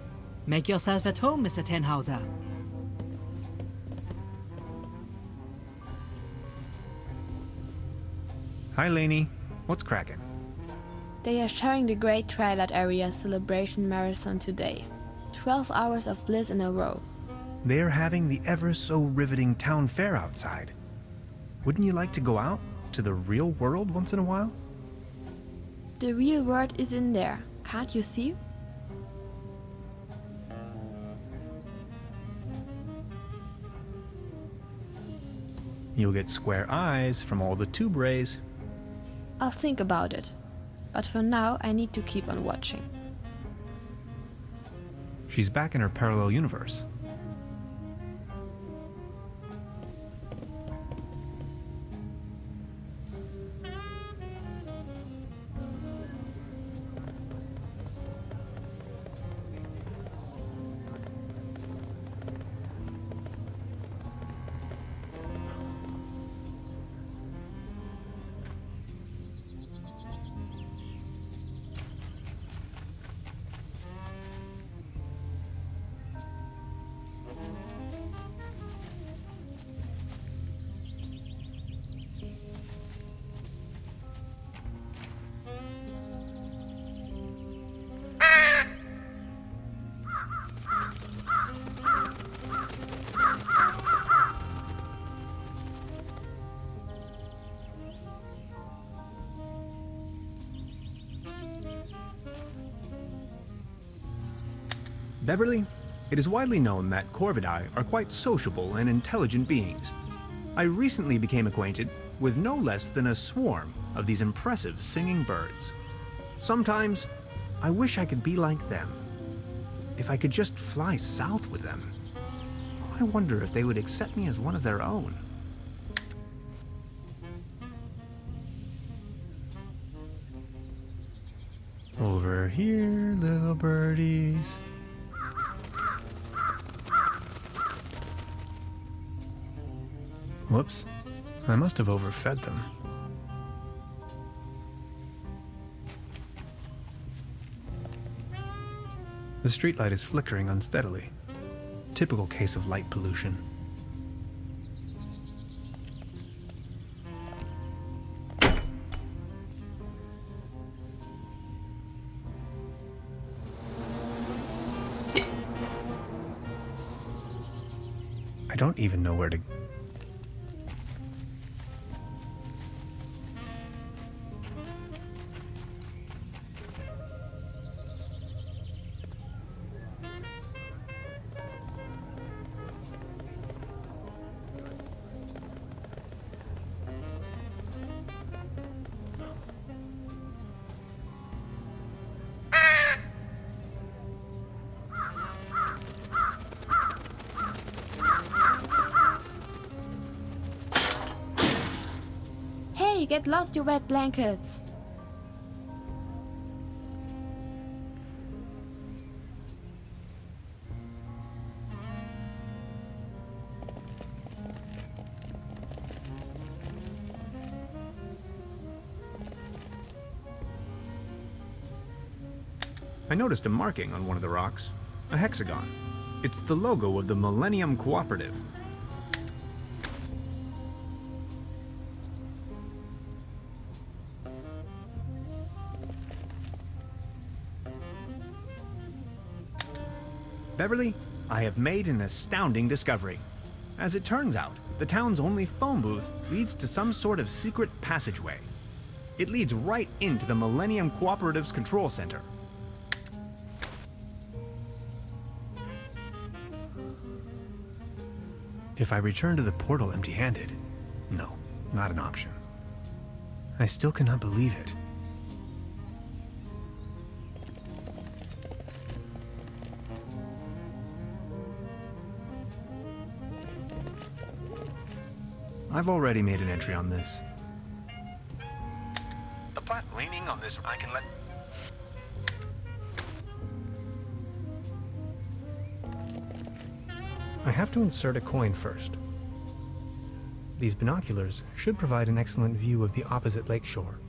Make yourself at home, Mr. Tannhauser. Hi, Lainey. What's cracking? They are sharing the Great Twilight Area Celebration Marathon today. 12 hours of bliss in a row. They're having the ever-so-riveting town fair outside. Wouldn't you like to go out to the real world once in a while? The real world is in there, can't you see? You'll get square eyes from all the tube rays. I'll think about it. But for now, I need to keep on watching. She's back in her parallel universe. Beverly, it is widely known that Corvidae are quite sociable and intelligent beings. I recently became acquainted with no less than a swarm of these impressive singing birds. Sometimes, I wish I could be like them. If I could just fly south with them. I wonder if they would accept me as one of their own. Over here, little birdies. Whoops. I must have overfed them. The streetlight is flickering unsteadily. Typical case of light pollution. I don't even know where to... Get lost, you wet blankets! I noticed a marking on one of the rocks, a hexagon. It's the logo of the Millennium Cooperative. Beverly, I have made an astounding discovery. As it turns out, the town's only phone booth leads to some sort of secret passageway. It leads right into the Millennium Cooperative's control center. If I return to the portal empty-handed, no, not an option. I still cannot believe it. I've already made an entry on this. The plat leaning on this, I can let... I have to insert a coin first. These binoculars should provide an excellent view of the opposite lakeshore.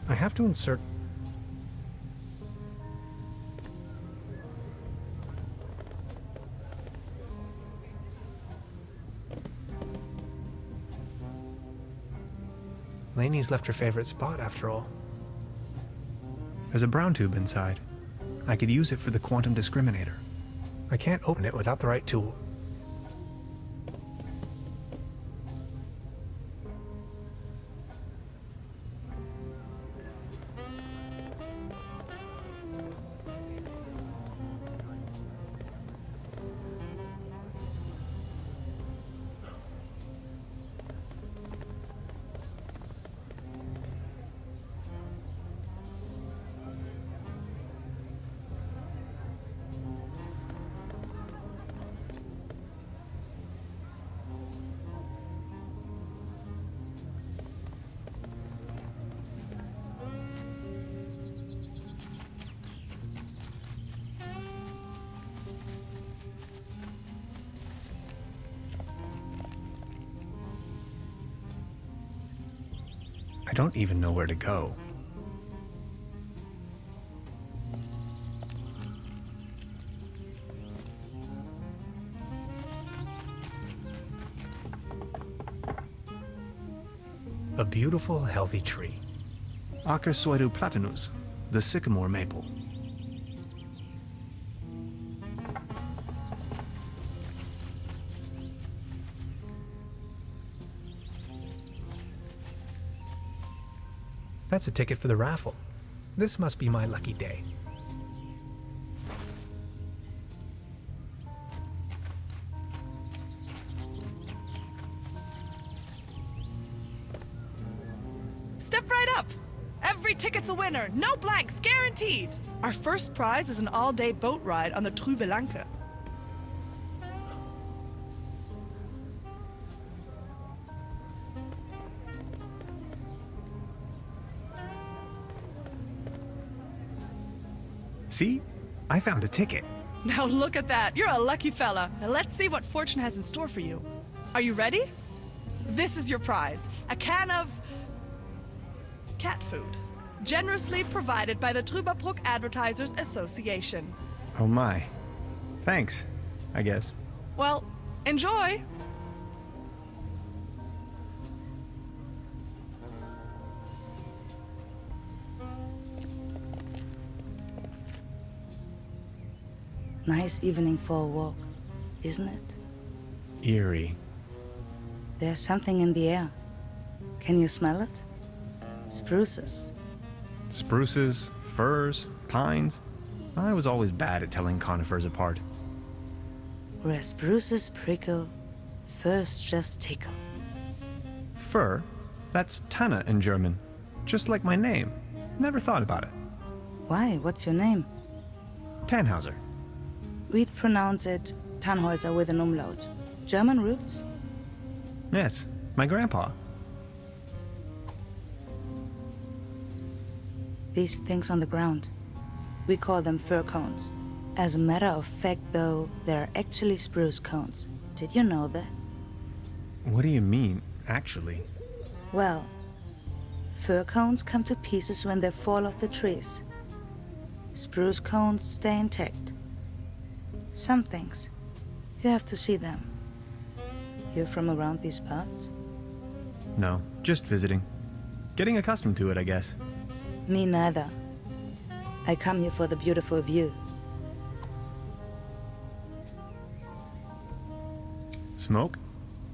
I have to insert... Lainey's left her favorite spot, after all. There's a brown tube inside. I could use it for the quantum discriminator. I can't open it without the right tool. I don't even know where to go. A beautiful, healthy tree. Acersoidu platanus, the sycamore maple. That's a ticket for the raffle. This must be my lucky day. Step right up! Every ticket's a winner, no blanks, guaranteed! Our first prize is an all-day boat ride on the Truberbrook. See? I found a ticket. Now look at that, you're a lucky fella. Now let's see what fortune has in store for you. Are you ready? This is your prize, a can of cat food, generously provided by the Truberbrook Advertisers Association. Oh my. Thanks, I guess. Well, enjoy! Nice evening for a walk, isn't it? Eerie. There's something in the air. Can you smell it? Spruces. Spruces, firs, pines. I was always bad at telling conifers apart. Where spruces prickle, firs just tickle. Fir? That's Tanne in German. Just like my name. Never thought about it. Why? What's your name? Tannhauser. We'd pronounce it Tannhauser with an umlaut. German roots? Yes, my grandpa. These things on the ground. We call them fir cones. As a matter of fact, though, they're actually spruce cones. Did you know that? What do you mean, actually? Well, fir cones come to pieces when they fall off the trees. Spruce cones stay intact. Some things, you have to see them. You're from around these parts? No, just visiting. Getting accustomed to it, I guess. Me neither. I come here for the beautiful view. Smoke?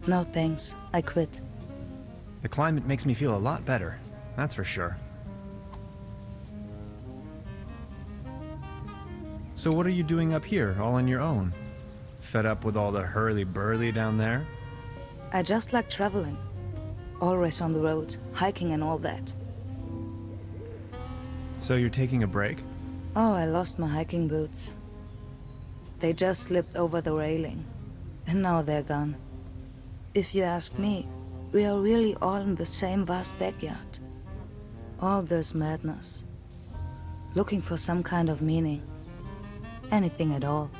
No thanks, I quit. The climate makes me feel a lot better, that's for sure. So what are you doing up here, all on your own? Fed up with all the hurly-burly down there? I just like traveling. Always on the road, hiking and all that. So you're taking a break? Oh, I lost my hiking boots. They just slipped over the railing. And now they're gone. If you ask me, we are really all in the same vast backyard. All this madness. Looking for some kind of meaning. Anything at all.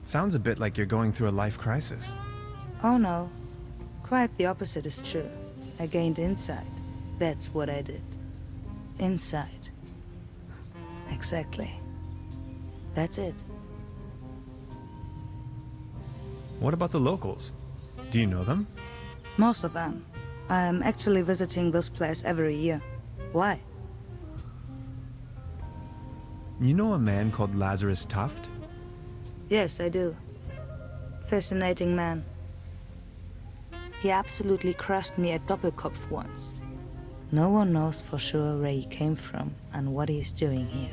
Sounds a bit like you're going through a life crisis. Oh no. Quite the opposite is true. I gained insight. That's what I did. Insight. Exactly. That's it. What about the locals? Do you know them? Most of them. I am actually visiting this place every year. Why? You know a man called Lazarus Taft? Yes, I do. Fascinating man. He absolutely crushed me at Doppelkopf once. No one knows for sure where he came from and what he's doing here.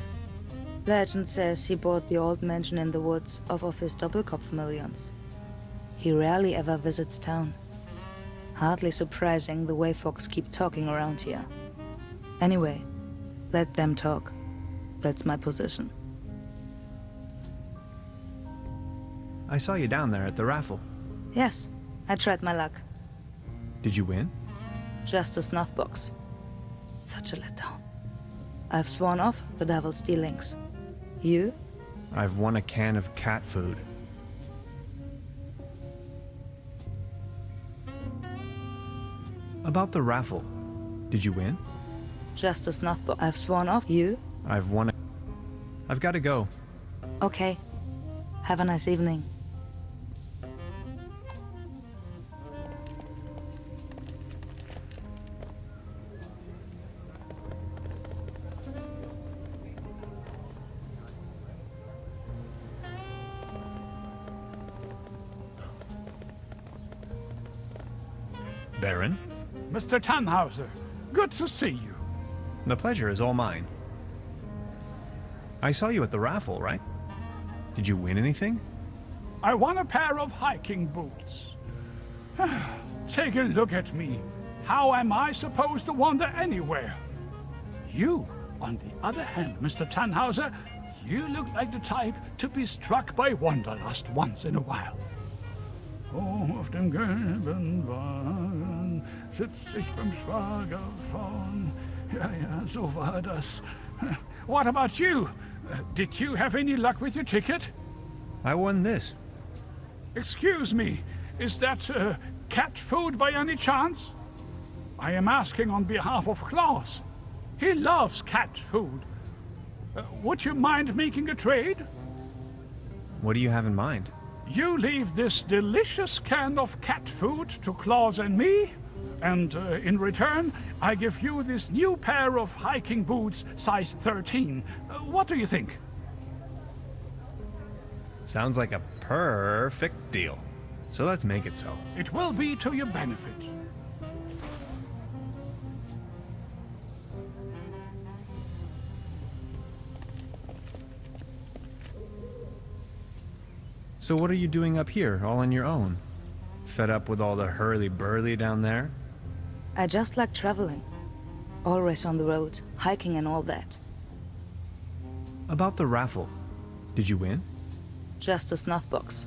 Legend says he bought the old mansion in the woods off of his Doppelkopf millions. He rarely ever visits town. Hardly surprising the way folks keep talking around here. Anyway, let them talk. That's my position. I saw you down there at the raffle. Yes, I tried my luck. Did you win? Just a snuff box. Such a letdown. I've sworn off the devil's dealings. You? I've won a can of cat food. About the raffle. Did you win? Just a snuff box. I've sworn off. You? I've won a... I've got to go. Okay. Have a nice evening. Baron? Mr. Tannhauser, good to see you. The pleasure is all mine. I saw you at the raffle, right? Did you win anything? I won a pair of hiking boots. Take a look at me. How am I supposed to wander anywhere? You, on the other hand, Mr. Tannhauser, you look like the type to be struck by wanderlust once in a while. Oh, auf dem gelben Wagen sitz ich beim Schwager vorn. Ja, so war das. What about you? Did you have any luck with your ticket? I won this. Excuse me, is that cat food by any chance? I am asking on behalf of Klaus. He loves cat food. Would you mind making a trade? What do you have in mind? You leave this delicious can of cat food to Klaus and me, and in return, I give you this new pair of hiking boots, size 13. What do you think? Sounds like a perfect deal. So let's make it so. It will be to your benefit. So what are you doing up here, all on your own? Fed up with all the hurly-burly down there? I just like traveling. Always on the road, hiking and all that. About the raffle. Did you win? Just a snuff box.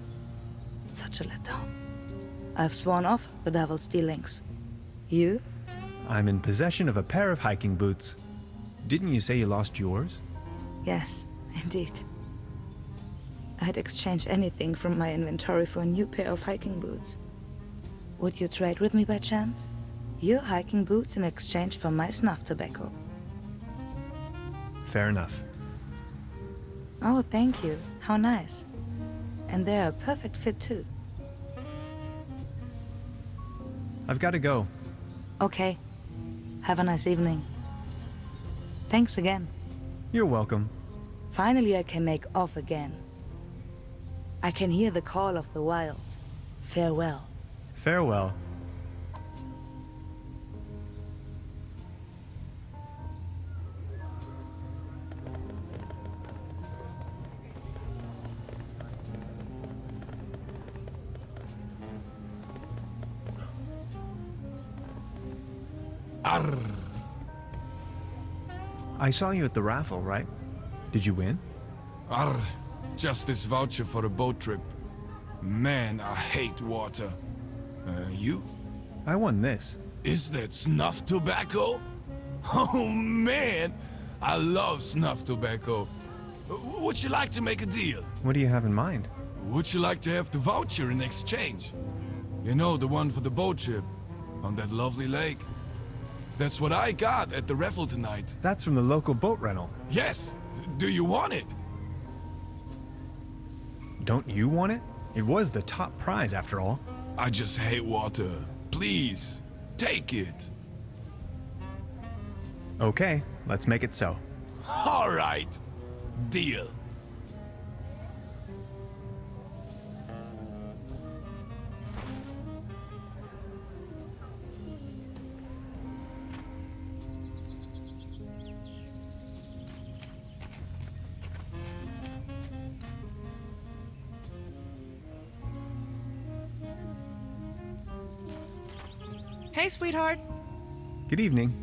Such a letdown. I've sworn off the devil's dealings. You? I'm in possession of a pair of hiking boots. Didn't you say you lost yours? Yes, indeed. I'd exchange anything from my inventory for a new pair of hiking boots. Would you trade with me by chance? Your hiking boots in exchange for my snuff tobacco. Fair enough. Oh, thank you. How nice. And they're a perfect fit too. I've got to go. Okay. Have a nice evening. Thanks again. You're welcome. Finally I can make off again. I can hear the call of the wild. Farewell. Farewell. Arr. I saw you at the raffle, right? Did you win? Arr. Just this voucher for a boat trip. Man, I hate water. You? I won this. Is that snuff tobacco? Oh man, I love snuff tobacco. Would you like to make a deal? What do you have in mind? Would you like to have the voucher in exchange? You know, the one for the boat trip on that lovely lake. That's what I got at the raffle tonight. That's from the local boat rental. Yes. Do you want it? Don't you want it? It was the top prize after all. I just hate water. Please, take it. Okay, let's make it so. All right. Deal. Hey, sweetheart. Good evening.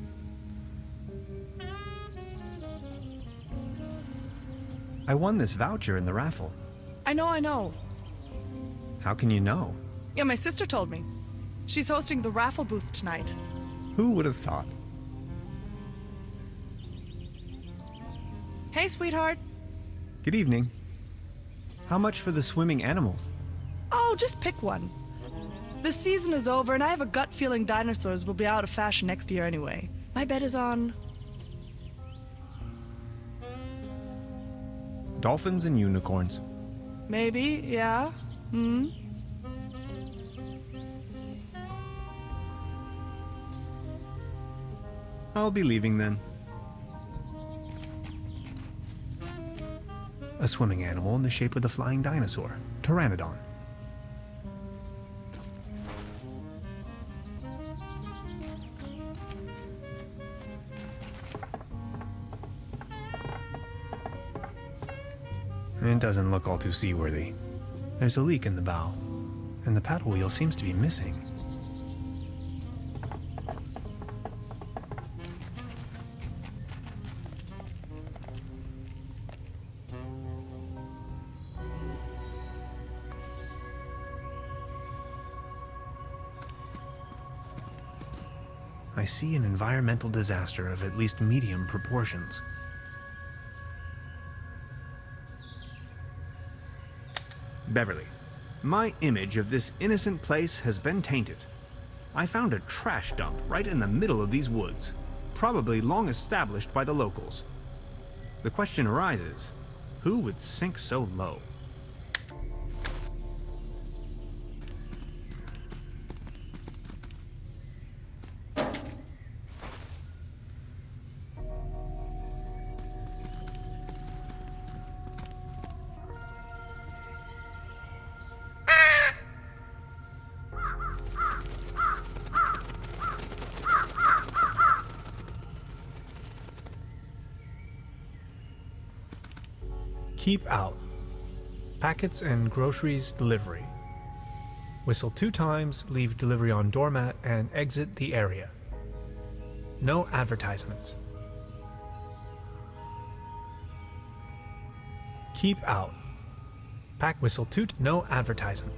I won this voucher in the raffle. I know. How can you know? Yeah, my sister told me. She's hosting the raffle booth tonight. Who would have thought? Hey, sweetheart. Good evening. How much for the swimming animals? Oh, just pick one. The season is over, and I have a gut feeling dinosaurs will be out of fashion next year anyway. My bet is on... Dolphins and unicorns. Maybe, yeah. I'll be leaving then. A swimming animal in the shape of the flying dinosaur, Pteranodon. It doesn't look all too seaworthy. There's a leak in the bow, and the paddle wheel seems to be missing. I see an environmental disaster of at least medium proportions. Beverly, my image of this innocent place has been tainted. I found a trash dump right in the middle of these woods, probably long established by the locals. The question arises, who would sink so low? Keep out. Packets and groceries delivery. Whistle 2 times, leave delivery on doormat, and exit the area. No advertisements. Keep out. Pack whistle 2. No advertisement.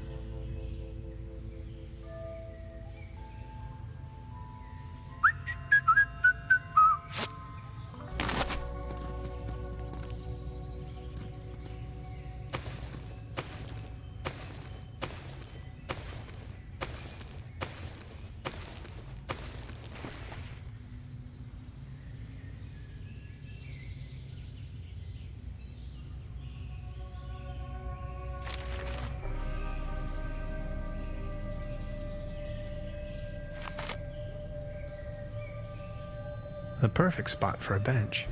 The perfect spot for a bench.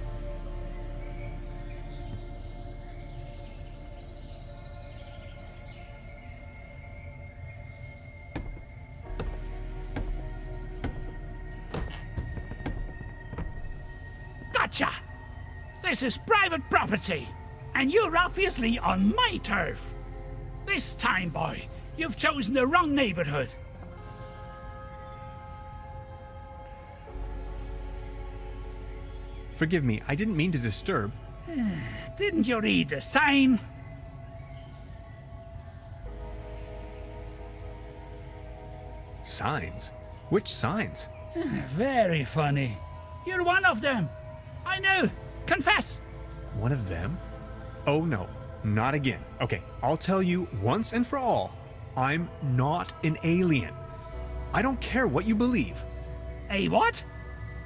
Gotcha! This is private property, and you're obviously on my turf. This time, boy, you've chosen the wrong neighborhood. Forgive me, I didn't mean to disturb. Didn't you read the sign? Signs? Which signs? Very funny. You're one of them. I know. Confess. One of them? Oh no, not again. Okay, I'll tell you once and for all, I'm not an alien. I don't care what you believe. A what?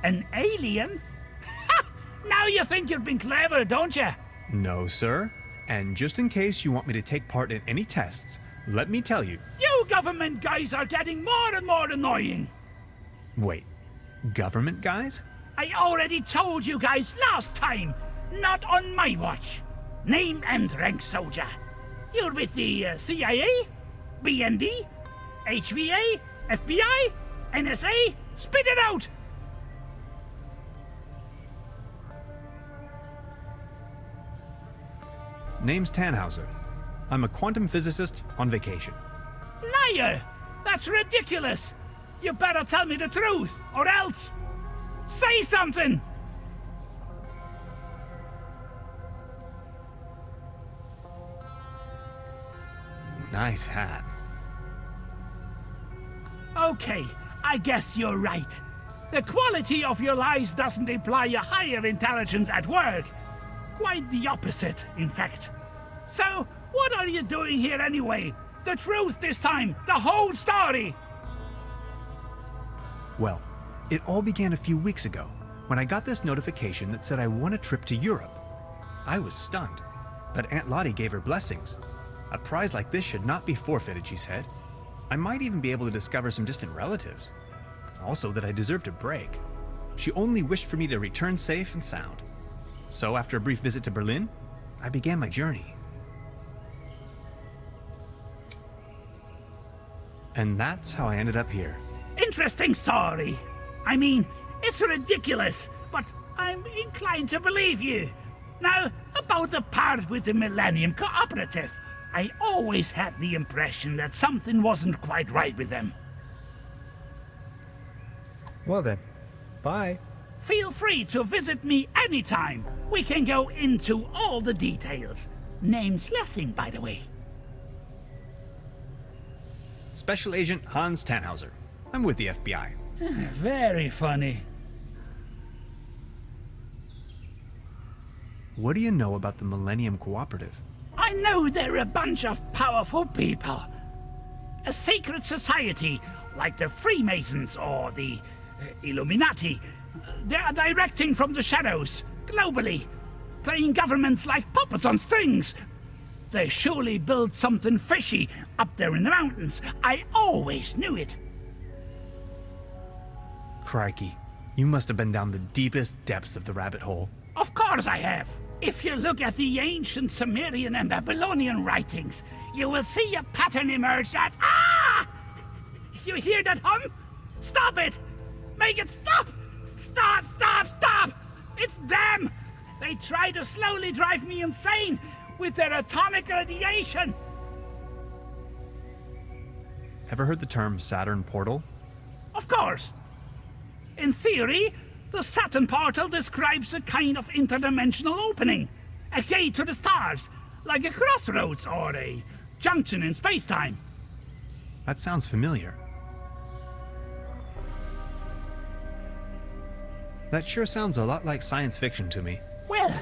An alien? Ha! Now you think you've been clever, don't you? No, sir. And just in case you want me to take part in any tests, let me tell you. You government guys are getting more and more annoying. Wait, government guys? I already told you guys last time. Not on my watch. Name and rank, soldier. You're with the CIA, BND, HVA, FBI, NSA. Spit it out! Name's Tannhauser. I'm a quantum physicist on vacation. Liar! That's ridiculous! You better tell me the truth, or else... Say something! Nice hat. Okay, I guess you're right. The quality of your lies doesn't imply a higher intelligence at work. Quite the opposite, in fact. So, what are you doing here anyway? The truth this time, the whole story! Well, it all began a few weeks ago, when I got this notification that said I won a trip to Europe. I was stunned, but Aunt Lottie gave her blessings. A prize like this should not be forfeited, she said. I might even be able to discover some distant relatives. Also that I deserved a break. She only wished for me to return safe and sound. So after a brief visit to Berlin, I began my journey. And that's how I ended up here. Interesting story. I mean, it's ridiculous, but I'm inclined to believe you. Now, about the part with the Millennium Cooperative. I always had the impression that something wasn't quite right with them. Well then, bye. Feel free to visit me anytime. We can go into all the details. Name's Lessing, by the way. Special Agent Hans Tannhauser. I'm with the FBI. Very funny. What do you know about the Millennium Cooperative? I know they're a bunch of powerful people. A secret society, like the Freemasons or the Illuminati. They are directing from the shadows, globally, playing governments like puppets on strings. They surely built something fishy up there in the mountains. I always knew it. Crikey, you must have been down the deepest depths of the rabbit hole. Of course I have. If you look at the ancient Sumerian and Babylonian writings, you will see a pattern emerge that... Ah! You hear that hum? Stop it! Make it stop! Stop, stop, stop! It's them! They try to slowly drive me insane with their atomic radiation! Ever heard the term Saturn portal? Of course. In theory, the Saturn portal describes a kind of interdimensional opening, a gate to the stars, like a crossroads or a junction in space-time. That sounds familiar. That sure sounds a lot like science fiction to me. Well,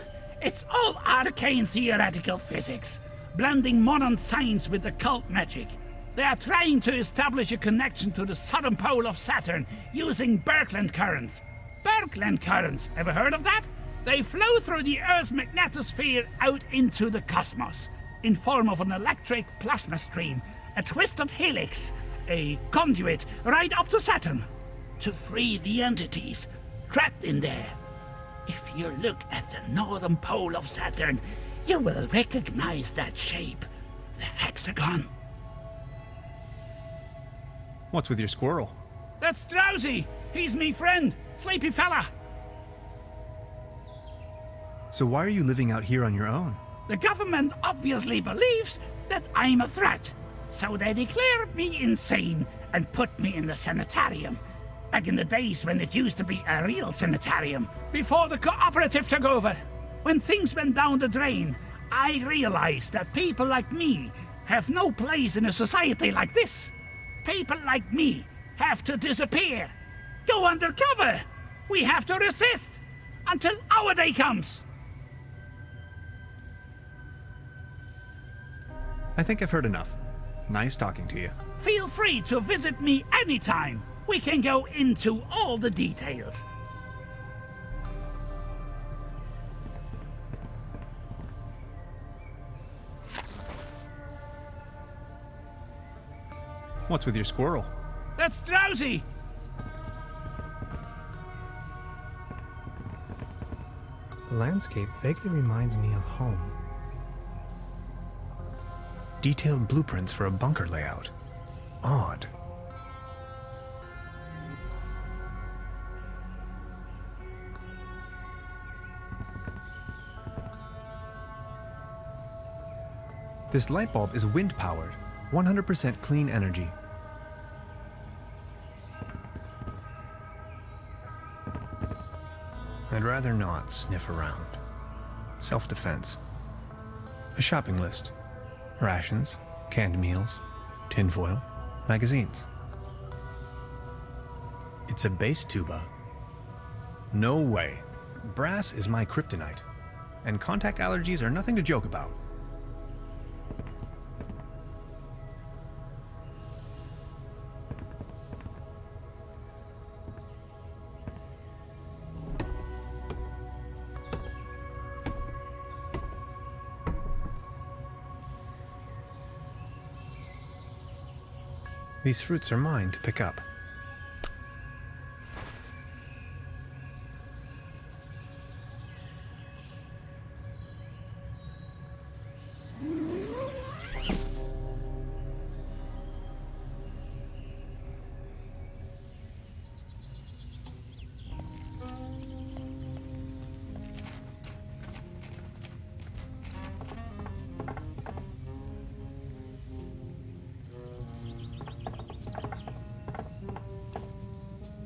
it's all arcane theoretical physics, blending modern science with occult magic. They are trying to establish a connection to the southern pole of Saturn using Birkeland currents. Birkeland currents, ever heard of that? They flow through the Earth's magnetosphere out into the cosmos, in form of an electric plasma stream, a twisted helix, a conduit right up to Saturn. To free the entities, trapped in there. If you look at the northern pole of Saturn, you will recognize that shape, the hexagon. What's with your squirrel? That's Drowsy. He's me friend, sleepy fella. So why are you living out here on your own? The government obviously believes that I'm a threat, so they declared me insane and put me in the sanitarium. Back in the days when it used to be a real sanitarium, before the cooperative took over. When things went down the drain, I realized that people like me have no place in a society like this. People like me have to disappear, go undercover. We have to resist until our day comes. I think I've heard enough. Nice talking to you. Feel free to visit me anytime. We can go into all the details. What's with your squirrel? That's Drowsy. The landscape vaguely reminds me of home. Detailed blueprints for a bunker layout. Odd. This light bulb is wind-powered, 100% clean energy. I'd rather not sniff around. Self-defense. A shopping list. Rations, canned meals, tinfoil, magazines. It's a bass tuba. No way. Brass is my kryptonite, and contact allergies are nothing to joke about. These fruits are mine to pick up.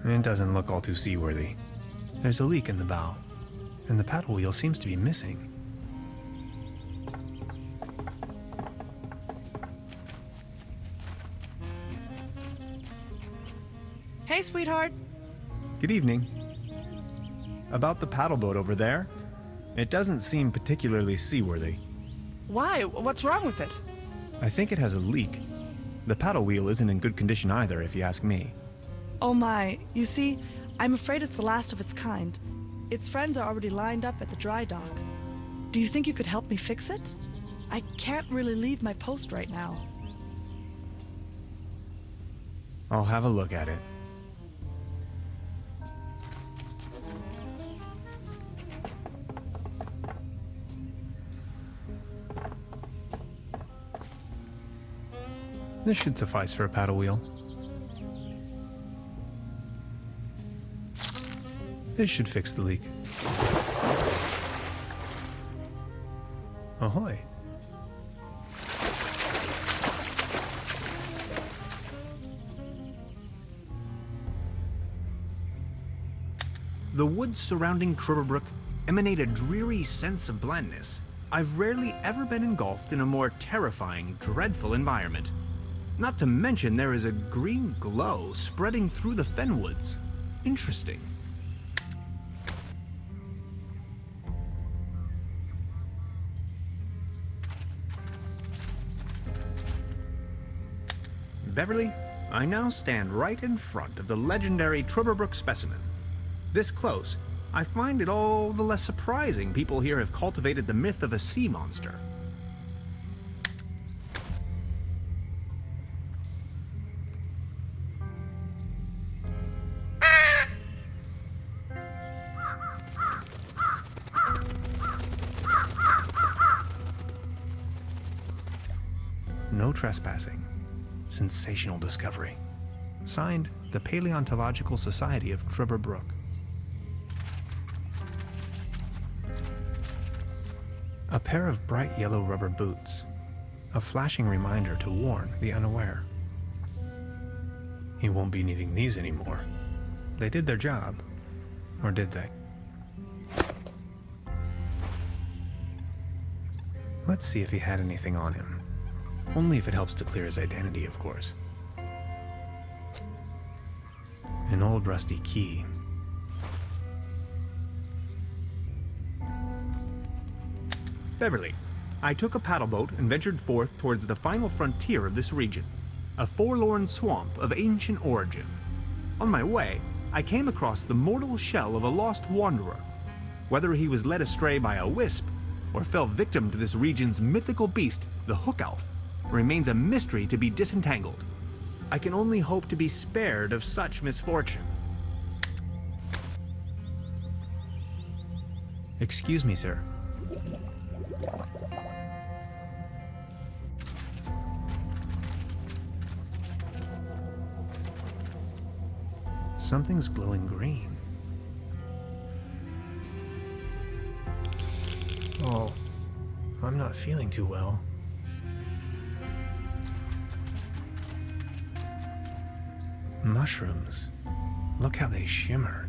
It doesn't look all too seaworthy. There's a leak in the bow, and the paddle wheel seems to be missing. Hey, sweetheart. Good evening. About the paddle boat over there? It doesn't seem particularly seaworthy. Why? What's wrong with it? I think it has a leak. The paddle wheel isn't in good condition either, if you ask me. Oh my, you see, I'm afraid it's the last of its kind. Its friends are already lined up at the dry dock. Do you think you could help me fix it? I can't really leave my post right now. I'll have a look at it. This should suffice for a paddle wheel. This should fix the leak. Ahoy. The woods surrounding Truberbrook emanate a dreary sense of blandness. I've rarely ever been engulfed in a more terrifying, dreadful environment. Not to mention there is a green glow spreading through the fenwoods. Interesting. Beverly, I now stand right in front of the legendary Truberbrook specimen. This close, I find it all the less surprising people here have cultivated the myth of a sea monster. No trespassing. Sensational discovery. Signed, the Paleontological Society of Truberbrook. A pair of bright yellow rubber boots. A flashing reminder to warn the unaware. He won't be needing these anymore. They did their job. Or did they? Let's see if he had anything on him. Only if it helps to clear his identity, of course. An old rusty key. Beverly, I took a paddle boat and ventured forth towards the final frontier of this region, a forlorn swamp of ancient origin. On my way, I came across the mortal shell of a lost wanderer. Whether he was led astray by a wisp or fell victim to this region's mythical beast, the Hook Elf, remains a mystery to be disentangled. I can only hope to be spared of such misfortune. Excuse me, sir. Something's glowing green. Oh, I'm not feeling too well. Mushrooms. Look how they shimmer.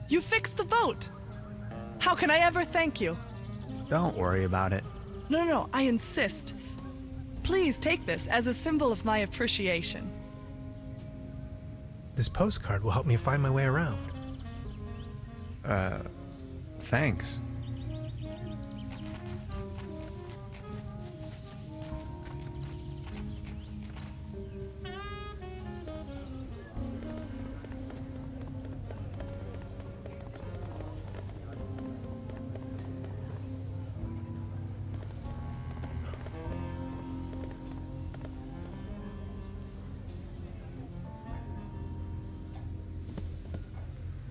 You fixed the boat! How can I ever thank you? Don't worry about it. No, I insist. Please take this as a symbol of my appreciation. This postcard will help me find my way around. Thanks.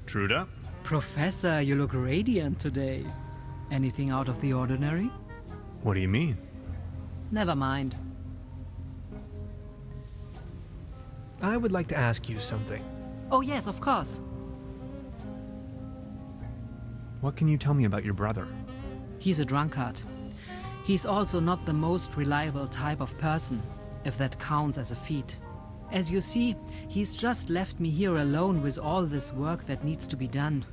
Truda? Professor, you look radiant today. Anything out of the ordinary? What do you mean? Never mind. I would like to ask you something. Oh yes, of course. What can you tell me about your brother? He's a drunkard. He's also not the most reliable type of person, if that counts as a feat. As you see, he's just left me here alone with all this work that needs to be done.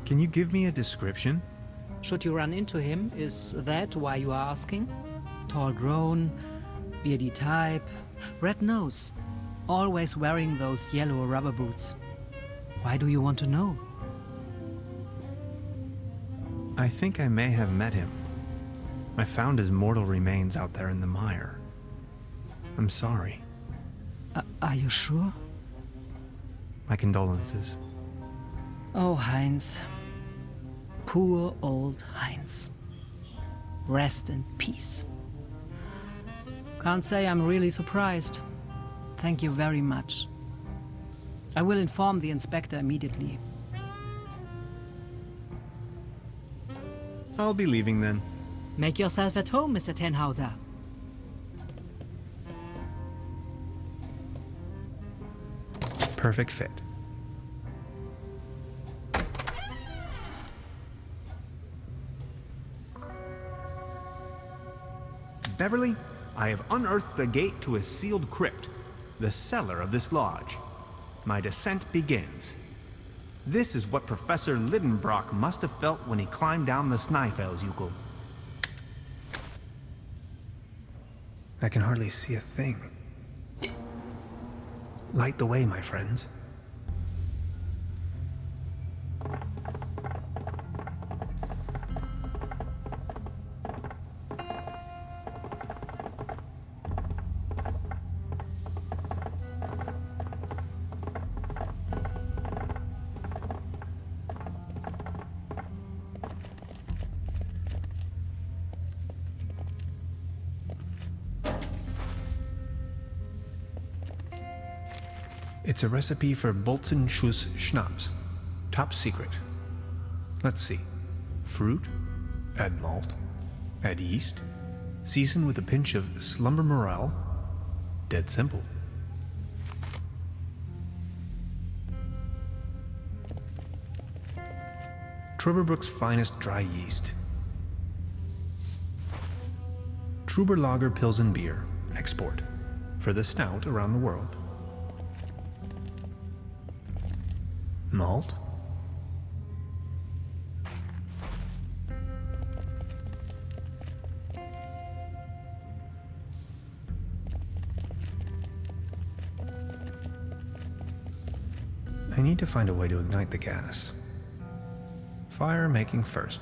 Can you give me a description? Should you run into him, is that why you are asking? Tall grown, beardy type, red nose, always wearing those yellow rubber boots. Why do you want to know? I think I may have met him. I found his mortal remains out there in the mire. I'm sorry. Are you sure? My condolences. Oh, Heinz. Poor old Heinz. Rest in peace. Can't say I'm really surprised. Thank you very much. I will inform the inspector immediately. I'll be leaving then. Make yourself at home, Mr. Tannhauser. Perfect fit. Beverly, I have unearthed the gate to a sealed crypt, the cellar of this lodge. My descent begins. This is what Professor Lidenbrock must have felt when he climbed down the Snæfellsjökull. I can hardly see a thing. Light the way, my friends. It's a recipe for Bolzenschuss Schnapps. Top secret. Let's see. Fruit, add malt, add yeast, season with a pinch of slumber morel. Dead simple. Truberbrook's finest dry yeast. Truberlager Pilsen beer, export, for the stout around the world. Malt. I need to find a way to ignite the gas. Fire making first.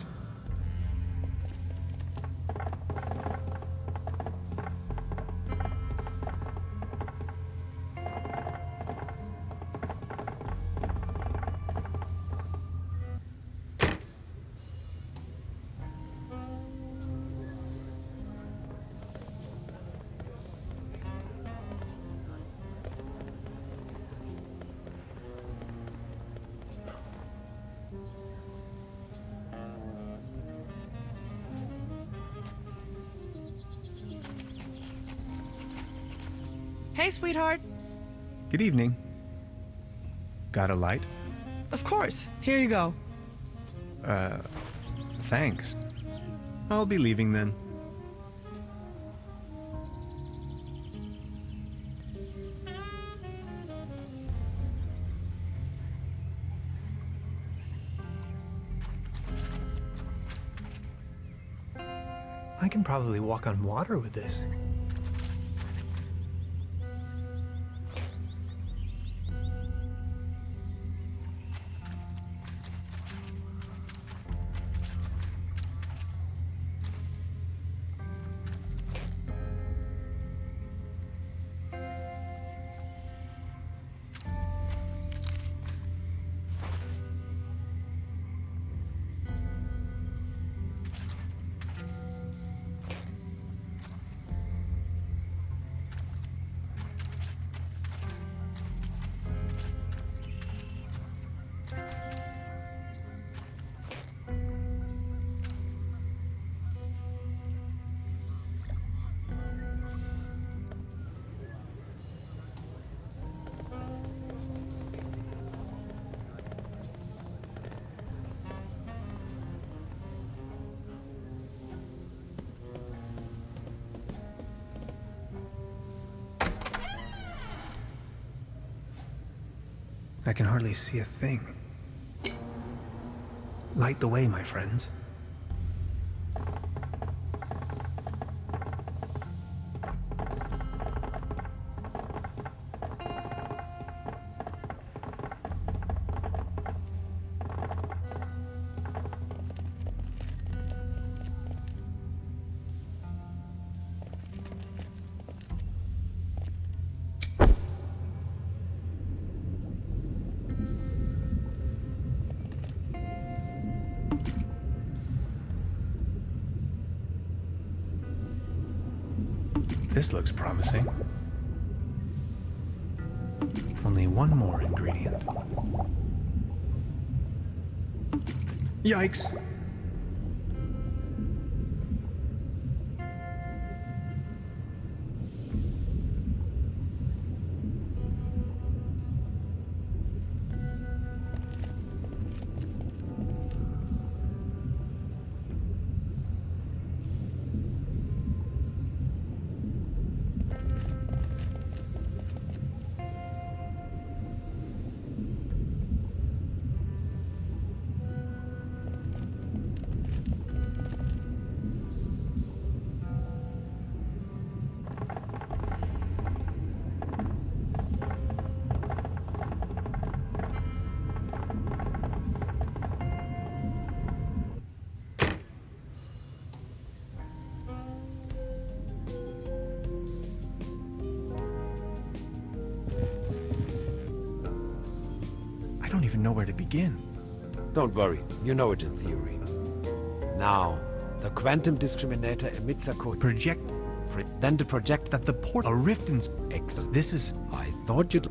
Hey, sweetheart. Good evening. Got a light? Of course. Here you go. Thanks. I'll be leaving then. I can probably walk on water with this. I can hardly see a thing. Light the way, my friends. This looks promising. Only one more ingredient. Yikes! I don't even know where to begin. Don't worry, you know it in theory. Now, the quantum discriminator emits a code. Then the project that the port a rift in this is. I thought you'd.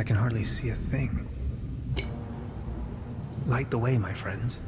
can hardly see a thing. Light the way, my friends.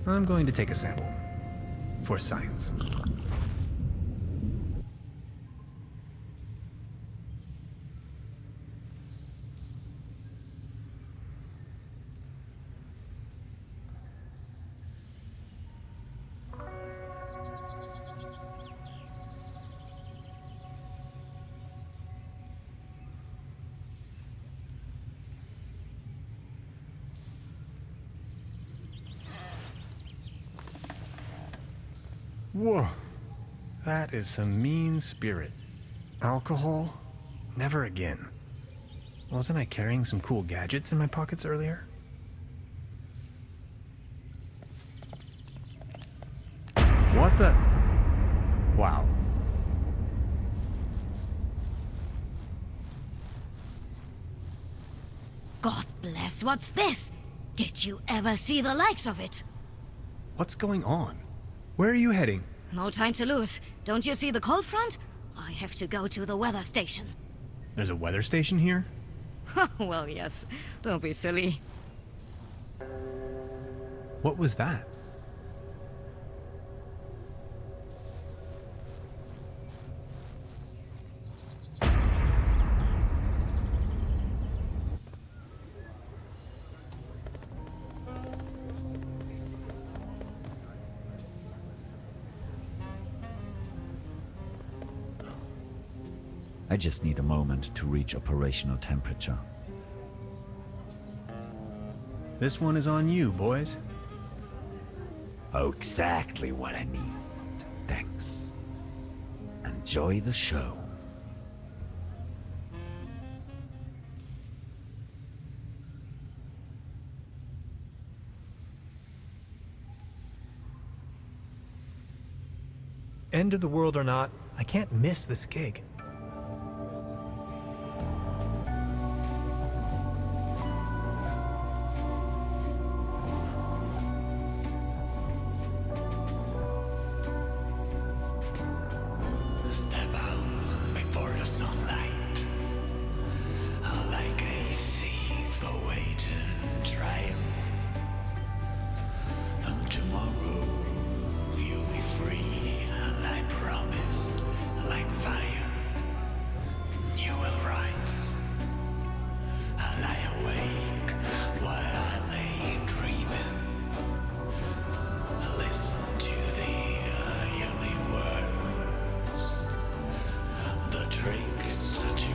I'm going to take a sample. For science. Whoa, that is some mean spirit. Alcohol? Never again. Wasn't I carrying some cool gadgets in my pockets earlier? What the? Wow. God bless, what's this? Did you ever see the likes of it? What's going on? Where are you heading? No time to lose. Don't you see the cold front? I have to go to the weather station. There's a weather station here? Well, yes. Don't be silly. What was that? I just need a moment to reach operational temperature. This one is on you, boys. Oh, exactly what I need. Thanks. Enjoy the show. End of the world or not, I can't miss this gig. Step out before the sunlight, like a thief awaiting trial. And tomorrow you'll be free, and I promise, like fire, you will rise. And I awake while I lay dreaming. Listen to the universe. The tricks to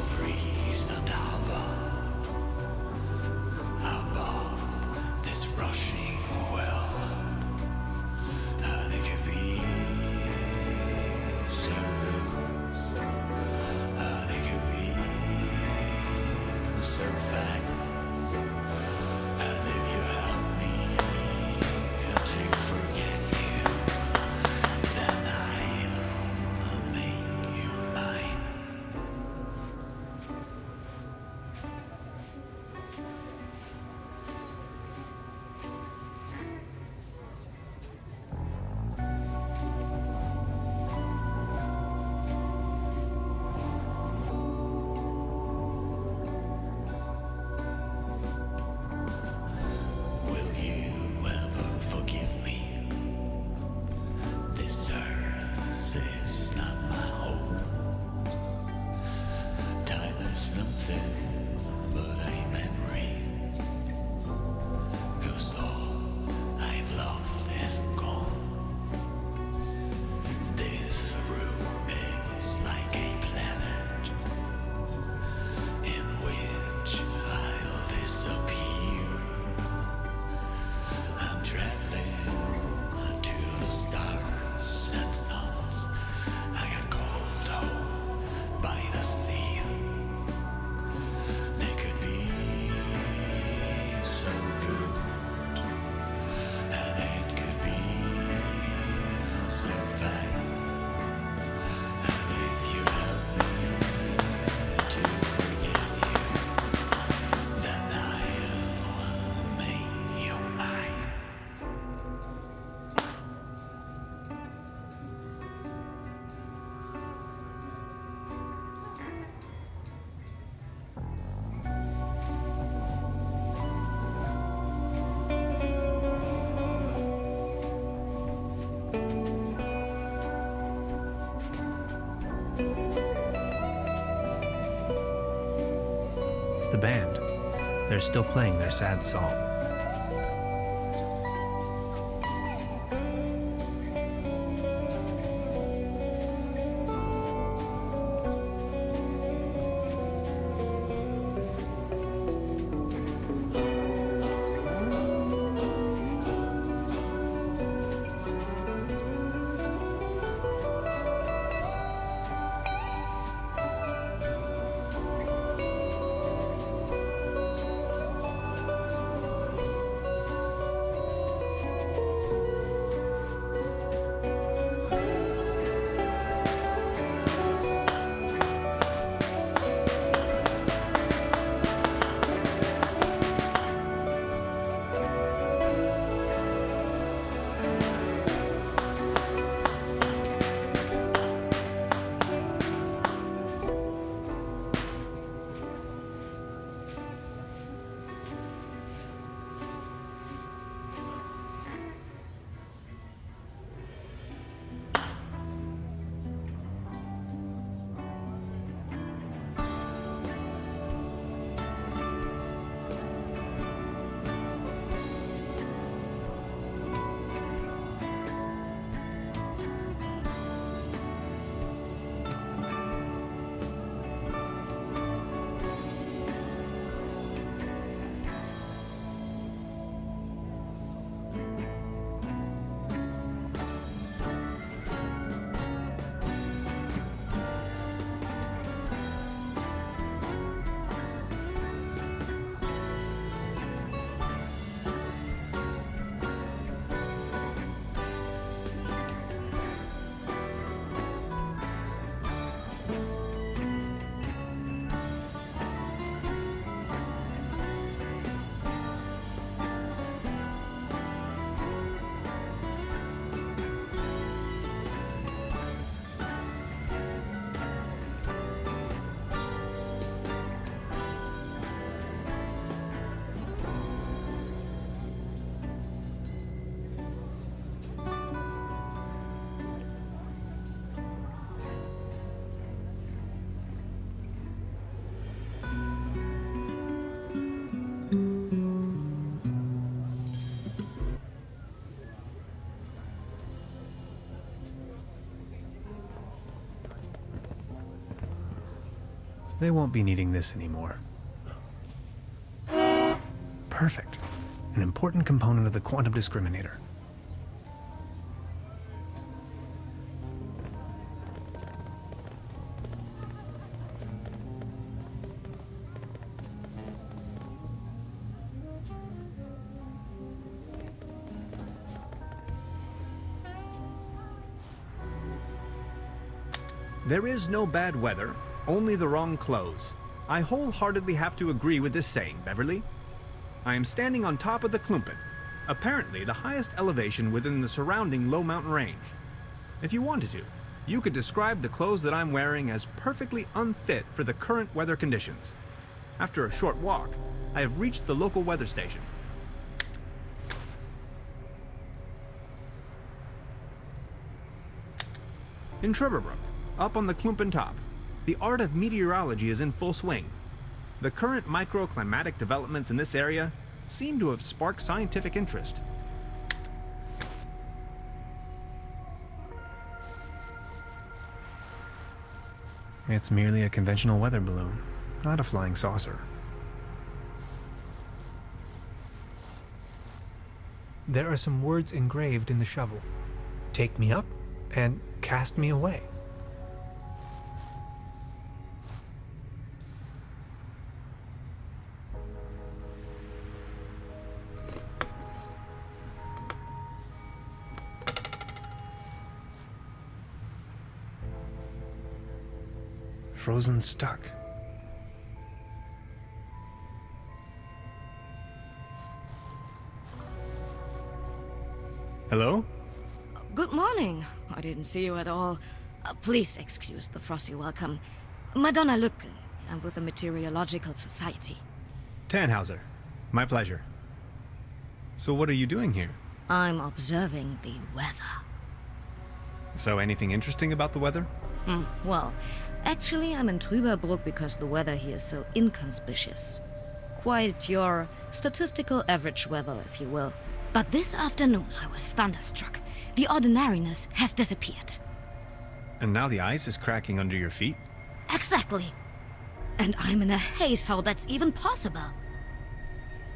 band. They're still playing their sad song. They won't be needing this anymore. Perfect. An important component of the quantum discriminator. There is no bad weather, only the wrong clothes. I wholeheartedly have to agree with this saying, Beverly. I am standing on top of the Klumpen, apparently the highest elevation within the surrounding low mountain range. If you wanted to, you could describe the clothes that I'm wearing as perfectly unfit for the current weather conditions. After a short walk, I have reached the local weather station. In Truberbrook, up on the Klumpen top, the art of meteorology is in full swing. The current microclimatic developments in this area seem to have sparked scientific interest. It's merely a conventional weather balloon, not a flying saucer. There are some words engraved in the shovel. Take me up and cast me away. Frozen stuck. Hello? Good morning. I didn't see you at all. Please excuse the frosty welcome. Madonna Lemke. I'm with the Meteorological Society. Tannhauser. My pleasure. So what are you doing here? I'm observing the weather. So anything interesting about the weather? Well, actually I'm in Truberbrook because the weather here is so inconspicuous. Quite your statistical average weather, if you will. But this afternoon I was thunderstruck. The ordinariness has disappeared. And now the ice is cracking under your feet? Exactly. And I'm in a haze how that's even possible.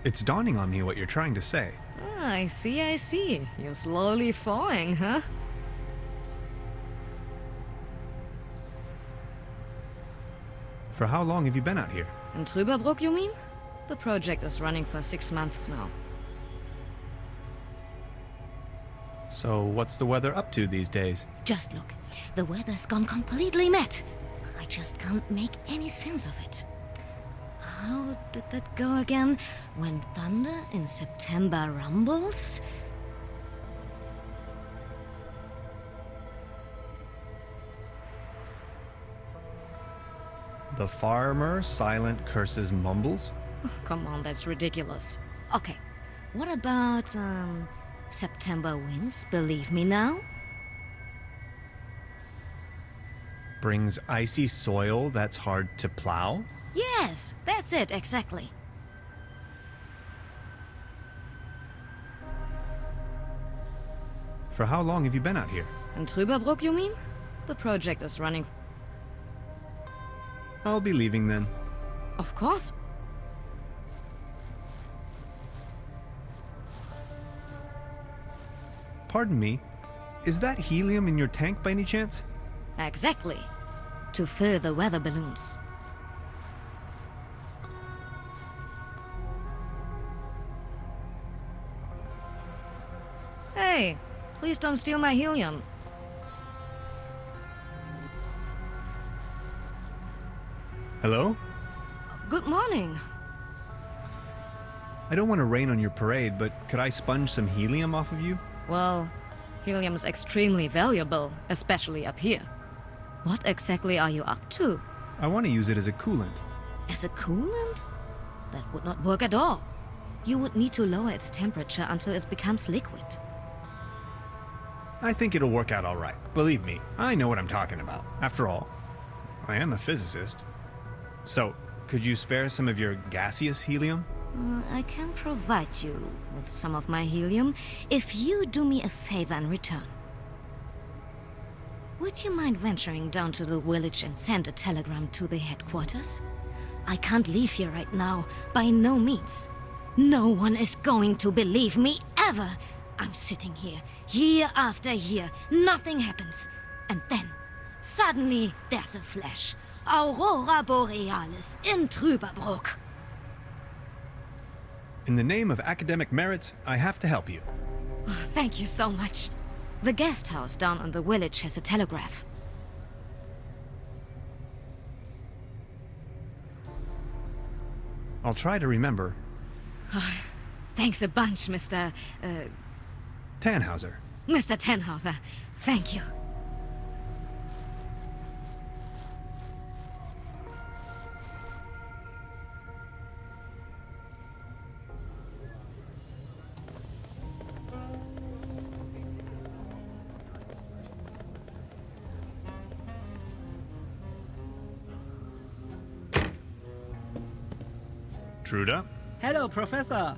It's dawning on me what you're trying to say. Ah, I see. You're slowly thawing, huh? For how long have you been out here? In Truberbrook, you mean? The project is running for 6 months now. So what's the weather up to these days? Just look. The weather's gone completely mad. I just can't make any sense of it. How did that go again? When thunder in September rumbles? The farmer silent curses mumbles? Come on, that's ridiculous. Okay, what about, September winds, believe me now? Brings icy soil that's hard to plow? Yes, that's it, exactly. For how long have you been out here? In Truberbrook, you mean? The project is running... I'll be leaving then. Of course. Pardon me, is that helium in your tank by any chance? Exactly. To fill the weather balloons. Hey, please don't steal my helium. Hello? Good morning. I don't want to rain on your parade, but could I sponge some helium off of you? Well, helium is extremely valuable, especially up here. What exactly are you up to? I want to use it as a coolant. As a coolant? That would not work at all. You would need to lower its temperature until it becomes liquid. I think it'll work out all right. Believe me, I know what I'm talking about. After all, I am a physicist. So, could you spare some of your gaseous helium? I can provide you with some of my helium if you do me a favor in return. Would you mind venturing down to the village and send a telegram to the headquarters? I can't leave here right now, by no means. No one is going to believe me, ever. I'm sitting here, year after year, nothing happens. And then, suddenly, there's a flash. Aurora Borealis in Truberbrook. In the name of academic merits, I have to help you. Oh, thank you so much. The guest house down on the village has a telegraph. I'll try to remember. Thanks a bunch, Mr. Tannhauser. Mr. Tannhauser. Thank you. Truda? Hello, Professor.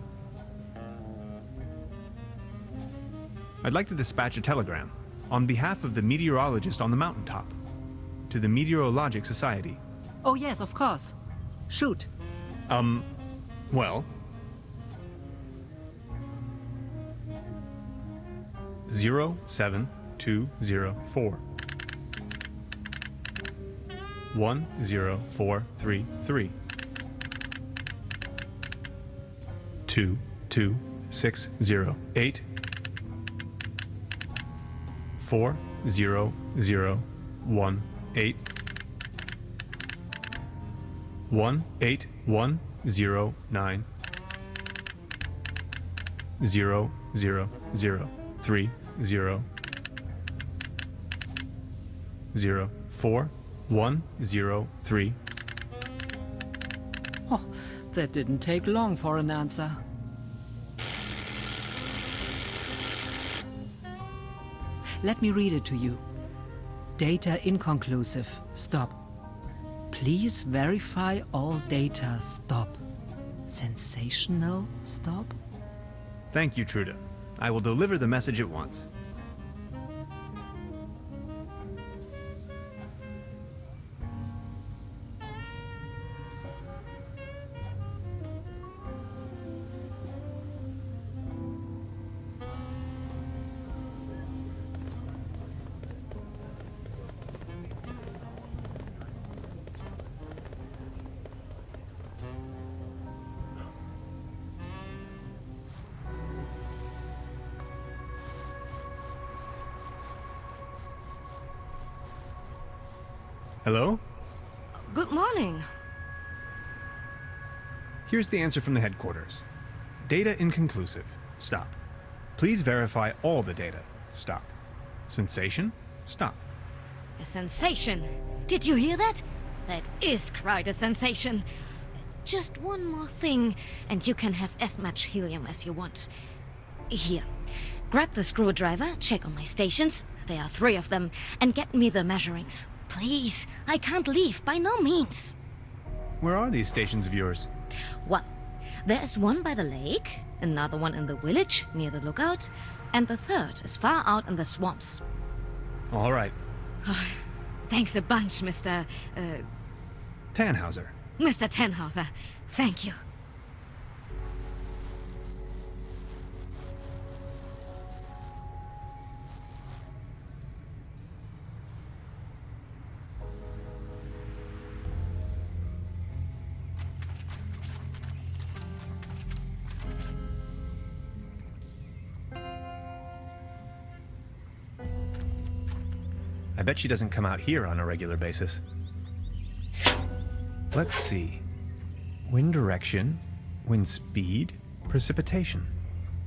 I'd like to dispatch a telegram on behalf of the meteorologist on the mountaintop to the Meteorologic Society. Oh, yes, of course. Shoot. Well... 07204 10433 22608 40018 18109 000304103. Oh, that didn't take long for an answer. Let me read it to you. Data inconclusive. Stop. Please verify all data. Stop. Sensational stop? Thank you, Trude. I will deliver the message at once. Hello? Good morning. Here's the answer from the headquarters. Data inconclusive. Stop. Please verify all the data. Stop. Sensation? Stop. A sensation. Did you hear that? That is quite a sensation. Just one more thing, and you can have as much helium as you want. Here. Grab the screwdriver, check on my stations, there are 3 of them, and get me the measurings. Please, I can't leave, by no means. Where are these stations of yours? Well, there's one by the lake, another one in the village, near the lookout, and the 3rd is far out in the swamps. All right. Thanks a bunch, Mr. Tannhauser. Mr. Tannhauser. Thank you. I bet she doesn't come out here on a regular basis. Let's see. Wind direction, wind speed, precipitation,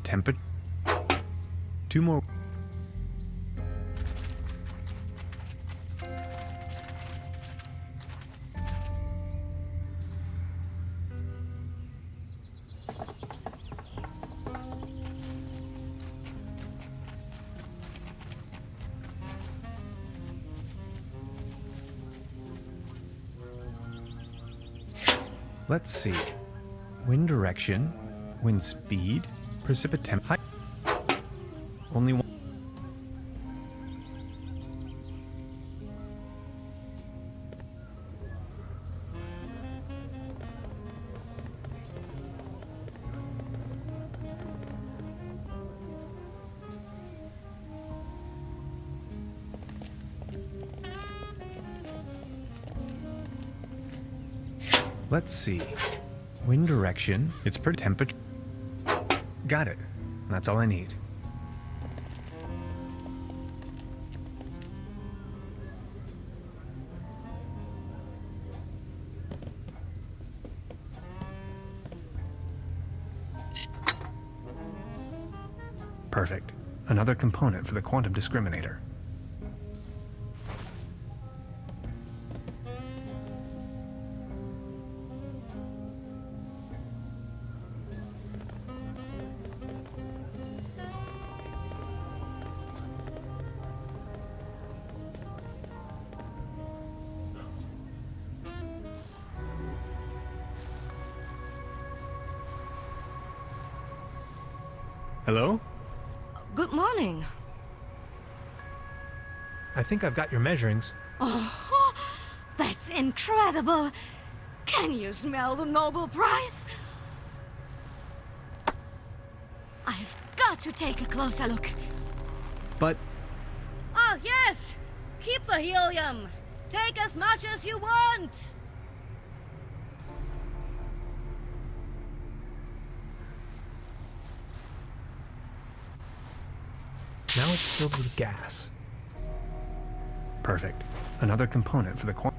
temperature. 2 more. Let's see. Wind direction, wind speed, precipitation. Only one. Let's see. Wind direction. It's per temperature. Got it. That's all I need. Perfect. Another component for the quantum discriminator. Hello? Good morning. I think I've got your measurings. Oh, that's incredible. Can you smell the Nobel Prize? I've got to take a closer look. But... Oh, yes! Keep the helium. Take as much as you want. Now it's filled with gas. Perfect. Another component for the quantum.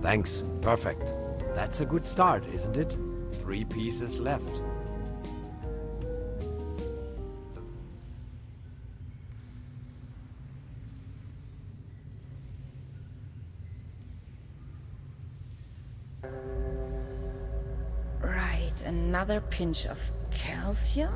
Thanks. Perfect. That's a good start, isn't it? 3 pieces left. Right, another pinch of calcium.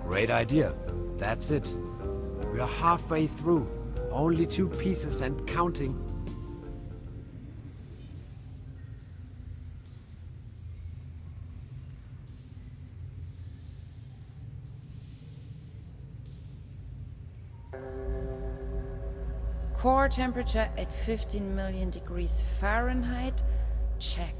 Great idea. That's it. We are halfway through. Only 2 pieces and counting. Core temperature at 15 million degrees Fahrenheit. Check.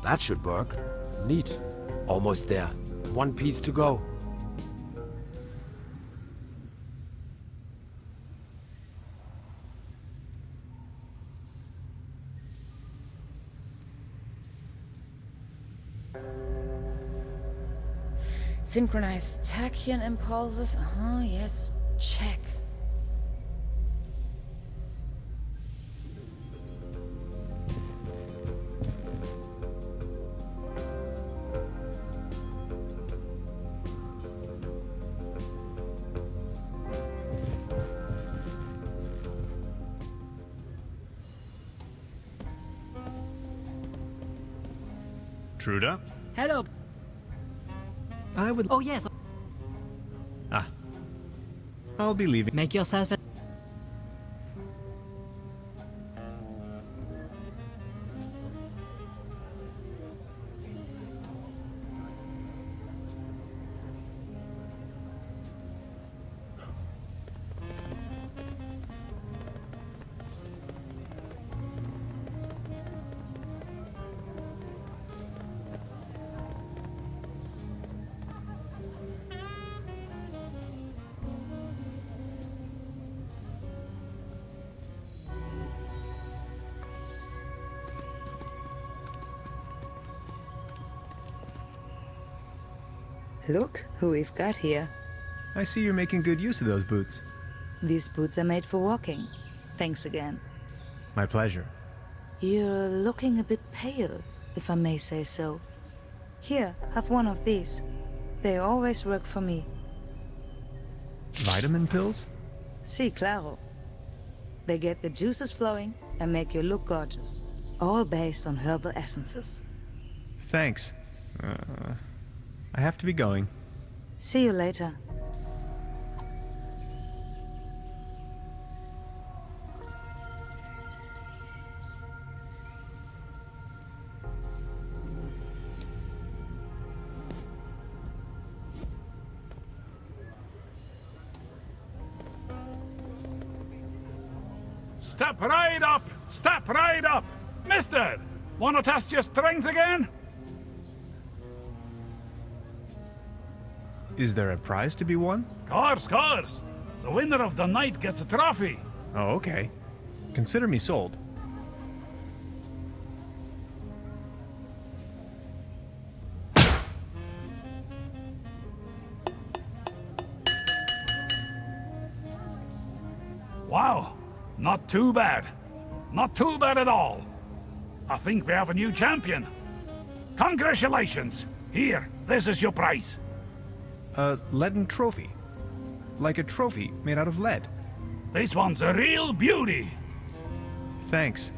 That should work. Neat. Almost there. 1 piece to go. Synchronized tachyon impulses. Yes. Check. Truda? Hello. I would... Oh, yes. Ah. I'll be leaving. Make yourself at... Look who we've got here. I see you're making good use of those boots. These boots are made for walking. Thanks again. My pleasure. You're looking a bit pale, if I may say so. Here, have one of these. They always work for me. Vitamin pills? Si, claro. They get the juices flowing and make you look gorgeous. All based on herbal essences. Thanks. I have to be going. See you later. Step right up! Step right up! Mister, wanna test your strength again? Is there a prize to be won? Course. The winner of the night gets a trophy. Oh, okay. Consider me sold. Wow, not too bad. Not too bad at all. I think we have a new champion. Congratulations. Here, this is your prize. A leaden trophy. Like a trophy made out of lead. This one's a real beauty. Thanks.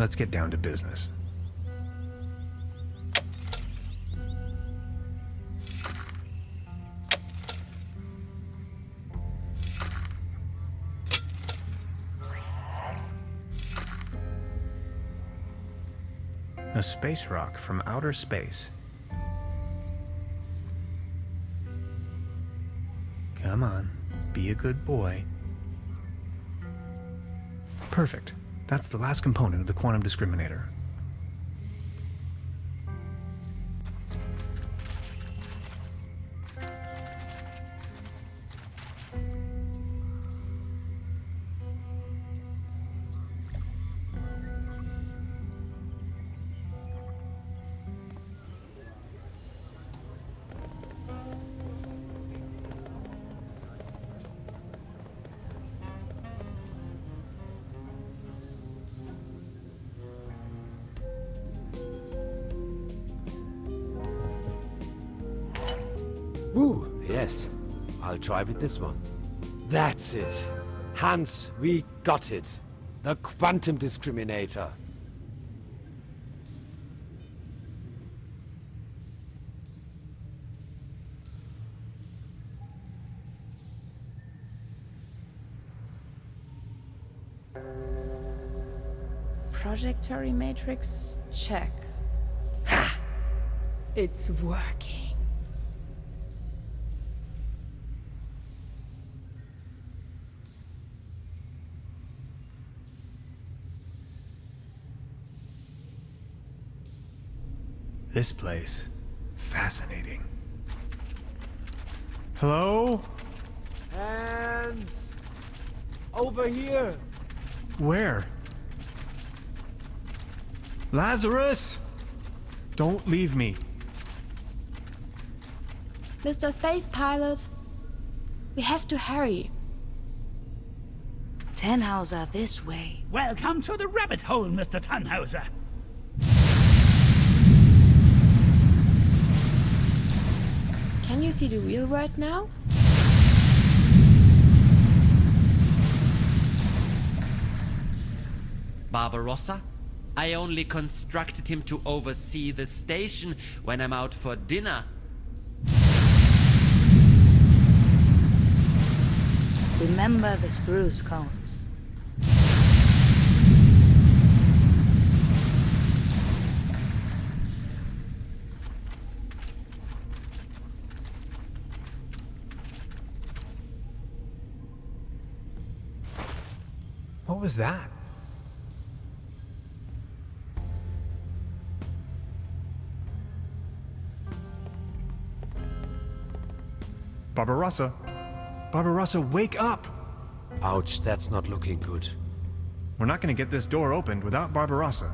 Let's get down to business. A space rock from outer space. Come on, be a good boy. Perfect. That's the last component of the quantum discriminator. Ooh, yes. I'll try with this one. That's it. Hans, we got it. The quantum discriminator. Projectory matrix, check. Ha! It's working. This place, fascinating. Hello? Hands! Over here! Where? Lazarus! Don't leave me. Mr. Space Pilot, we have to hurry. Tannhauser, this way. Welcome to the rabbit hole, Mr. Tannhauser. Can you see the wheel right now? Barbarossa? I only constructed him to oversee the station when I'm out for dinner. Remember the spruce cones. What was that? Barbarossa! Barbarossa, wake up! Ouch, that's not looking good. We're not going to get this door opened without Barbarossa.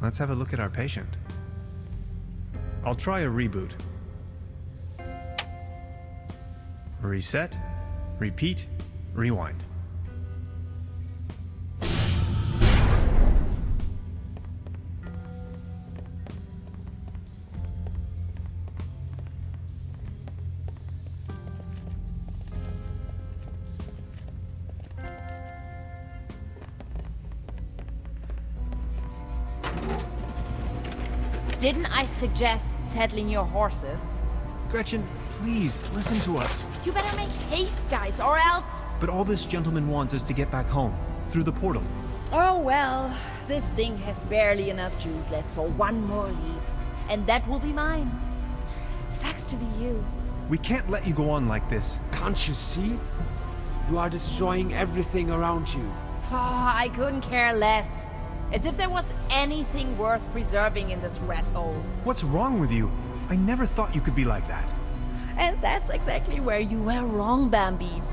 Let's have a look at our patient. I'll try a reboot. Reset, repeat, rewind. Didn't I suggest settling your horses? Gretchen, please, listen to us. You better make haste, guys, or else... But all this gentleman wants is to get back home, through the portal. Oh well, this thing has barely enough juice left for one more leap. And that will be mine. Sucks to be you. We can't let you go on like this. Can't you see? You are destroying everything around you. Oh, I couldn't care less. As if there was anything worth preserving in this rat hole. What's wrong with you? I never thought you could be like that. And that's exactly where you were wrong, Bambi.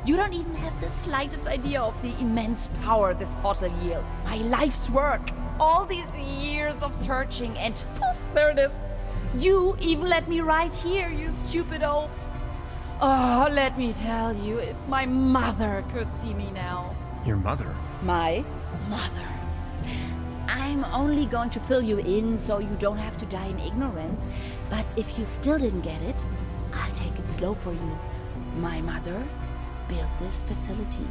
You don't even have the slightest idea of the immense power this portal yields. My life's work. All these years of searching and poof, there it is. You even let me right here, you stupid oaf. Oh, let me tell you, if my mother could see me now. Your mother? My mother. I'm only going to fill you in so you don't have to die in ignorance. But if you still didn't get it, I'll take it slow for you. My mother built this facility.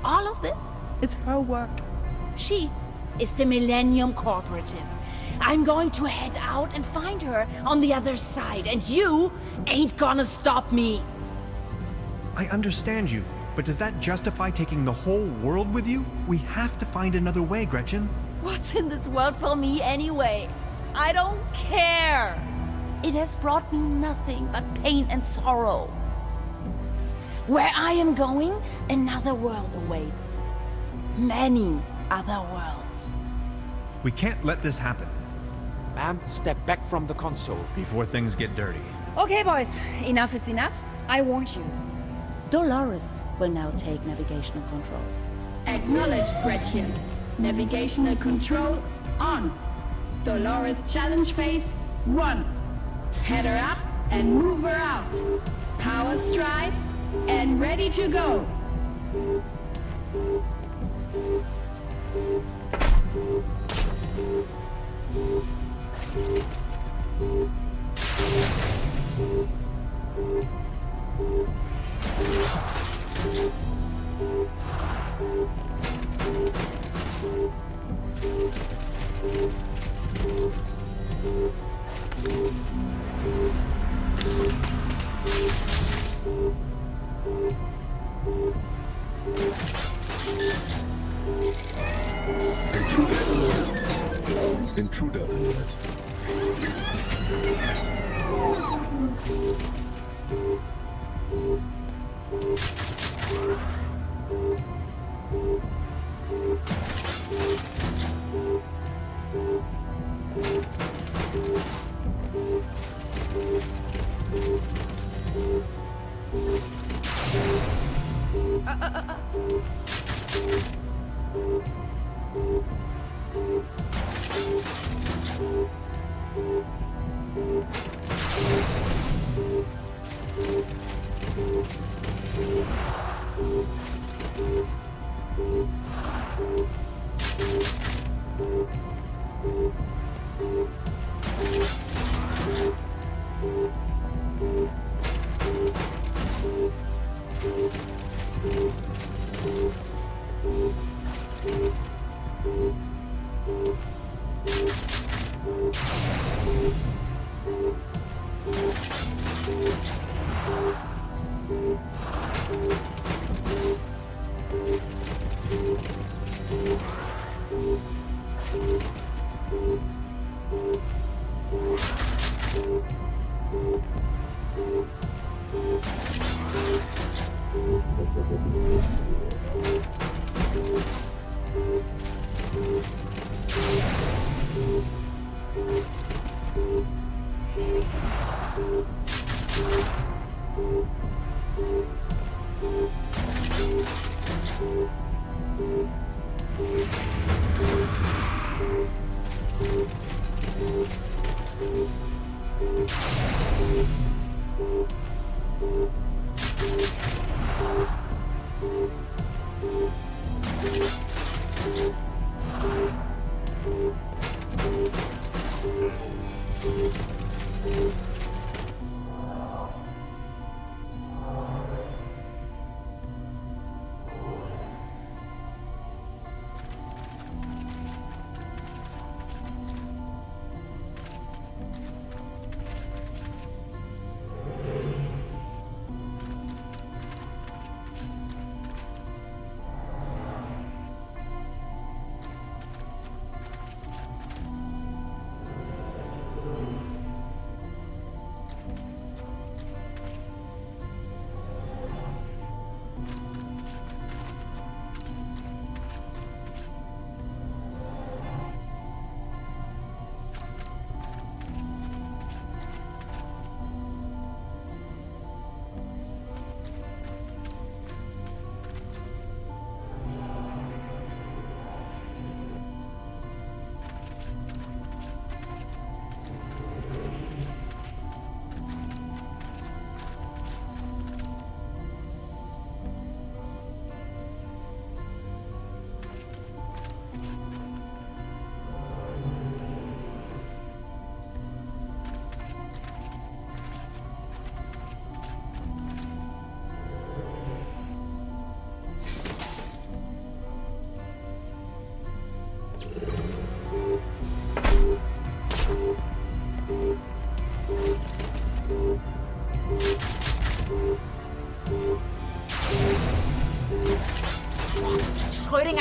All of this is her work. She is the Millennium Cooperative. I'm going to head out and find her on the other side, and you ain't gonna stop me. I understand you, but does that justify taking the whole world with you? We have to find another way, Gretchen. What's in this world for me anyway? I don't care. It has brought me nothing but pain and sorrow. Where I am going, another world awaits. Many other worlds. We can't let this happen. Ma'am, step back from the console. Before things get dirty. Okay, boys, enough is enough. I warned you. Dolores will now take navigational control. Acknowledged, Gretchen. Navigational control on. Dolores challenge phase 1. Head her up and move her out. Power stride and ready to go. Intruder alert. Intruder alert.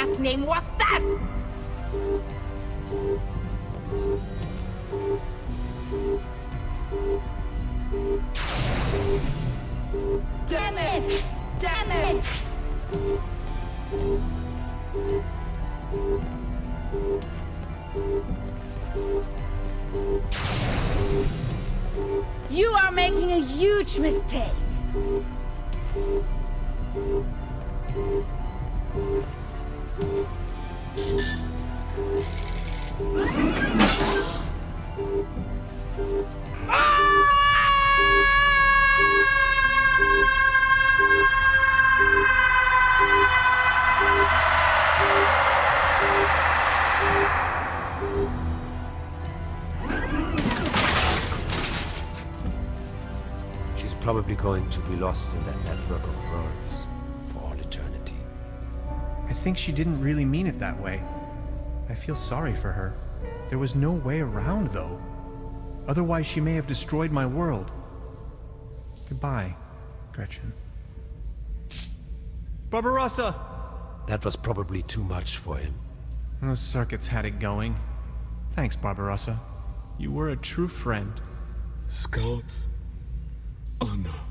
Dinger's name was that? Damn it! Damn it! You are making a huge mistake. She's probably going to be lost in that network of worlds for all eternity. I think she didn't really mean it that way. I feel sorry for her. There was no way around, though. Otherwise, she may have destroyed my world. Goodbye, Gretchen. Barbarossa! That was probably too much for him. Those circuits had it going. Thanks, Barbarossa. You were a true friend. Scouts. Honor.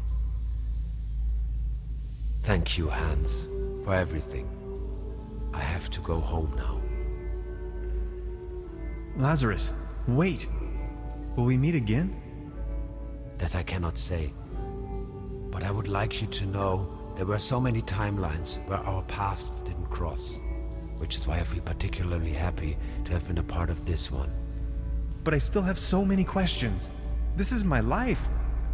Thank you, Hans, for everything. I have to go home now. Lazarus, wait. Will we meet again? That I cannot say. But I would like you to know there were so many timelines where our paths didn't cross. Which is why I feel particularly happy to have been a part of this one. But I still have so many questions. This is my life.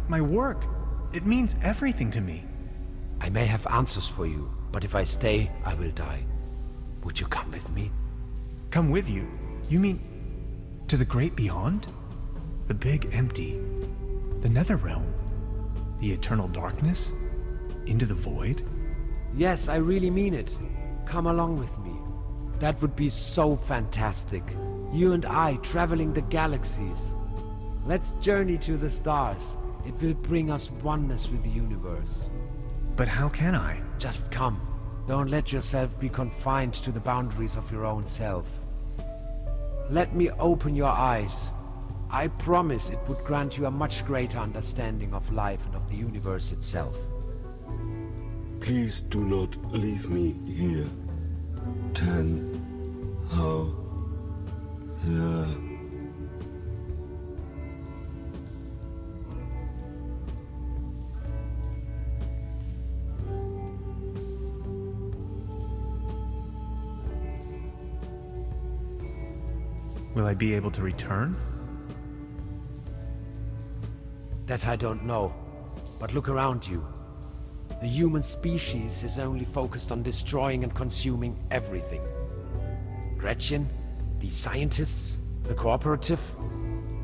My work. It means everything to me. I may have answers for you, but if I stay, I will die. Would you come with me? Come with you? You mean to the great beyond? The big empty? The nether realm? The eternal darkness? Into the void? Yes, I really mean it. Come along with me. That would be so fantastic. You and I traveling the galaxies. Let's journey to the stars. It will bring us oneness with the universe. But how can I? Just come. Don't let yourself be confined to the boundaries of your own self. Let me open your eyes. I promise it would grant you a much greater understanding of life and of the universe itself. Please do not leave me here. Tannhauser. Will I be able to return? That I don't know. But look around you. The human species is only focused on destroying and consuming everything. Gretchen, these scientists, the cooperative,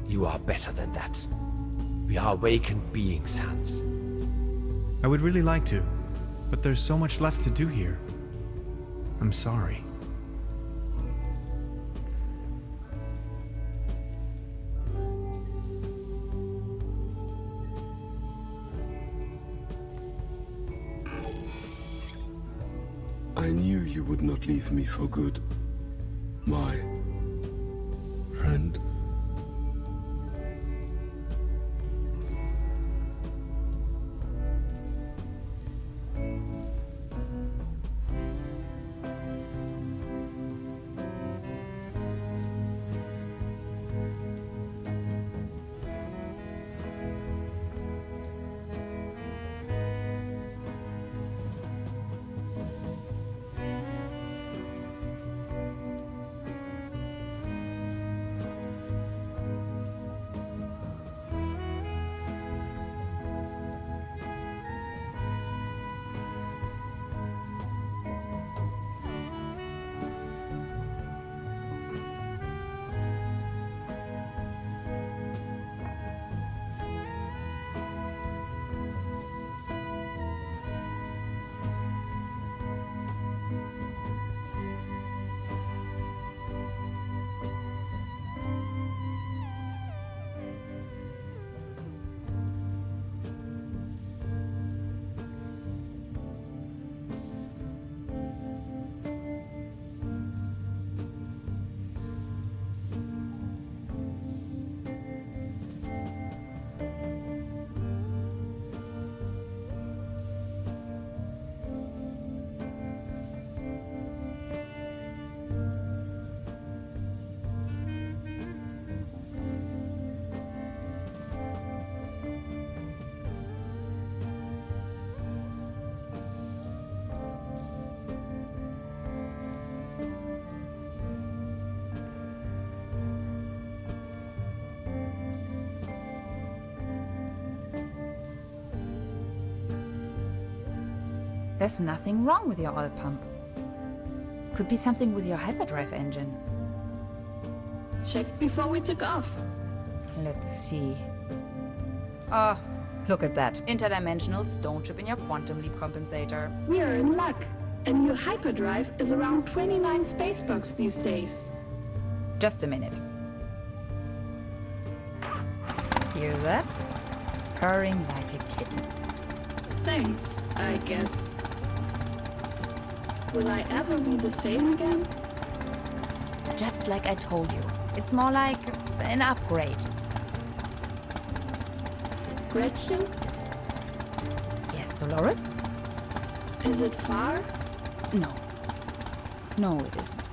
you are better than that. We are awakened beings, Hans. I would really like to, but there's so much left to do here. I'm sorry. I knew you would not leave me for good, my friend. There's nothing wrong with your oil pump. Could be something with your hyperdrive engine. Checked before we took off. Let's see. Oh, look at that. Interdimensional stone chip in your quantum leap compensator. We are in luck. A new hyperdrive is around 29 spacebucks these days. Just a minute. Hear that? Purring like a kitten. Thanks, I guess. Will I ever be the same again? Just like I told you. It's more like an upgrade. Gretchen? Yes, Dolores? Is it far? No. No, it isn't.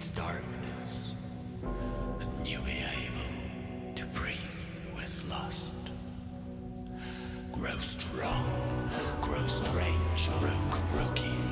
its darkness, and you be able to breathe with lust. Grow strong, grow strange, grow crooky.